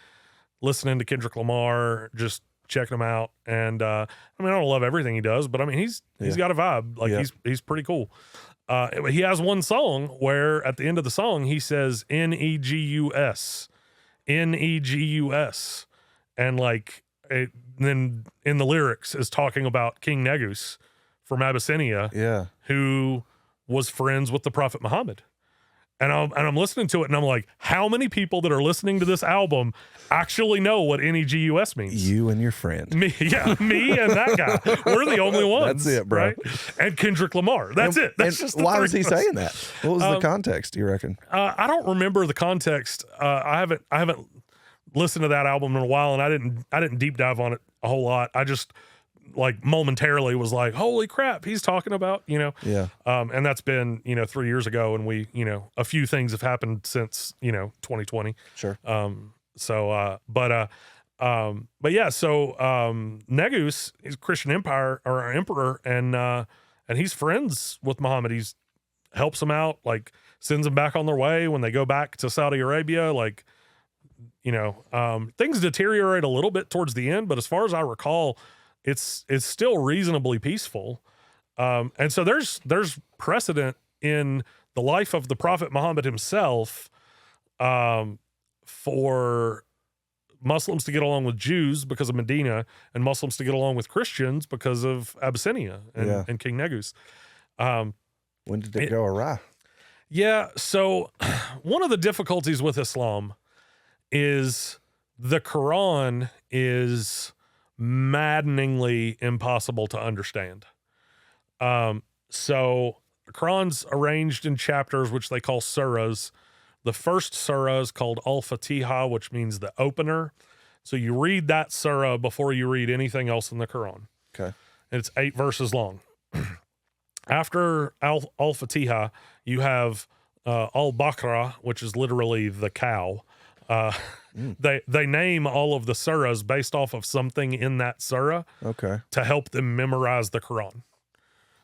listening to Kendrick Lamar, just checking him out. And I don't love everything he does, but I mean, he's got a vibe. Like he's pretty cool. He has one song where at the end of the song, he says Negus. And like, then in the lyrics is talking about King Negus from Abyssinia, who was friends with the Prophet Muhammad. And I'm listening to it, and I'm like, how many people that are listening to this album actually know what Negus means? You and your friend. Me and that guy. We're the only ones. That's it, bro. Right? And Kendrick Lamar. That's it. That's just why was he saying that? What was the context, do you reckon? I don't remember the context. I haven't listened to that album in a while, and I didn't deep dive on it a whole lot. I just like momentarily was like, holy crap, he's talking about, and that's been, 3 years ago, and we, a few things have happened since, 2020. Sure. But yeah, so Negus is Christian empire or emperor, and he's friends with Muhammad. He's helps them out, like sends them back on their way when they go back to Saudi Arabia, like, things deteriorate a little bit towards the end, but as far as I recall, it's still reasonably peaceful. And so there's precedent in the life of the Prophet Muhammad himself for Muslims to get along with Jews because of Medina, and Muslims to get along with Christians because of Abyssinia and King Negus. When did it go awry? Yeah, so one of the difficulties with Islam is the Quran is maddeningly impossible to understand. So the Quran's arranged in chapters, which they call surahs. The first surah is called Al-Fatiha, which means the opener. So you read that surah before you read anything else in the Quran. Okay. And it's 8 verses long. After Al-Fatiha, you have al-Baqarah, which is literally the cow. They name all of the surahs based off of something in that surah to help them memorize the Quran.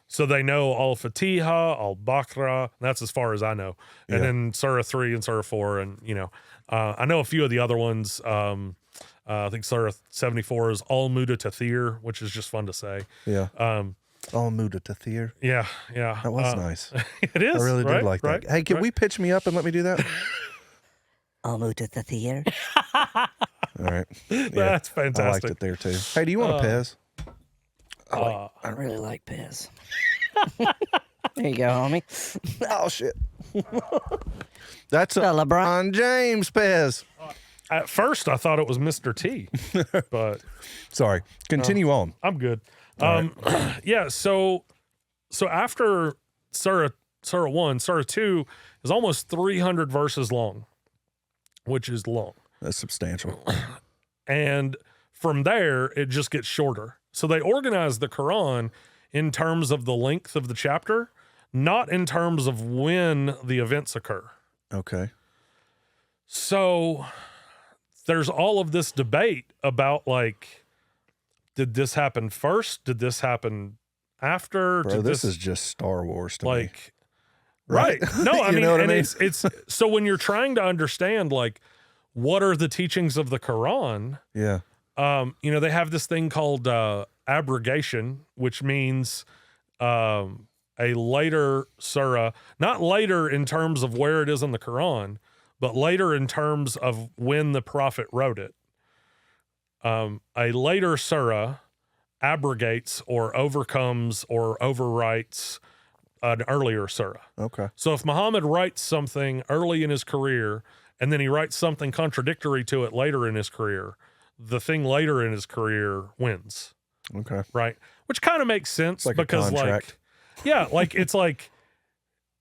So they know al-Fatiha, al-Baqarah. That's as far as I know. And then Surah 3 and Surah 4. And, I know a few of the other ones. I think Surah 74 is al-Mudathir, which is just fun to say. Yeah. Al-Mudathir. Yeah. That was nice. It is. I really did like that. Hey, can we pitch me up and let me do that? Al-Mudathir. All right. Yeah, that's fantastic. I liked it there too. Hey, do you want a Pez? I really like Pez. There you go, homie. Oh shit. That's a LeBron James Pez. At first, I thought it was Mr. T, but sorry. Continue on. I'm good. Yeah. So after Surah 1, Surah 2 is almost 300 verses long, which is long. That's substantial. And from there, it just gets shorter. So they organize the Quran in terms of the length of the chapter, not in terms of when the events occur. Okay. So there's all of this debate about, like, did this happen first? Did this happen after? Bro, this is just Star Wars to me. Right. No, I mean, know what and I mean? it's so when you're trying to understand, like, what are the teachings of the Quran? Yeah. They have this thing called abrogation, which means a later surah, not later in terms of where it is in the Quran, but later in terms of when the prophet wrote it. A later surah abrogates or overcomes or overwrites an earlier surah. Okay. So if Muhammad writes something early in his career and then he writes something contradictory to it later in his career, the thing later in his career wins. Okay. Right? Which kind of makes sense like because, like, yeah, like it's like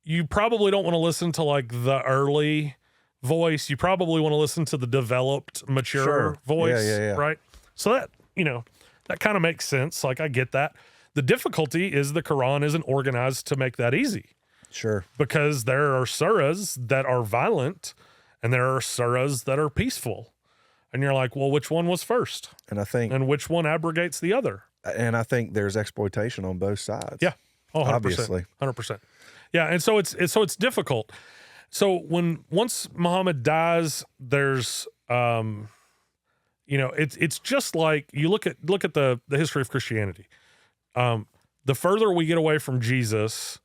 you probably don't want to listen to like the early voice. You probably want to listen to the developed, mature voice. Yeah. Right? So that, that kind of makes sense. Like I get that. The difficulty is the Quran isn't organized to make that easy. Sure. Because there are surahs that are violent and there are surahs that are peaceful. And you're like, well, which one was first? And which one abrogates the other? And I think there's exploitation on both sides. Yeah. Oh, 100%. Obviously. 100%. Yeah. And so it's difficult. So once Muhammad dies, there's, it's just like you look at the history of Christianity. The further we get away from Jesus,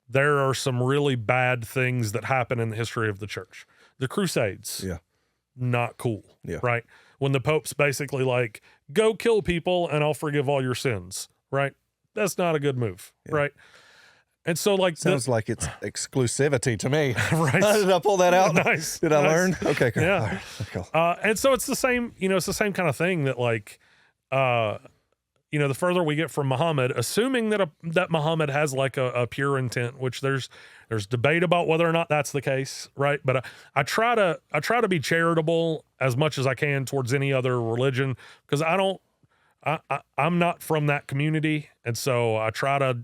there are some really bad things that happen in the history of the church. The Crusades. Yeah. Not cool. Yeah. Right. When the Pope's basically like, go kill people and I'll forgive all your sins. Right. That's not a good move. Yeah. Right. And so like sounds like it's exclusivity to me. Right. Did I pull that out? Nice. Did I learn? Okay, cool. Yeah. Right, cool. And so it's the same, it's the same kind of thing that like, the further we get from Muhammad, assuming that Muhammad has like a pure intent, which there's debate about whether or not that's the case, right? But I try to be charitable as much as I can towards any other religion because I'm not from that community, and so I try to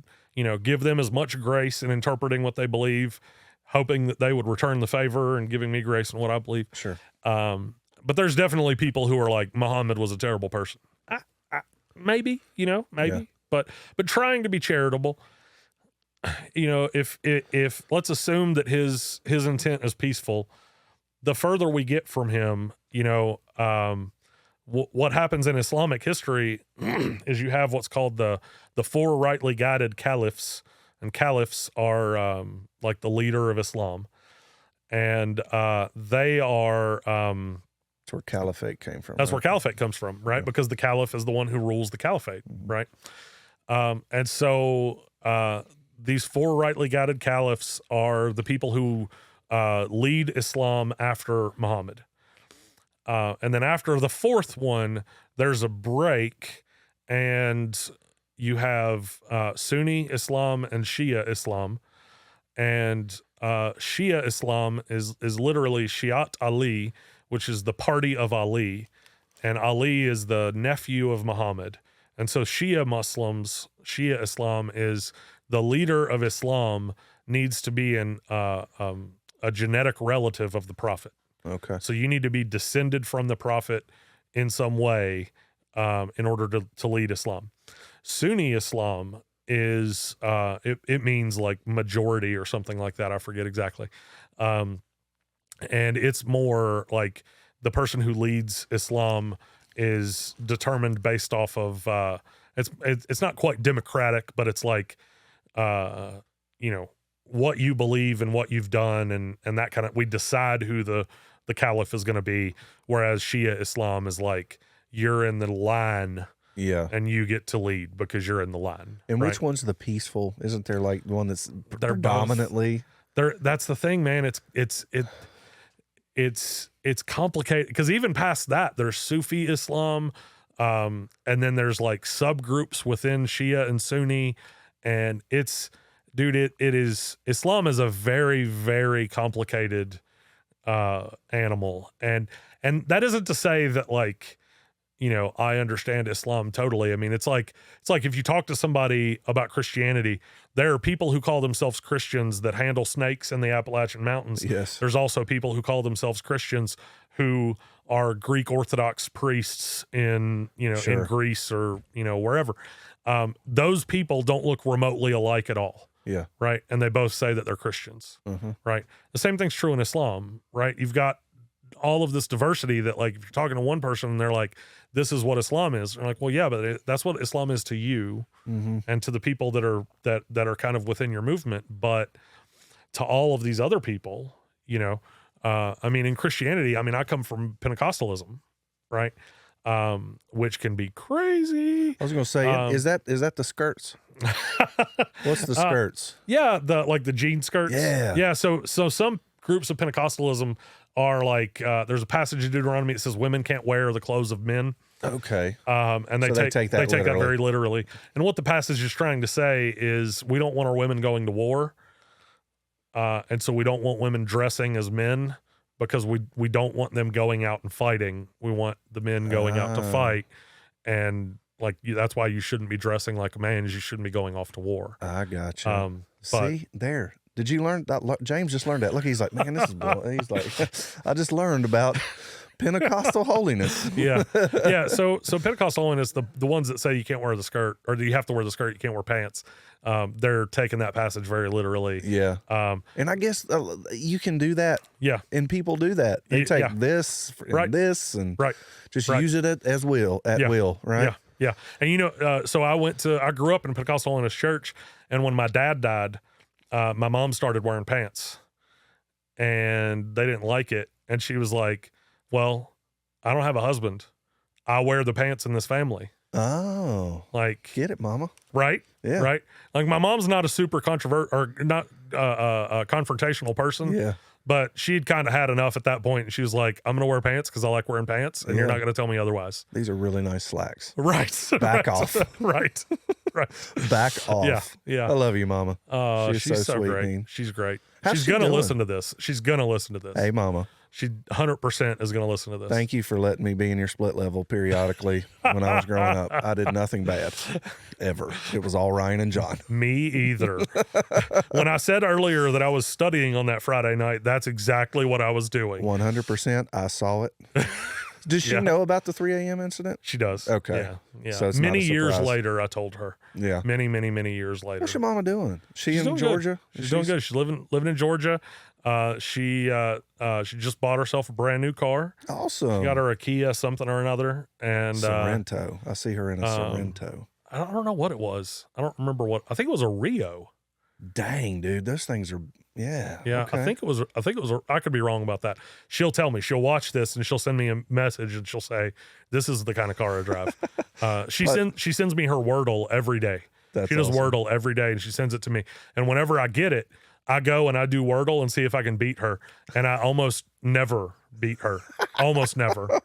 give them as much grace in interpreting what they believe, hoping that they would return the favor and giving me grace in what I believe. Sure. But there's definitely people who are like Muhammad was a terrible person. Maybe, maybe, yeah. But trying to be charitable, if let's assume that his intent is peaceful, the further we get from him, what happens in Islamic history is you have what's called the four rightly guided caliphs, and caliphs are like the leader of Islam, and they are. That's where caliphate came from. That's where caliphate comes from, right? Yeah. Because the caliph is the one who rules the caliphate, right? And so these four rightly guided caliphs are the people who lead Islam after Muhammad. And then after the fourth one, there's a break, and you have Sunni Islam and Shia Islam. And Shia Islam is literally Shiat Ali, which is the party of Ali, and Ali is the nephew of Muhammad. And so Shia Islam is the leader of Islam needs to be a genetic relative of the prophet. Okay. So you need to be descended from the prophet in some way in order to lead Islam. Sunni Islam is it means like majority or something like that. I forget exactly. And it's more like the person who leads Islam is determined based off of it's not quite democratic, but it's like what you believe and what you've done and that kind of, we decide who the caliph is going to be, whereas Shia Islam is like you're in the line. Yeah. And you get to lead because you're in the line. And right? which one's the peaceful? Isn't there like one that's They're predominantly? That's the thing, man. It's complicated because even past that, there's Sufi Islam, and then there's like subgroups within Shia and Sunni, and it is Islam is a very, very complicated animal, and that isn't to say that like, I understand Islam totally. I mean, it's like if you talk to somebody about Christianity, there are people who call themselves Christians that handle snakes in the Appalachian Mountains. Yes. There's also people who call themselves Christians who are Greek Orthodox priests in Sure. in Greece or wherever. Those people don't look remotely alike at all. Yeah. Right. And they both say that they're Christians. Mm-hmm. Right. The same thing's true in Islam. Right. You've got all of this diversity that, like, if you're talking to one person and they're like, this is what Islam is. They're like, well, yeah, but that's what Islam is to you and to the people that are kind of within your movement. But to all of these other people, I mean, in Christianity, I mean, I come from Pentecostalism, right? Which can be crazy. I was going to say, is that the skirts? What's the skirts? Yeah, the jean skirts. Yeah. Yeah. So some groups of Pentecostalism are like, there's a passage in Deuteronomy that says women can't wear the clothes of men. Okay. And they take that very literally. And what the passage is trying to say is we don't want our women going to war. And so we don't want women dressing as men because we don't want them going out and fighting. We want the men going out to fight. And like, that's why you shouldn't be dressing like a man, is you shouldn't be going off to war. I got you. See, there. Did you learn that? James just learned that. Look, he's like, man, this is boring. He's like, I just learned about Pentecostal holiness. Yeah. Yeah. So Pentecostal holiness, the ones that say you can't wear the skirt, or you have to wear the skirt, you can't wear pants. They're taking that passage very literally. Yeah. And I guess you can do that. Yeah. And people do that. They take this and this and just use it at will, right? Yeah. Yeah. And so I grew up in a Pentecostal holiness church, and when my dad died, my mom started wearing pants, and they didn't like it. And she was like, well, I don't have a husband. I wear the pants in this family. Oh, like, get it, mama. Right. Yeah. Right. Like, my mom's not a super a confrontational person. Yeah. But she'd kind of had enough at that point. And she was like, I'm going to wear pants because I like wearing pants. And you're not going to tell me otherwise. These are really nice slacks. Right. Back off. Right. Right. Back off. Yeah. Yeah. I love you, mama. She's so sweet, great. mean. She's great. How's She's she going to doing? listen to this. She's going to listen to this. Hey, mama. She 100% is going to listen to this. Thank you for letting me be in your split level periodically when I was growing up. I did nothing bad, ever. It was all Ryan and John. Me either. When I said earlier that I was studying on that Friday night, that's exactly what I was doing. 100%. I saw it. Does she know about the 3 a.m. incident? She does. Okay. Yeah. Yeah. So it's many not a years surprise. later, I told her. Yeah. Many, many, many years later. What's your mama doing? She's in doing Georgia? Good. She's doing good. She's living in Georgia. She just bought herself a brand new car. Awesome. She got her a Kia something or another. And Sorrento. I see her in a Sorrento. I don't know what it was. I don't remember what. I think it was a Rio. Dang, dude. Those things are, yeah. Yeah, Okay. I think it was. I could be wrong about that. She'll tell me. She'll watch this and she'll send me a message and she'll say, "This is the kind of car I drive." She sends me her Wordle every day. She does awesome. Wordle every day and she sends it to me. And whenever I get it, I go and I do Wordle and see if I can beat her. And I almost never beat her. Almost never.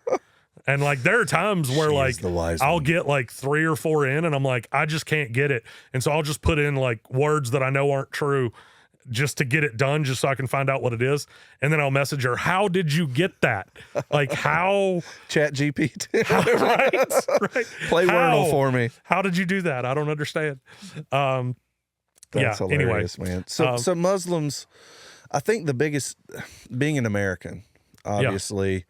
And like, there are times where I'll get like 3 or 4 in and I'm like, I just can't get it. And so I'll just put in like words that I know aren't true just to get it done, just so I can find out what it is. And then I'll message her, how did you get that? Like, how? Chat GPT. Right. Play Wordle for me. How did you do that? I don't understand. That's hilarious, man. So Muslims, I think the biggest, being an American, obviously,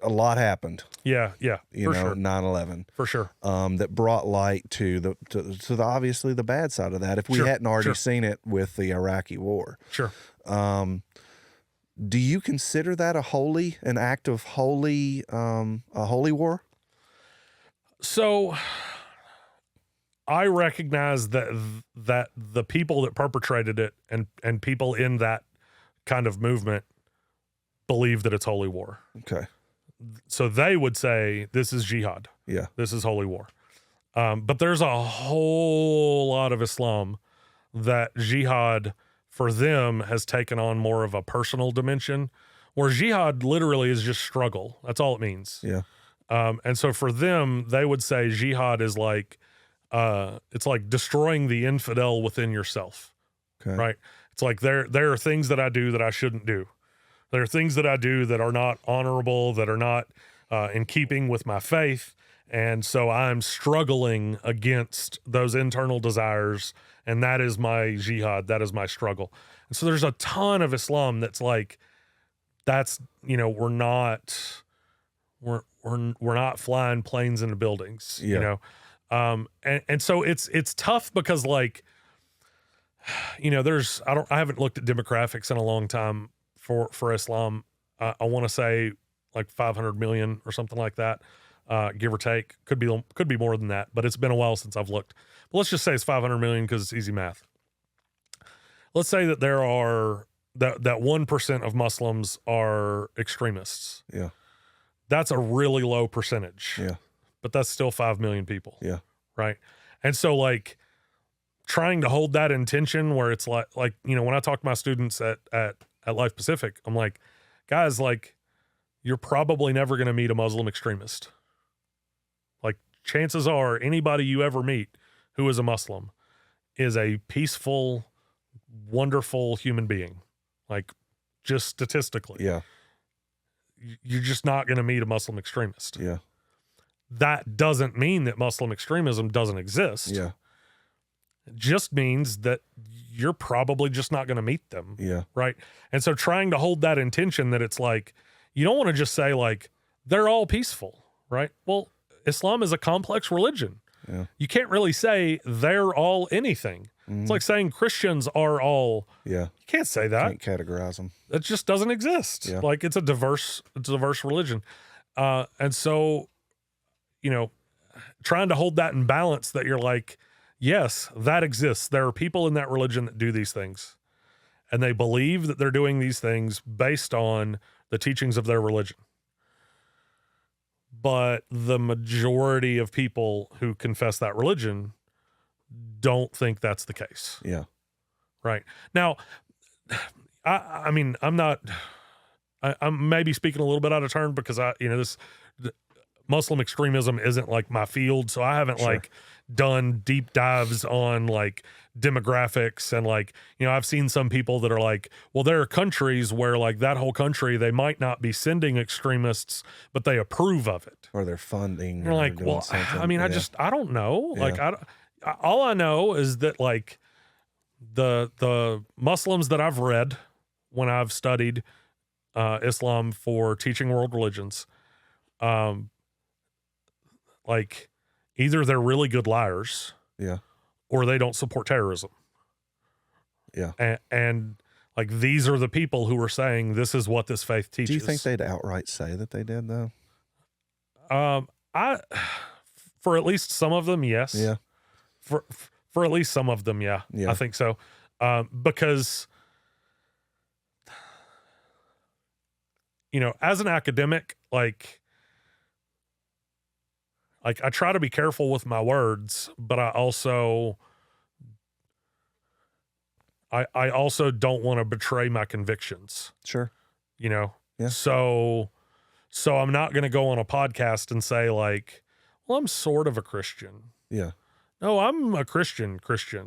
a lot happened. Yeah, You for know, sure. 9/11. For sure. That brought light to the obviously the bad side of that. If we hadn't already seen it with the Iraqi war. Sure. Do you consider that an act of a holy war? So I recognize that the people that perpetrated it and people in that kind of movement believe that it's holy war. Okay. So they would say this is jihad. Yeah. This is holy war. But there's a whole lot of Islam that jihad for them has taken on more of a personal dimension, where jihad literally is just struggle. That's all it means. Yeah. And so for them, they would say jihad is like, it's like destroying the infidel within yourself. Okay. Right. It's like there are things that I do that I shouldn't do. There are things that I do that are not honorable, that are not in keeping with my faith. And so I'm struggling against those internal desires. And that is my jihad. That is my struggle. And so there's a ton of Islam that's like, that's, you know, we're not flying planes into buildings, you know? And so it's tough because, like, you know, I haven't looked at demographics in a long time for Islam. I want to say like 500 million or something like that, give or take. Could be more than that, but it's been a while since I've looked. But let's just say it's 500 million because it's easy math. Let's say that there are that 1% of Muslims are extremists. Yeah. That's a really low percentage. Yeah. But that's still 5 million people. Yeah. Right. And so, like, trying to hold that intention where it's like, you know, when I talk to my students at Life Pacific, I'm like, guys, like, you're probably never going to meet a Muslim extremist. Like, chances are anybody you ever meet who is a Muslim is a peaceful, wonderful human being. Like, just statistically. Yeah. You're just not going to meet a Muslim extremist. Yeah. That doesn't mean that Muslim extremism doesn't exist. Yeah. It just means that you're probably just not going to meet them. Yeah. Right. And so trying to hold that intention that it's like, you don't want to just say like, they're all peaceful, right? Well, Islam is a complex religion. Yeah. You can't really say they're all anything. It's like saying Christians are all. Yeah. You can't say that. Can't categorize them. It just doesn't exist. Yeah. Like it's a diverse religion. And so, you know, trying to hold that in balance that you're like, yes, that exists. There are people in that religion that do these things and they believe that they're doing these things based on the teachings of their religion. But the majority of people who confess that religion don't think that's the case. Yeah. Right. Now, I mean, I'm maybe speaking a little bit out of turn because Muslim extremism isn't like my field. So I haven't like done deep dives on like demographics and like, you know, I've seen some people that are like, well, there are countries where like that whole country, they might not be sending extremists, but they approve of it. Or they're funding. You're like, well, something. I mean, I don't know. Like, all I know is that like the Muslims that I've read when I've studied Islam for teaching world religions, like either they're really good liars, or they don't support terrorism. Yeah. And like these are the people who are saying this is what this faith teaches. Do you think they'd outright say that they did though? For at least some of them, yes. Yeah. For at least some of them, yeah. I think so. Because, you know, as an academic, like I try to be careful with my words, but I also don't want to betray my convictions. Sure. You know? Yeah. So I'm not going to go on a podcast and say like, well, I'm sort of a Christian. Yeah. No, I'm a Christian.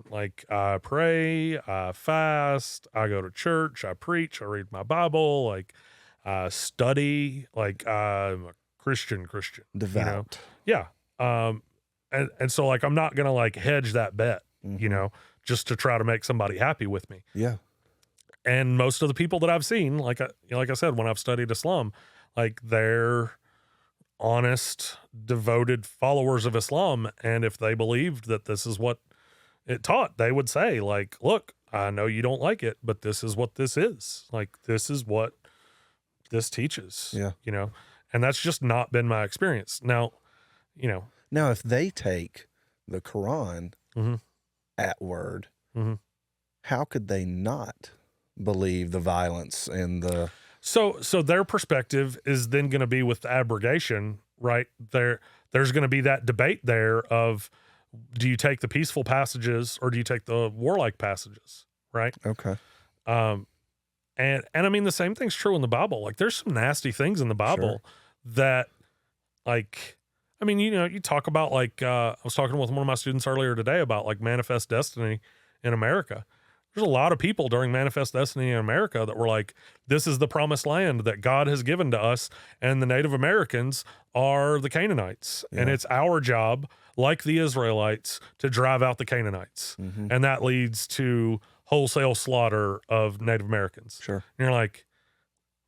Like I pray, I fast, I go to church, I preach, I read my Bible, like I study, like I'm a Christian. Devout. You know? Yeah. And so like, I'm not going to like hedge that bet, you know, just to try to make somebody happy with me. Yeah. And most of the people that I've seen, like I said, when I've studied Islam, like they're honest, devoted followers of Islam. And if they believed that this is what it taught, they would say, like, look, I know you don't like it, but this is what this is. Like, this is what this teaches. Yeah. You know, and that's just not been my experience. Now, you know. Now, if they take the Quran Mm-hmm. at word, Mm-hmm. how could they not believe the violence and the... So their perspective is then going to be with the abrogation, right? There's going to be that debate there of, do you take the peaceful passages or do you take the warlike passages, right? Okay. And I mean, the same thing's true in the Bible. Like, there's some nasty things in the Bible that, like, I mean, you know, you talk about, like, I was talking with one of my students earlier today about, like, Manifest Destiny in America. There's a lot of people during Manifest Destiny in America that were like, this is the promised land that God has given to us, and the Native Americans are the Canaanites. Yeah. And it's our job, like the Israelites, to drive out the Canaanites. Mm-hmm. And that leads to wholesale slaughter of Native Americans. Sure. And you're like,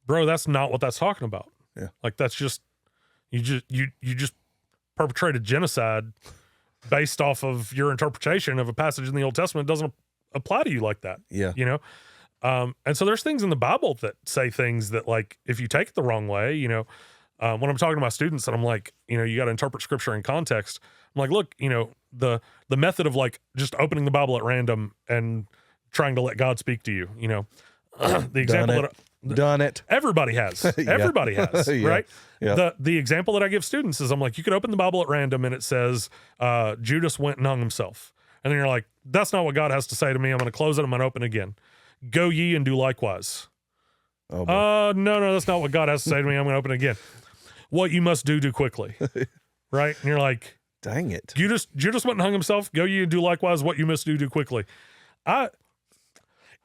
bro, that's not what that's talking about. Yeah. Like, that's just, you just perpetrated genocide based off of your interpretation of a passage in the Old Testament. It doesn't apply to you like that. Yeah. You know? And so there's things in the Bible that say things that, like, if you take it the wrong way, you know, when I'm talking to my students and I'm like, you know, you got to interpret scripture in context. I'm like, look, you know, the method of, like, just opening the Bible at random and trying to let God speak to you, you know, the example Done it. Everybody has. Everybody has, Yeah. right? Yeah. The example that I give students is, I'm like, you could open the Bible at random and it says, Judas went and hung himself. And then you're like, that's not what God has to say to me. I'm going to close it. I'm going to open again. Go ye and do likewise. Oh, boy. No, that's not what God has to say to me. I'm going to open it again. What you must do quickly. Right? And you're like, dang it. Judas went and hung himself. Go ye and do likewise. What you must do quickly.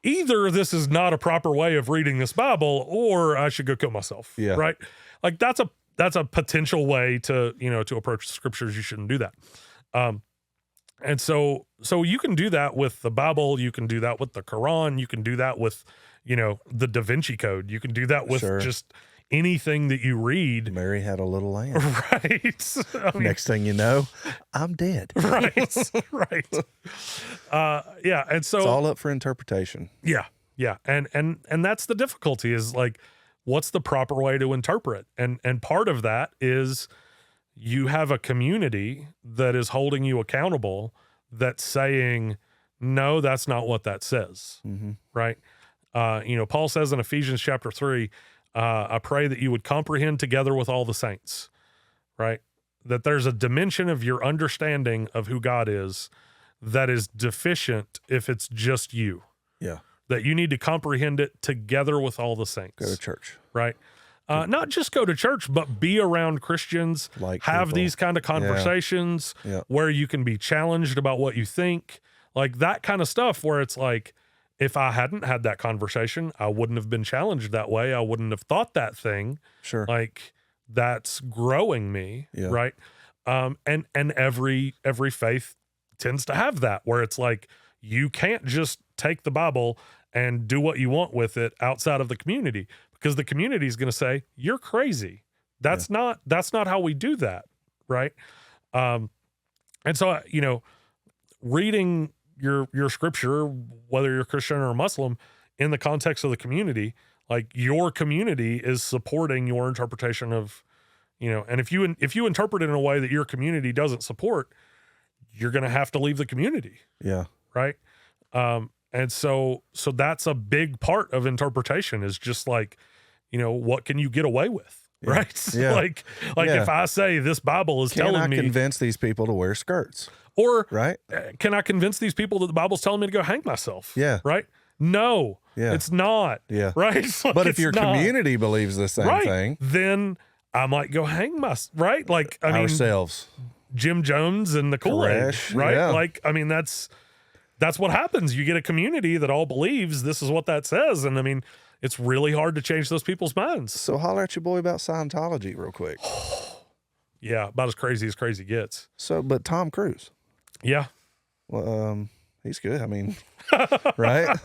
Either this is not a proper way of reading this Bible, or I should go kill myself. Yeah. Right? Like, that's a potential way to, you know, to approach the scriptures. You shouldn't do that. And so you can do that with the Bible. You can do that with the Quran. You can do that with, you know, the Da Vinci Code. You can do that with just anything that you read. Mary had a little lamb. Right. I mean, next thing you know, I'm dead. Right. Right. Yeah. And so it's all up for interpretation. Yeah. Yeah. And that's the difficulty, is, like, what's the proper way to interpret? And part of that is, you have a community that is holding you accountable, that's saying, no, that's not what that says. Mm-hmm. Right. You know, Paul says in Ephesians chapter 3, I pray that you would comprehend together with all the saints, right? That there's a dimension of your understanding of who God is that is deficient if it's just you. Yeah. That you need to comprehend it together with all the saints. Go to church. Right. Not just go to church, but be around Christians, like have people. these kind of conversations where you can be challenged about what you think, like that kind of stuff, where it's like, if I hadn't had that conversation, I wouldn't have been challenged that way. I wouldn't have thought that thing. Sure. Like, that's growing me. Yeah. Right. And every faith tends to have that, where it's like, you can't just take the Bible and do what you want with it outside of the community, because the community is going to say, you're crazy. That's not how we do that. Right. And so, you know, reading your scripture, whether you're a Christian or a Muslim, in the context of the community, like, your community is supporting your interpretation of, you know, and if you interpret it in a way that your community doesn't support, you're going to have to leave the community. Yeah. Right. And so that's a big part of interpretation, is just like, you know, what can you get away with? Yeah. Right. Yeah. like if I say this Bible is telling me, convince these people to wear skirts, or right? Can I convince these people that the Bible's telling me to go hang myself? Yeah. Right. No, it's not. Yeah. Right. Like, but if your community believes the same thing, then I might go hang myself. Right. Like, I mean, ourselves, Jim Jones and the Kool-Aid. Right. Yeah. Like, I mean, that's what happens. You get a community that all believes this is what that says. And I mean, it's really hard to change those people's minds. So holler at your boy about Scientology real quick. Yeah. About as crazy gets. So, but Tom Cruise. Yeah. Well, He's good. I mean, right?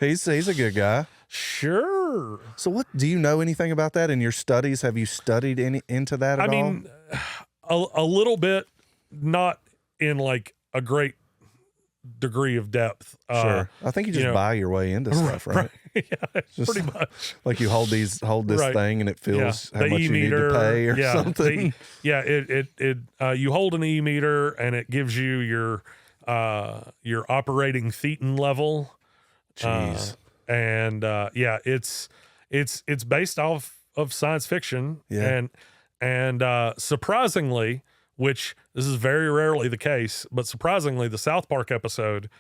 He's a good guy. Sure. So what, do you know anything about that in your studies? Have you studied into that at all? I mean, a little bit, not in like a great degree of depth. Sure. I think you just buy your way into stuff, right? Yeah, Just pretty much. Like you hold this thing and it feels how much you need to pay or something. You hold an e-meter and it gives you your operating thetan level. Jeez. It's based off of science fiction. Yeah. And surprisingly, which this is very rarely the case, but surprisingly, the South Park episode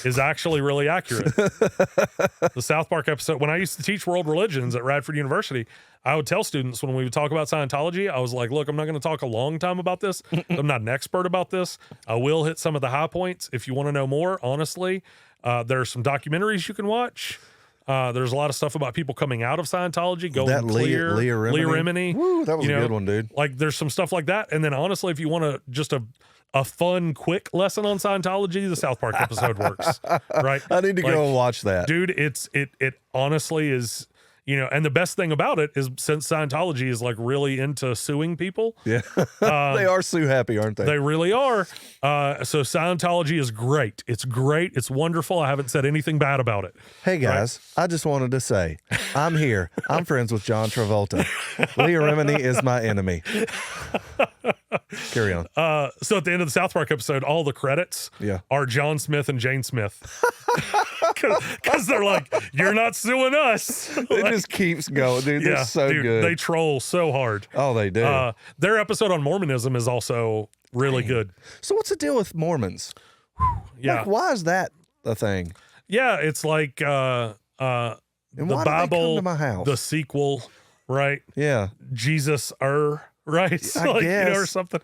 is actually really accurate. The South Park episode, when I used to teach world religions at Radford University, I would tell students when we would talk about Scientology, I was like, look, I'm not going to talk a long time about this. I'm not an expert about this. I will hit some of the high points. If you want to know more, honestly, there are some documentaries you can watch. There's a lot of stuff about people coming out of Scientology, going that clear. Leah Remini. Woo, that was a good one, dude. Like, there's some stuff like that. And then, honestly, if you want to just a fun, quick lesson on Scientology, the South Park episode works. Right? I need to go and watch that, dude. It honestly is. And the best thing about it is, since Scientology is like really into suing people. Yeah. They are sue happy, aren't they? They really are. So Scientology is great. It's great. It's wonderful. I haven't said anything bad about it. Hey guys, right? I just wanted to say, I'm here. I'm friends with John Travolta. Leah Remini is my enemy. Carry on. So at the end of the South Park episode, all the credits are John Smith and Jane Smith. Because they're like, you're not suing us. It just keeps going, dude. They're so good. They troll so hard. Oh, they do. Their episode on Mormonism is also really good. So what's the deal with Mormons? Yeah. Like, why is that a thing? Yeah, it's like the Bible, to my house? The sequel, right? Yeah. Jesus, right? I guess. Or something.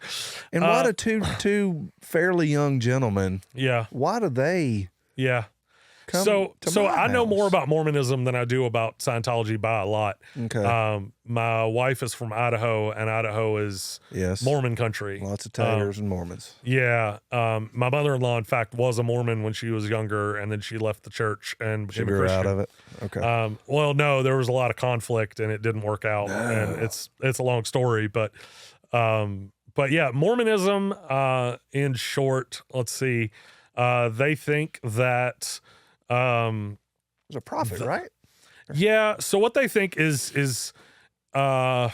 And why do two fairly young gentlemen, why do they come to my I know house? more about Mormonism than I do about Scientology by a lot. Okay. My wife is from Idaho, and Idaho is Mormon country. Lots of Tatars and Mormons. Yeah. My mother-in-law, in fact, was a Mormon when she was younger, and then she left the church and became a Christian. Out of it. Okay. Well, no, there was a lot of conflict, and it didn't work out. And it's a long story, but yeah, Mormonism, in short, let's see, they think that there's a prophet, right? Yeah. So what they think is John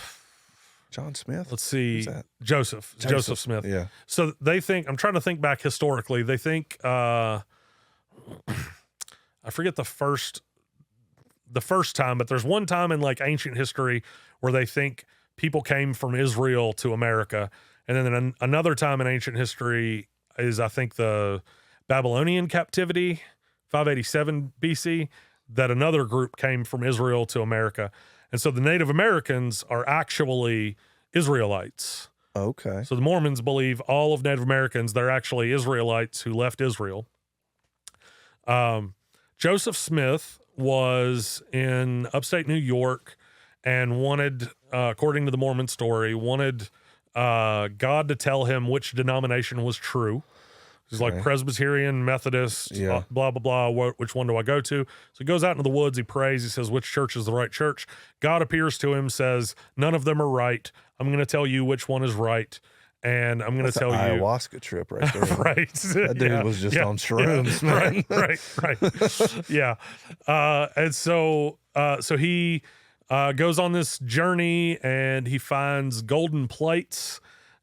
Smith. Let's see, Joseph Smith. Yeah. So they think, I'm trying to think back historically. They think I forget the first time, but there's one time in like ancient history where they think people came from Israel to America, and then another time in ancient history is, I think, the Babylonian captivity, 587 BC, that another group came from Israel to America. And so the Native Americans are actually Israelites. Okay. So the Mormons believe all of Native Americans, they're actually Israelites who left Israel. Joseph Smith was in upstate New York and wanted, according to the Mormon story, wanted God to tell him which denomination was true. He's like Presbyterian, Methodist, blah, blah, blah. Which one do I go to? So he goes out into the woods. He prays. He says, which church is the right church? God appears to him, says, none of them are right. I'm going to tell you which one is right. And I'm going to tell you. Ayahuasca trip right there. Right. That dude was just on shrooms, man. Right. Yeah. And so he goes on this journey, and he finds golden plates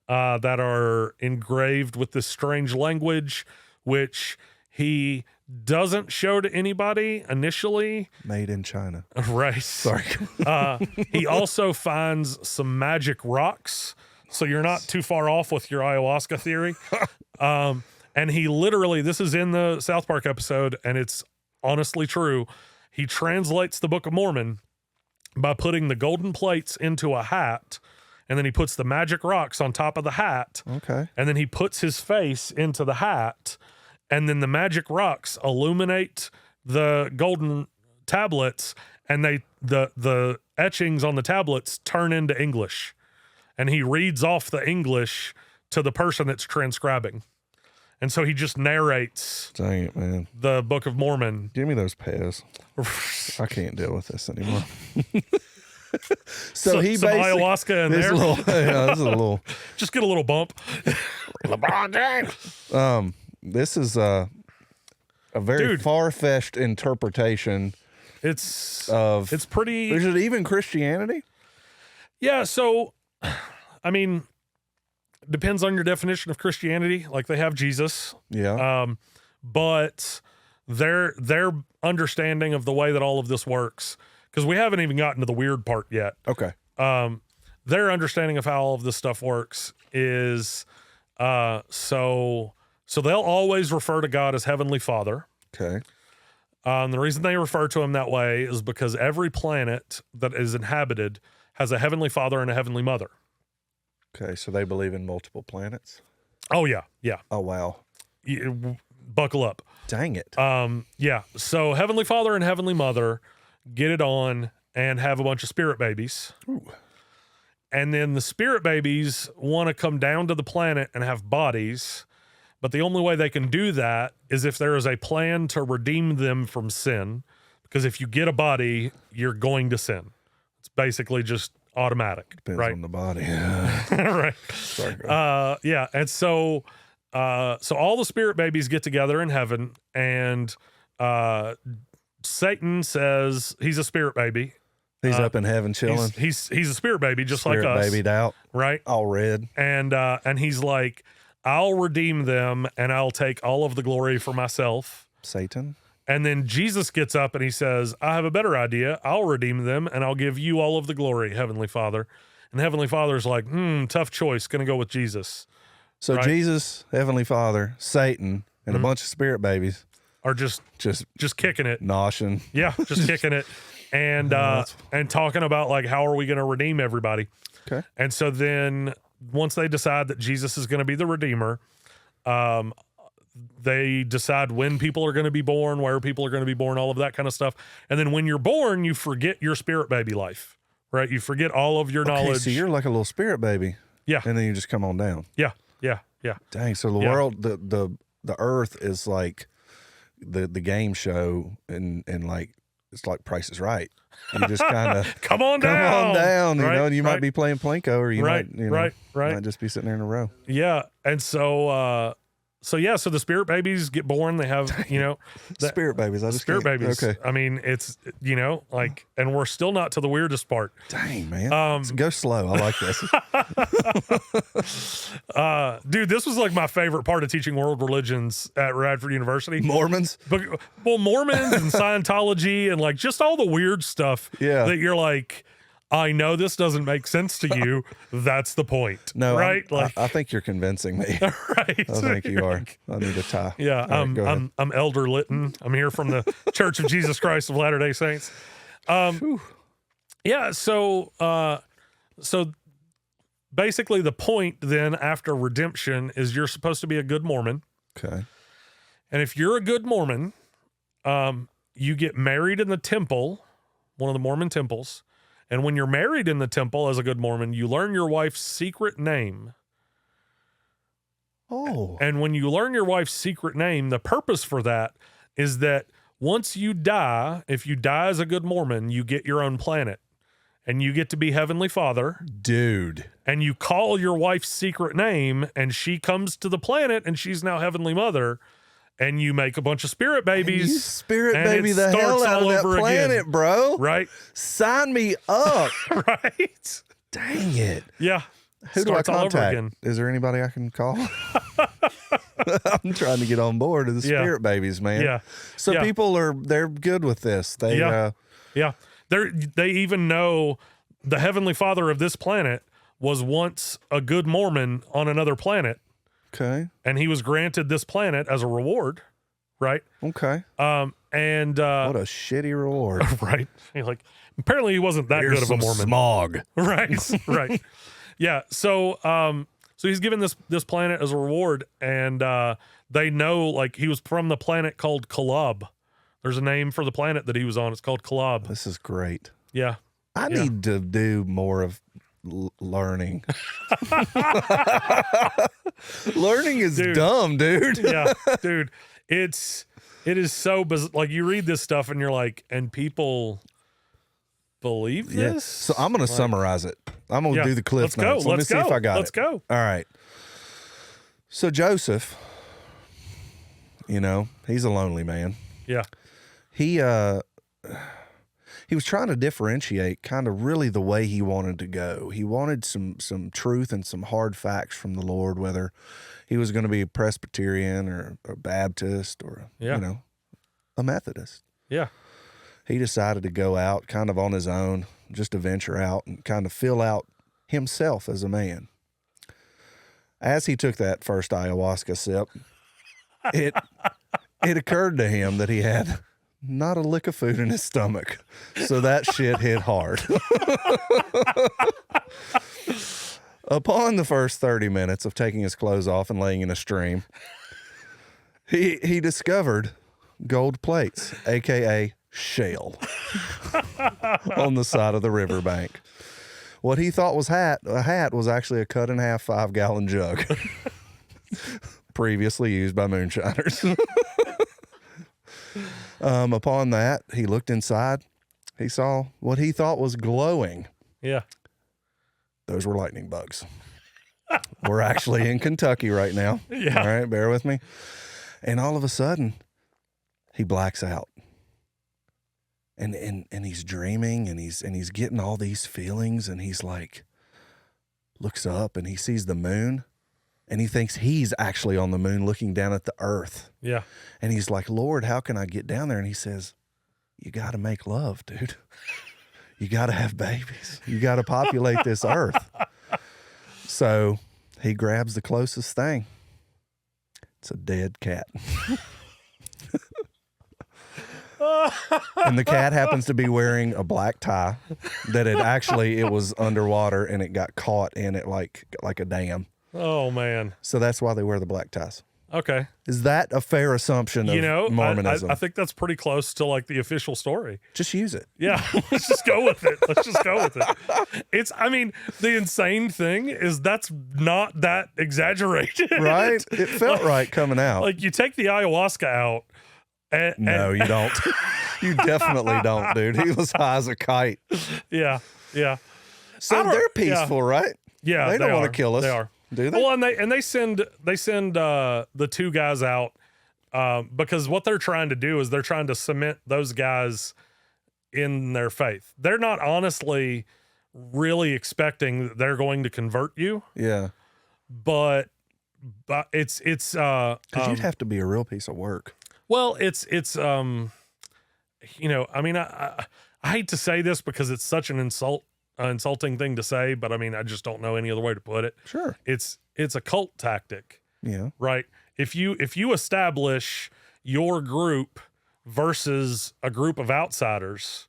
that are engraved with this strange language, which he doesn't show to anybody initially. Made in China. Right. Sorry. He also finds some magic rocks, so you're not too far off with your ayahuasca theory. And he literally, this is in the South Park episode, and it's honestly true, he translates the Book of Mormon by putting the golden plates into a hat, and then he puts the magic rocks on top of the hat. Okay. And then he puts his face into the hat, and then the magic rocks illuminate the golden tablets, and the etchings on the tablets turn into English. And he reads off the English to the person that's transcribing. And so he just narrates Dang it, man. the Book of Mormon. Give me those Pez. I can't deal with this anymore. So he some basically ayahuasca in there. This is a little. Just get a little bump. LeBron James. This is a very far-fetched interpretation. It's pretty. Is it even Christianity? Yeah. So, I mean, depends on your definition of Christianity. Like they have Jesus. Yeah. But their understanding of the way that all of this works, because we haven't even gotten to the weird part yet. Okay. Their understanding of how all of this stuff works is so they'll always refer to God as Heavenly Father. Okay. The reason they refer to him that way is because every planet that is inhabited has a Heavenly Father and a Heavenly Mother. Okay, so they believe in multiple planets. Oh yeah, yeah. Oh wow. Buckle up. Dang it. Yeah. So Heavenly Father and Heavenly Mother get it on and have a bunch of spirit babies. Ooh. And then the spirit babies want to come down to the planet and have bodies, but the only way they can do that is if there is a plan to redeem them from sin, because if you get a body, you're going to sin. It's basically just automatic. Depends right? on the body. Right. Sorry, yeah. And so all the spirit babies get together in heaven, and Satan says he's a spirit baby. He's up in heaven chilling. He's a spirit baby, just Spirit like us. babied out. Right. All red. And he's like, I'll redeem them and I'll take all of the glory for myself. Satan. And then Jesus gets up and he says, I have a better idea. I'll redeem them and I'll give you all of the glory, Heavenly Father. And Heavenly Father's like, tough choice. Gonna go with Jesus. So right? Jesus, Heavenly Father, Satan, and a bunch of spirit babies are just kicking it. Noshing. Yeah, just kicking it. And talking about like, how are we going to redeem everybody? Okay. And so then once they decide that Jesus is going to be the Redeemer, they decide when people are going to be born, where people are going to be born, all of that kind of stuff. And then when you're born, you forget your spirit baby life, right? You forget all of your knowledge. So you're like a little spirit baby. Yeah. And then you just come on down. Yeah. Dang. So the world, the earth is like the game show and like, it's like Price is Right. You just kind of come on down. You right, know, and you right. might be playing Plinko, or you right, might, right. might just be sitting there in a row. Yeah, and so the spirit babies get born. They have, Spirit babies. I just spirit can't. babies. Okay. I mean, it's like, and we're still not to the weirdest part. Dang, man. Go slow. I like this. Dude, this was like my favorite part of teaching world religions at Radford University. Mormons. Well, Mormons and Scientology and like just all the weird stuff. Yeah. That you're like, I know this doesn't make sense to you. That's the point. No, right? I think you're convincing me. Right. I think you are. I need a tie. Yeah. Right, I'm Elder Lytton. I'm here from the Church of Jesus Christ of Latter-day Saints. Yeah. So basically the point then after redemption is you're supposed to be a good Mormon. Okay. And if you're a good Mormon, you get married in the temple, one of the Mormon temples. And when you're married in the temple as a good Mormon, you learn your wife's secret name. Oh. And when you learn your wife's secret name, the purpose for that is that once you die, if you die as a good Mormon, you get your own planet. And you get to be Heavenly Father. Dude. And you call your wife's secret name, and she comes to the planet, and she's now Heavenly Mother. And you make a bunch of spirit babies. You spirit and baby it the hell starts out all of that over planet, again. bro. Right? Sign me up. Right? Dang it. Yeah. Who do I Starts all over contact? again. Is there anybody I can call? I'm trying to get on board with the spirit babies, man. Yeah. So Yeah. people they're good with this. They Yeah. They even know the Heavenly Father of this planet was once a good Mormon on another planet. Okay. And he was granted this planet as a reward, right? Okay. And what a shitty reward. Right. Like apparently he wasn't that Here's good of a some Mormon. smog. Right. Right. Yeah. So he's given this planet as a reward, and they know like he was from the planet called Kolob. There's a name for the planet that he was on. It's called Kolob. This is great. Yeah. I need to do more of learning. Learning is Dude. dumb, dude. Yeah, dude. It is so like you read this stuff and you're like, and people believe this. So I'm going to summarize it. I'm going to do the cliff notes. Let me see if I got it. Let's go. All right. So Joseph, you know, he's a lonely man. Yeah. He was trying to differentiate kind of really the way he wanted to go. He wanted some truth and some hard facts from the Lord, whether he was going to be a Presbyterian or a Baptist or, you know, a Methodist. Yeah. He decided to go out kind of on his own, just to venture out and kind of fill out himself as a man. As he took that first ayahuasca sip, it occurred to him that he had not a lick of food in his stomach. So that shit hit hard. Upon the first 30 minutes of taking his clothes off and laying in a stream, he discovered gold plates, aka shale, on the side of the riverbank. What he thought was a hat was actually a cut in half 5-gallon jug, previously used by moonshiners. Upon that, he looked inside. He saw what he thought was glowing. Yeah. Those were lightning bugs. We're actually in Kentucky right now. Yeah. All right, bear with me. And all of a sudden, he blacks out. And he's dreaming and he's getting all these feelings, and he's like, looks up and he sees the moon, and he thinks he's actually on the moon looking down at the earth. Yeah. And he's like, Lord, how can I get down there? And he says, you got to make love, dude. You got to have babies. You got to populate this earth. So he grabs the closest thing. It's a dead cat. And the cat happens to be wearing a black tie that it was underwater and it got caught in it like a dam. Oh, man. So that's why they wear the black ties. Okay. Is that a fair assumption of Mormonism? I think that's pretty close to like the official story. Just use it. Yeah. Let's just go with it. The insane thing is that's not that exaggerated. Right? It felt right coming out. Like you take the ayahuasca out. No, you don't. You definitely don't, dude. He was high as a kite. Yeah. Yeah. So they're peaceful, right? Yeah. They don't want to kill us. They are. Do they? Well, and they send the two guys out because what they're trying to do is they're trying to cement those guys in their faith. They're not honestly really expecting that they're going to convert you. Yeah. But it's because you'd have to be a real piece of work. Well, it's I hate to say this because it's such an insulting thing to say, but I mean, I just don't know any other way to put it. Sure. It's a cult tactic. Yeah. Right. If you establish your group versus a group of outsiders,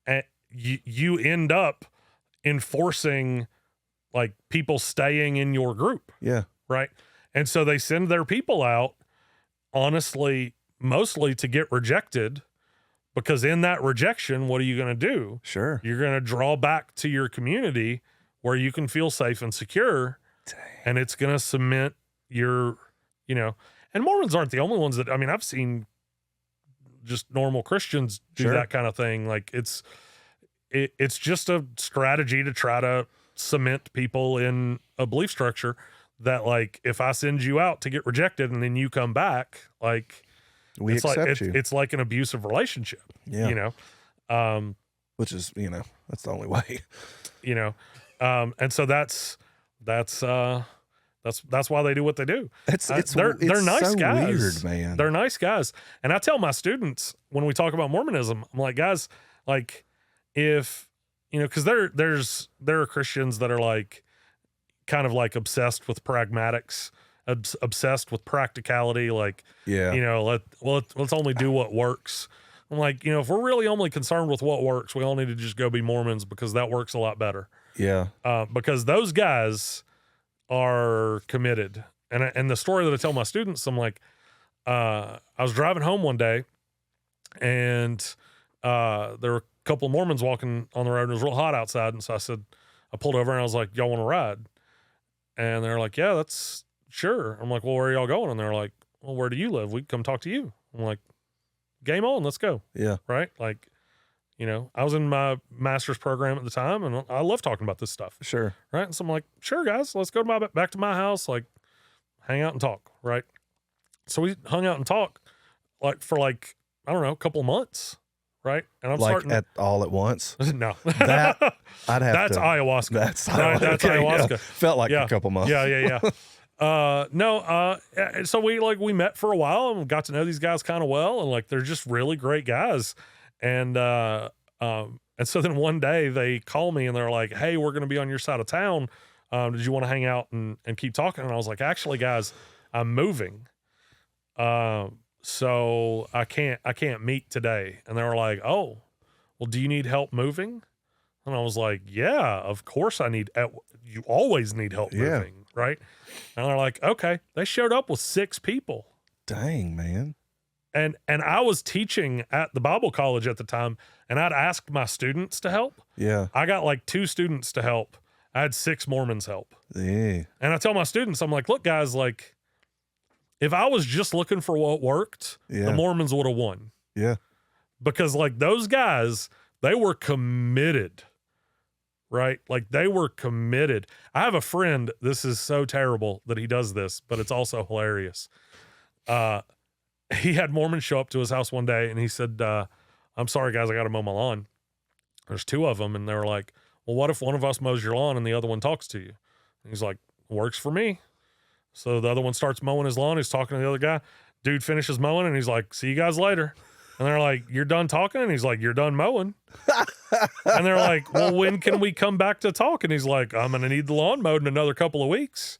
and you end up enforcing like people staying in your group. Yeah. Right. And so they send their people out, honestly, mostly to get rejected, because in that rejection, what are you going to do? Sure. You're going to draw back to your community where you can feel safe and secure. Dang. And it's going to cement your, and Mormons aren't the only ones that, I've seen just normal Christians do that kind of thing. Like it's just a strategy to try to cement people in a belief structure that, like, if I send you out to get rejected and then you come back, like, we accept you. It's like an abusive relationship. Yeah. Which is, that's the only way. And so that's why they do what they do. They're nice so guys. Weird, man. They're nice guys. And I tell my students when we talk about Mormonism, I'm like, guys, like, if because there are Christians that are like kind of like obsessed with pragmatics, obsessed with practicality, like, let's only do what works. I'm like, if we're really only concerned with what works, we all need to just go be Mormons because that works a lot better. Yeah. Because those guys are committed. And the story that I tell my students, I'm like, I was driving home one day and there were a couple of Mormons walking on the road and it was real hot outside. And so I said, I pulled over and I was like, y'all want to ride? And they're like, yeah, that's sure. I'm like, well, where are y'all going? And they're like, well, where do you live? We can come talk to you. I'm like, game on, let's go. Yeah. Right? Like, you know, I was in my master's program at the time, and I love talking about this stuff. Sure. Right? And so I'm like, sure, guys, let's go to back to my house, like, hang out and talk. Right? So we hung out and talked, like, for like, I don't know, a couple of months. Right? And I'm like all at once. No, that I'd have. That's to, ayahuasca. That's right? That's ayahuasca. Yeah. Felt like a couple months. Yeah. So we met for a while and got to know these guys kind of well, and like they're just really great guys. And so then one day they call me and they're like, "Hey, we're going to be on your side of town. Did you want to hang out and keep talking?" And I was like, "Actually, guys, I'm moving. So I can't meet today." And they were like, "Oh, well, do you need help moving?" And I was like, "Yeah, of course I need. You always need help moving, right?" And they're like, "Okay." They showed up with 6 people. Dang, man. And I was teaching at the Bible college at the time, and I'd asked my students to help. Yeah. I got like 2 students to help. I had 6 Mormons help. Yeah. And I tell my students, I'm like, "Look, guys, like, if I was just looking for what worked, the Mormons would have won." Yeah. Because like those guys, they were committed, right? Like they were committed. I have a friend, this is so terrible that he does this, but it's also hilarious. He had Mormons show up to his house one day and he said, "I'm sorry guys, I got to mow my lawn." There's 2 of them. And they were like, "Well, what if one of us mows your lawn and the other one talks to you?" And he's like, "Works for me." So the other one starts mowing his lawn. He's talking to the other guy. Dude finishes mowing and he's like, "See you guys later." And they're like, "You're done talking?" And he's like, "You're done mowing." And they're like, "Well, when can we come back to talk?" And he's like, "I'm going to need the lawn mowed in another couple of weeks.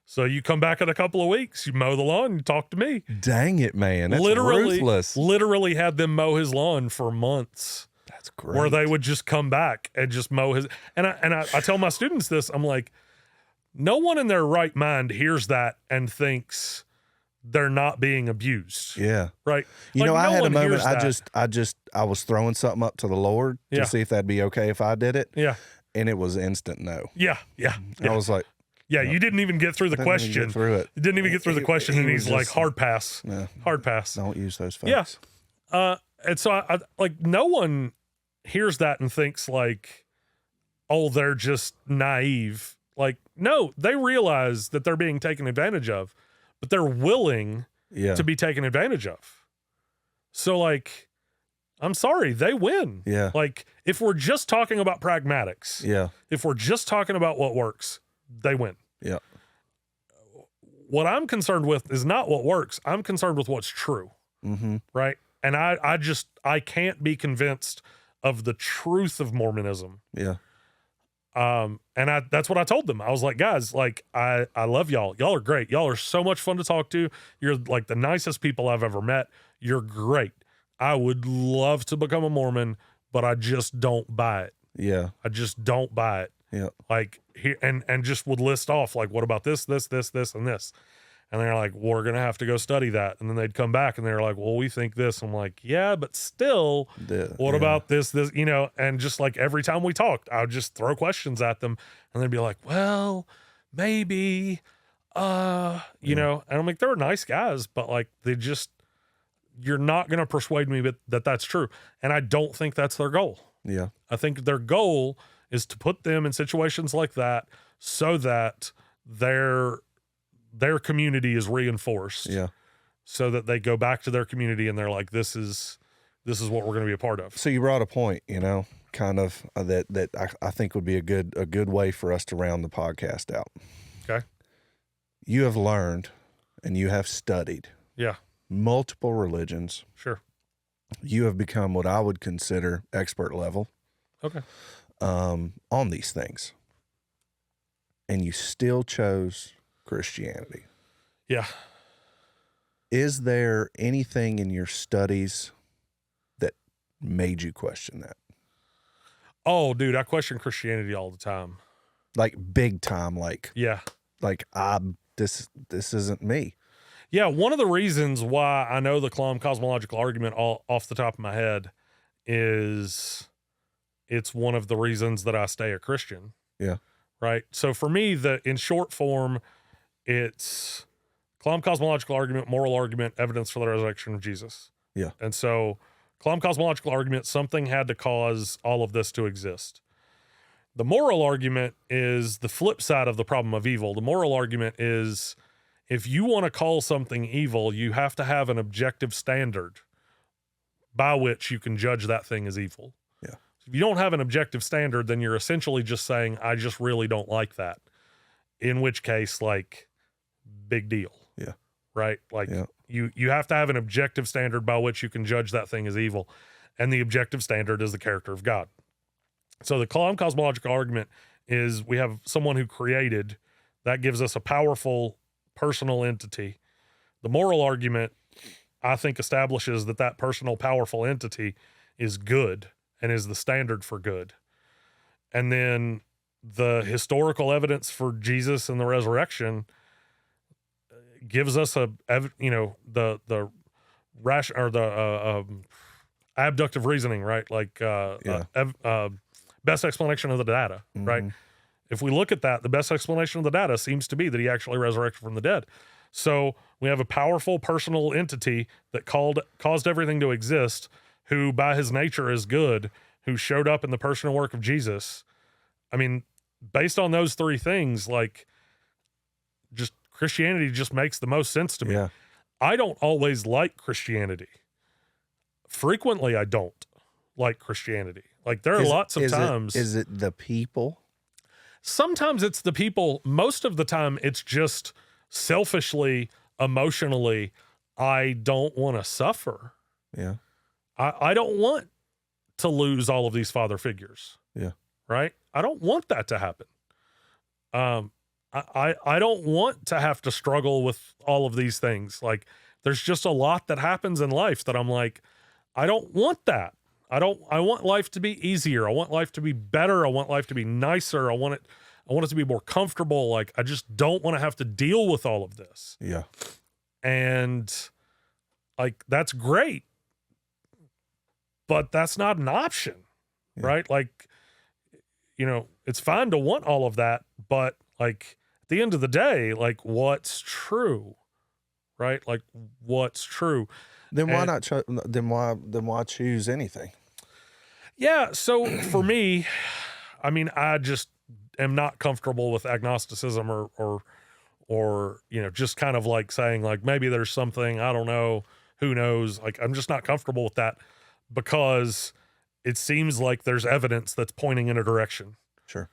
So you come back in a couple of weeks, you mow the lawn, you talk to me." Dang it, man. That's ruthless. Literally had them mow his lawn for months. That's great. Where they would just come back and just mow his. And I tell my students this, I'm like, no one in their right mind hears that and thinks they're not being abused. Yeah. Right. You like, know, I had a moment. That. I was throwing something up to the Lord to see if that'd be okay if I did it. Yeah. And it was instant no. Yeah. I was like, yeah, you didn't even get through the question. You didn't even get through the question. And he's like, hard pass. No, hard pass. Don't use those facts. Yeah. And so I like, no one hears that and thinks like, oh, they're just naive. Like, no, they realize that they're being taken advantage of, but they're willing to be taken advantage of. So, like, I'm sorry, they win. Yeah. Like, if we're just talking about pragmatics, if we're just talking about what works, they win. Yeah. What I'm concerned with is not what works. I'm concerned with what's true. Mm-hmm. Right. And I can't be convinced of the truth of Mormonism. Yeah. And that's what I told them. I was like, guys, like, I love y'all. Y'all are great. Y'all are so much fun to talk to. You're like the nicest people I've ever met. You're great. I would love to become a Mormon, but I just don't buy it. Yeah. I just don't buy it. Yeah. Like here and just would list off like, what about this, and this? And they're like, well, we're going to have to go study that. And then they'd come back and they're like, well, we think this. I'm like, yeah, but still, what about this, you know? And just like every time we talked, I would just throw questions at them and they'd be like, well, maybe, you know, and I'm like, they're nice guys, but like, you're not going to persuade me that that's true. And I don't think that's their goal. Yeah. I think their goal is to put them in situations like that so that their community is reinforced. Yeah. So that they go back to their community and they're like, this is what we're going to be a part of. So you brought a point, you know, kind of that I think would be a good way for us to round the podcast out. Okay. You have learned and you have studied multiple religions. Sure. You have become what I would consider expert level. Okay. On these things. And you still chose Christianity. Yeah. Is there anything in your studies that made you question that? Oh, dude, I question Christianity all the time. Like big time, like this isn't me. Yeah, one of the reasons why I know the cosmological argument all off the top of my head is it's one of the reasons that I stay a Christian. Yeah. Right. So for me, in short form, it's cosmological argument, moral argument, evidence for the resurrection of Jesus. Yeah. And so cosmological argument, something had to cause all of this to exist. The moral argument is the flip side of the problem of evil. The moral argument is if you want to call something evil, you have to have an objective standard by which you can judge that thing as evil. Yeah. If you don't have an objective standard, then you're essentially just saying, I just really don't like that. In which case, like, big deal. Yeah. Right? Like, you have to have an objective standard by which you can judge that thing as evil. And the objective standard is the character of God. So the cosmological argument is we have someone who created, that gives us a powerful personal entity. The moral argument, I think, establishes that personal powerful entity is good and is the standard for good. And then the historical evidence for Jesus and the resurrection gives us the abductive reasoning, right? Like best explanation of the data, right? If we look at that, the best explanation of the data seems to be that he actually resurrected from the dead. So we have a powerful personal entity that caused everything to exist, who by his nature is good, who showed up in the personal work of Jesus. I mean, based on those three things, like, just Christianity just makes the most sense to me. Yeah. I don't always like Christianity. Frequently, I don't like Christianity. Like, there are lots of times. Is it the people? Sometimes it's the people. Most of the time, it's just selfishly, emotionally, I don't want to suffer. Yeah. I don't want to lose all of these father figures. Yeah. Right? I don't want that to happen. I don't want to have to struggle with all of these things. Like, there's just a lot that happens in life that I'm like, I don't want that. I want life to be easier. I want life to be better. I want life to be nicer. I want it to be more comfortable. Like, I just don't want to have to deal with all of this. Yeah. And, like, that's great, but that's not an option, right? Like, it's fine to want all of that, but, like, at the end of the day, like, what's true, right? Like, what's true? Then why not? Then why choose anything? Yeah. So for me, I mean, I just am not comfortable with agnosticism or just kind of like saying, like, maybe there's something, I don't know, who knows? Like, I'm just not comfortable with that because it seems like there's evidence that's pointing in a direction. Sure.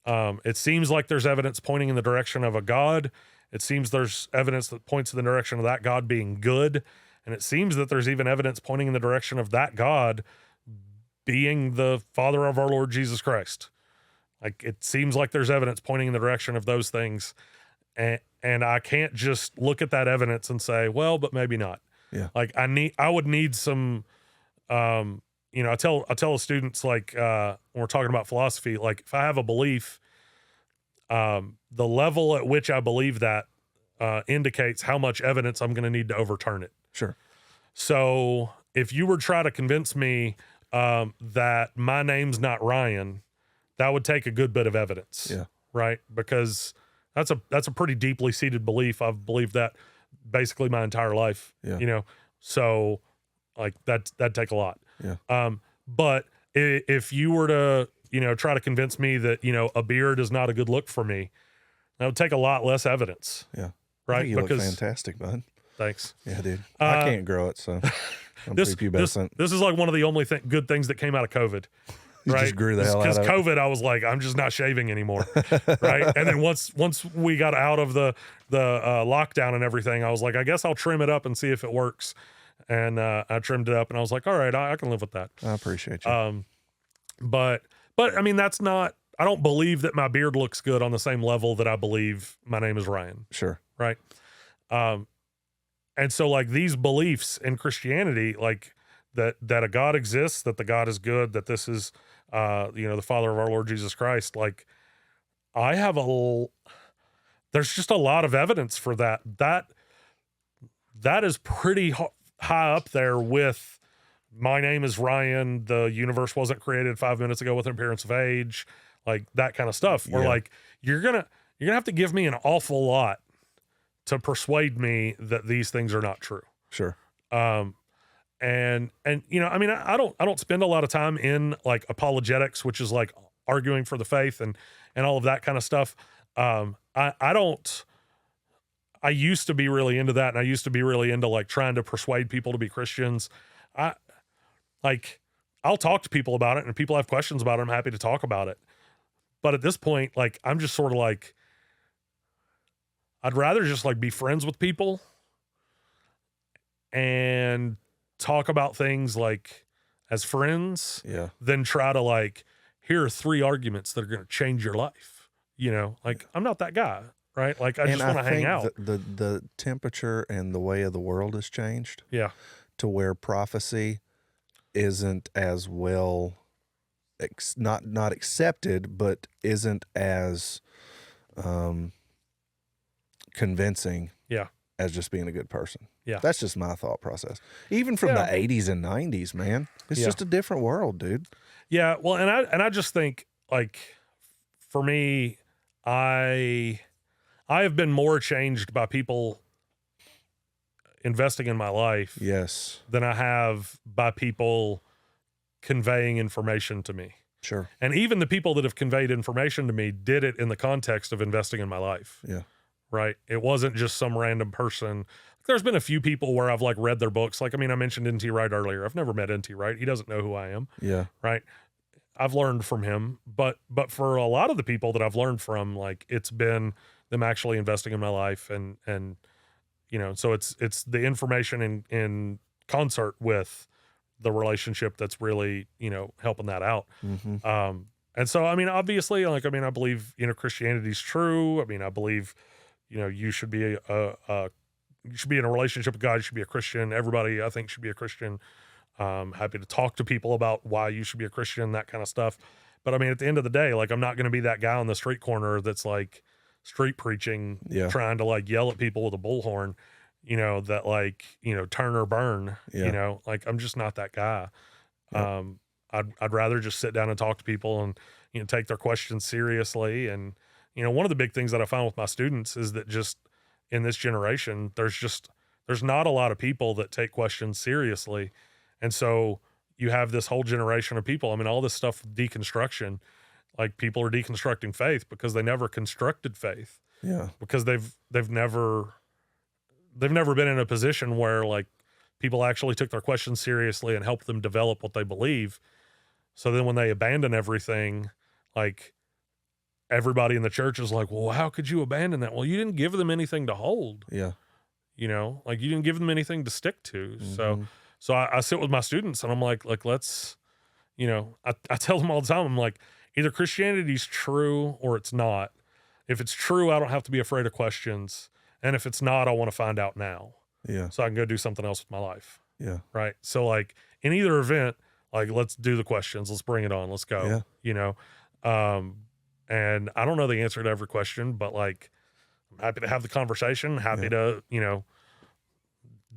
It seems like there's evidence pointing in the direction of a God. It seems there's evidence that points in the direction of that God being good. And it seems that there's even evidence pointing in the direction of that God being the Father of our Lord Jesus Christ. Like, it seems like there's evidence pointing in the direction of those things. And I can't just look at that evidence and say, well, but maybe not. Yeah. Like, I would need some, I tell the students, like, when we're talking about philosophy, like, if I have a belief, the level at which I believe that indicates how much evidence I'm going to need to overturn it. Sure. So if you were trying to convince me that my name's not Ryan, that would take a good bit of evidence. Yeah. Right? Because that's a pretty deeply seated belief. I've believed that basically my entire life. Yeah. So, like, that'd take a lot. Yeah. But if you were to, try to convince me that, a beard is not a good look for me, that would take a lot less evidence. Yeah. Right? I think you look fantastic, bud. Thanks. Yeah, dude. I can't grow it, so I'm prepubescent. This is like one of the only good things that came out of COVID. You right? just grew the hell out of it. Because COVID, I was like, I'm just not shaving anymore, right? And then once we got out of the lockdown and everything, I was like, I guess I'll trim it up and see if it works. And I trimmed it up, and I was like, all right, I can live with that. I appreciate you. But I mean, that's not. I don't believe that my beard looks good on the same level that I believe my name is Ryan. Sure. Right. And so, like, these beliefs in Christianity, like that a God exists, that the God is good, that this is, the Father of our Lord Jesus Christ. Like, I have there's just a lot of evidence for that. That is pretty high up there with my name is Ryan. The universe wasn't created 5 minutes ago with an appearance of age. like that kind of stuff. Where like you're gonna have to give me an awful lot to persuade me that these things are not true. Sure. And you know, I mean, I don't spend a lot of time in like apologetics, which is like arguing for the faith and all of that kind of stuff. I used to be really into that, and I used to be really into like trying to persuade people to be Christians. I'll talk to people about it, and if people have questions about it, I'm happy to talk about it. But at this point, like, I'm just sort of like, I'd rather just like be friends with people and talk about things like as friends than try to like, here are 3 arguments that are going to change your life. You know, like I'm not that guy, right? Like I just want to hang out. The temperature and the way of the world has changed. Yeah. To where prophecy isn't as well, not accepted, but isn't as convincing. Yeah. As just being a good person. Yeah. That's just my thought process. Even from the 80s and 90s, man. It's just a different world, dude. Yeah. Well, and I just think like for me, I have been more changed by people investing in my life than I have by people conveying information to me. Sure. And even the people that have conveyed information to me did it in the context of investing in my life. Yeah. Right. It wasn't just some random person. There's been a few people where I've like read their books. Like, I mean, I mentioned N.T. Wright earlier. I've never met N.T. Wright. He doesn't know who I am. Yeah. Right. I've learned from him, but for a lot of the people that I've learned from, like it's been them actually investing in my life and, you know, so it's the information in concert with the relationship that's really, you know, helping that out. Mm-hmm. And so, I mean, obviously, like, I mean, I believe, you know, Christianity's true. I mean, I believe, you know, you should be you should be in a relationship with God. You should be a Christian. Everybody, I think, should be a Christian. Happy to talk to people about why you should be a Christian, that kind of stuff. But I mean, at the end of the day, like, I'm not going to be that guy on the street corner that's like street preaching, trying to like yell at people with a bullhorn, you know, that like, you know, turn or burn, you know, like I'm just not that guy. I'd rather just sit down and talk to people and, you know, take their questions seriously. And, you know, one of the big things that I found with my students is that just in this generation, there's not a lot of people that take questions seriously. And so you have this whole generation of people. I mean, all this stuff, deconstruction, like people are deconstructing faith because they never constructed faith. Yeah. Because they've never been in a position where like people actually took their questions seriously and helped them develop what they believe. So then when they abandon everything, like everybody in the church is like, well, how could you abandon that? Well, you didn't give them anything to hold. Yeah. You know, like you didn't give them anything to stick to. Mm-hmm. So I sit with my students and I'm like let's, you know, I tell them all the time, I'm like, either Christianity's true or it's not. If it's true, I don't have to be afraid of questions. And if it's not, I want to find out now. Yeah. So I can go do something else with my life. Yeah. Right. So like in either event, like let's do the questions. Let's bring it on. Let's go. Yeah. You know? And I don't know the answer to every question, but like I'm happy to have the conversation, happy to, you know,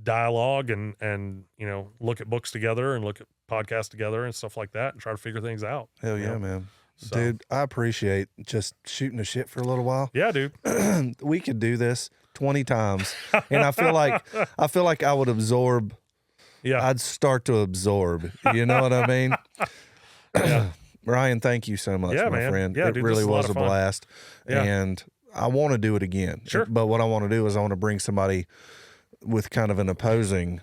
dialogue and, you know, look at books together and look at podcasts together and stuff like that and try to figure things out. Hell yeah, man. So. Dude, I appreciate just shooting the shit for a little while. Yeah, dude. We could do this 20 times. And I feel like I would absorb. Yeah. I'd start to absorb. You know what I mean? Yeah. Ryan, thank you so much, my friend. Yeah, it dude, really was a blast. Yeah. And I want to do it again. Sure. But what I want to do is I want to bring somebody with kind of an opposing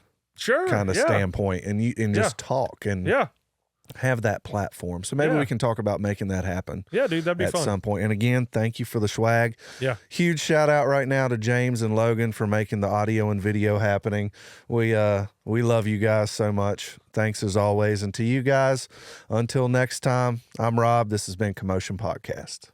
kind of standpoint and just talk and have that platform. So maybe we can talk about making that happen. Yeah, dude, that'd be fun. At some point. And again, thank you for the swag. Yeah. Huge shout out right now to James and Logan for making the audio and video happening. We love you guys so much. Thanks as always. And to you guys, until next time, I'm Rob. This has been Commotion Podcast.